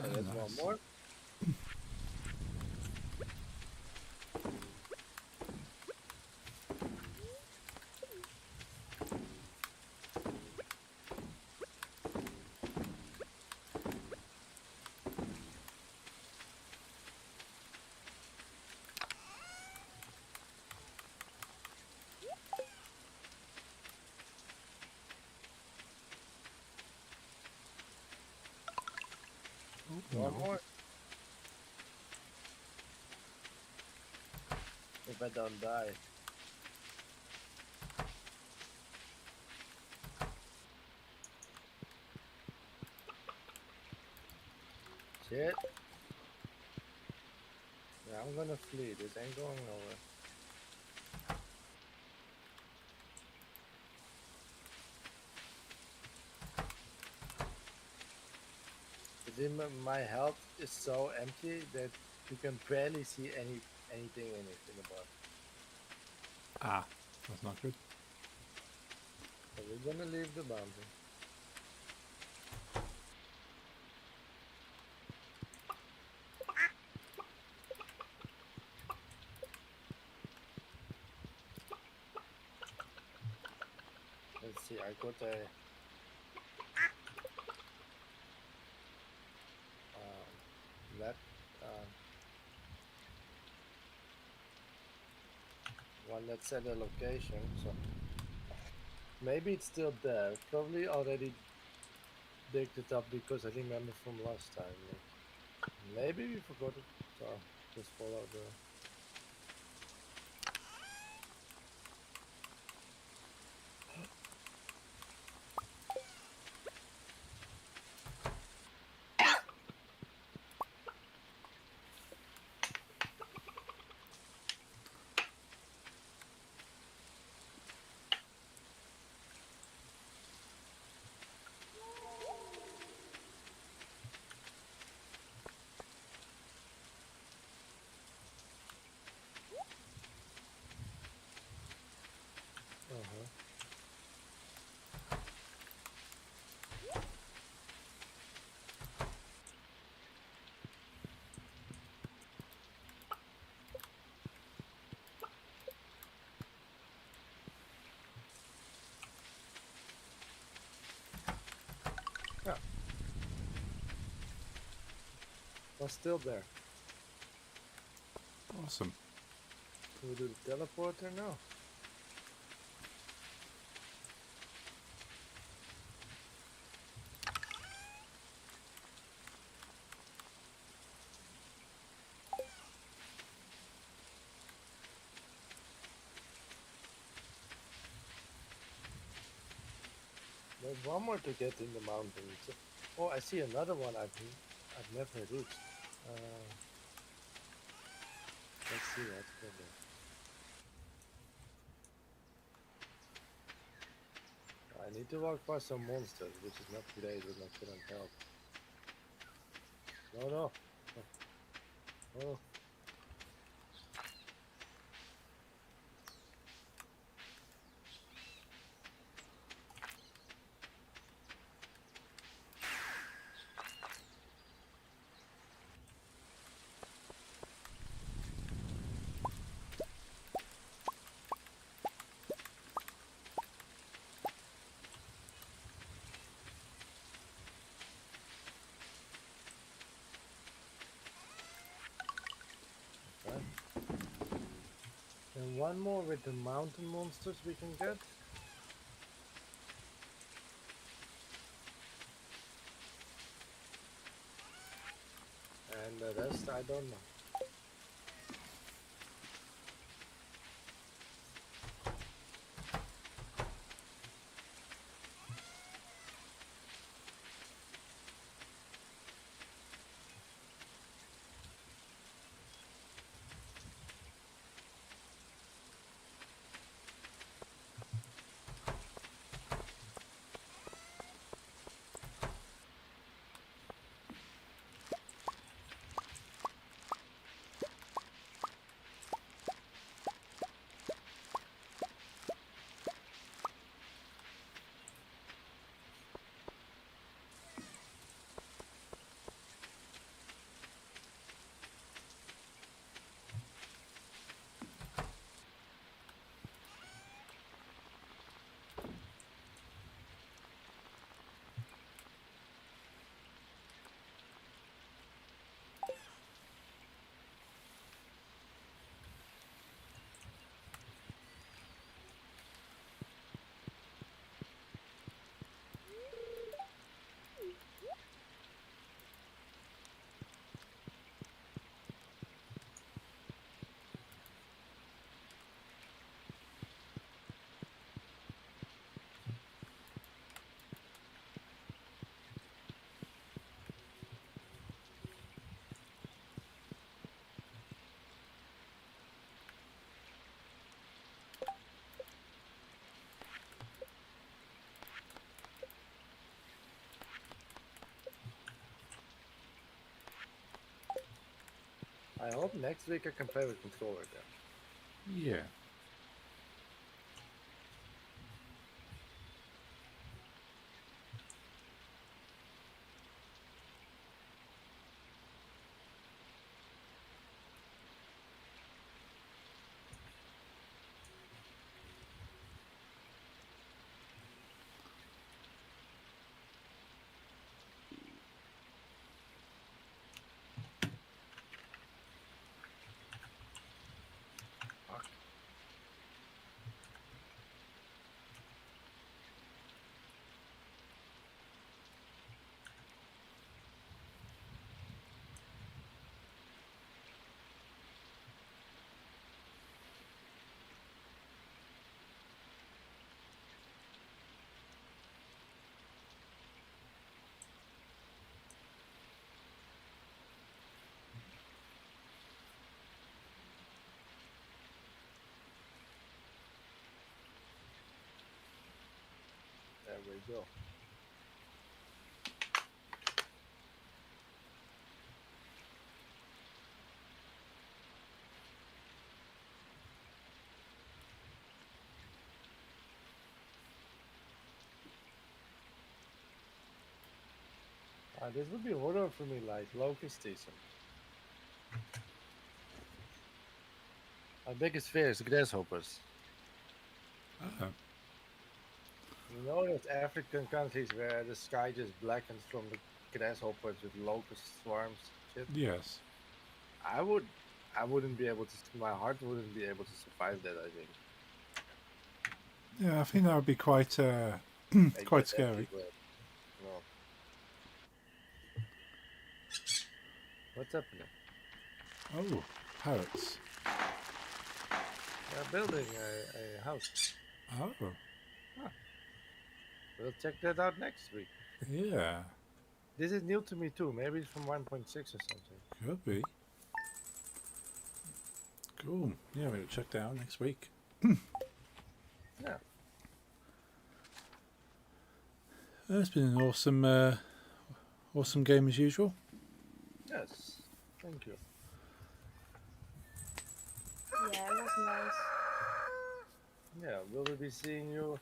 And there's one nice. more. One No. more. If I don't die. Shit. Yeah, I'm gonna flee. This ain't going nowhere. You see, my health is so empty that you can barely see anything in it in the bar. Ah, that's not good. So we're gonna leave the mountain. Let's see. I got a that one that said a location. So maybe it's still there. Probably already digged it up because I remember from last time. Maybe we forgot it. So just follow the. Uh-huh. Yeah, was still there. Awesome. Can we do the teleporter now? There's one more to get in the mountains. Oh, I see another one I've never reached. Let's see what's going on. I need to walk past some monsters, which is not great with my current health. No, no. Oh, okay. And one more with the mountain monsters we can get. And the rest, I don't know. I hope next week I can play with controller then. Yeah. Fuck. There we go. This would be harder for me, like locust season. My biggest fear is grasshoppers. Uh, You know those African countries where the sky just blackens from the grasshoppers with locust swarms shit? yes. I wouldn't be able to, my heart wouldn't be able to survive that, I think. Yeah, I think that would be quite Like, quite that's scary. everywhere. No. What's happening? Oh, parrots. They're building a house. Oh, We'll check that out next week. yeah. This is new to me too. Maybe it's from 1.6 or something. Could be. Cool. Yeah, we'll check that out next week. Yeah. It's been an awesome, awesome game as usual. Yes. Thank you. Yeah, it was nice. Yeah. Will we be seeing you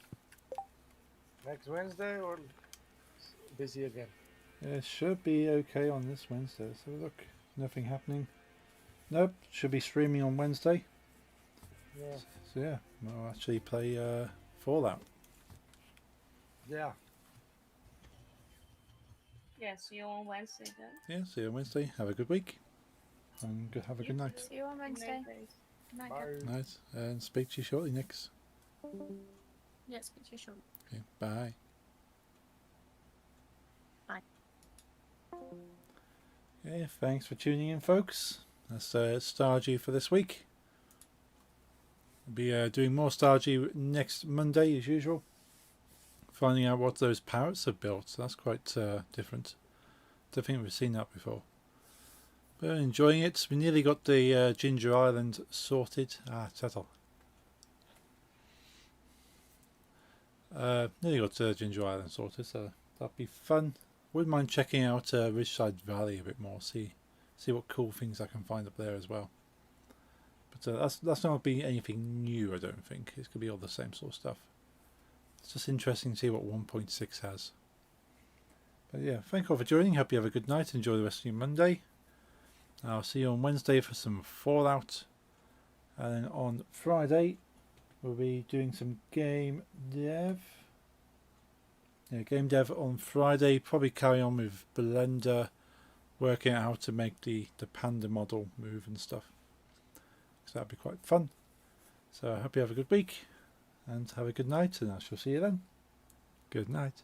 next Wednesday or busy again? It should be okay on this Wednesday. Let's have a look. Nothing happening. Nope. Should be streaming on Wednesday. Yeah. So yeah, we'll actually play Fallout. Yeah. Yeah, see you on Wednesday then. Yeah, see you on Wednesday. Have a good week. And have a good night. See you on Wednesday. Night. Bye. Night. And speak to you shortly, Nix. Yeah, speak to you shortly. Okay, bye. Bye. Yeah, thanks for tuning in, folks. That's Stardew for this week. We'll be doing more Stardew next Monday as usual. Finding out what those parrots have built. So that's quite different. Don't think we've seen that before. But enjoying it. We nearly got the Ginger Island sorted. Settle. Nearly got Ginger Island sorted, so that'll be fun. Wouldn't mind checking out Ridgeside Valley a bit more. See what cool things I can find up there as well. But that's not be anything new, I don't think. It's gonna be all the same sort of stuff. It's just interesting to see what 1.6 has. But yeah, thank you all for joining. Hope you have a good night. Enjoy the rest of your Monday. I'll see you on Wednesday for some Fallout. And then on Friday, we'll be doing some game dev. Yeah, game dev on Friday. Probably carry on with Blender, working out how to make the panda model move and stuff. So that'll be quite fun. So I hope you have a good week and have a good night, and I shall see you then. Good night.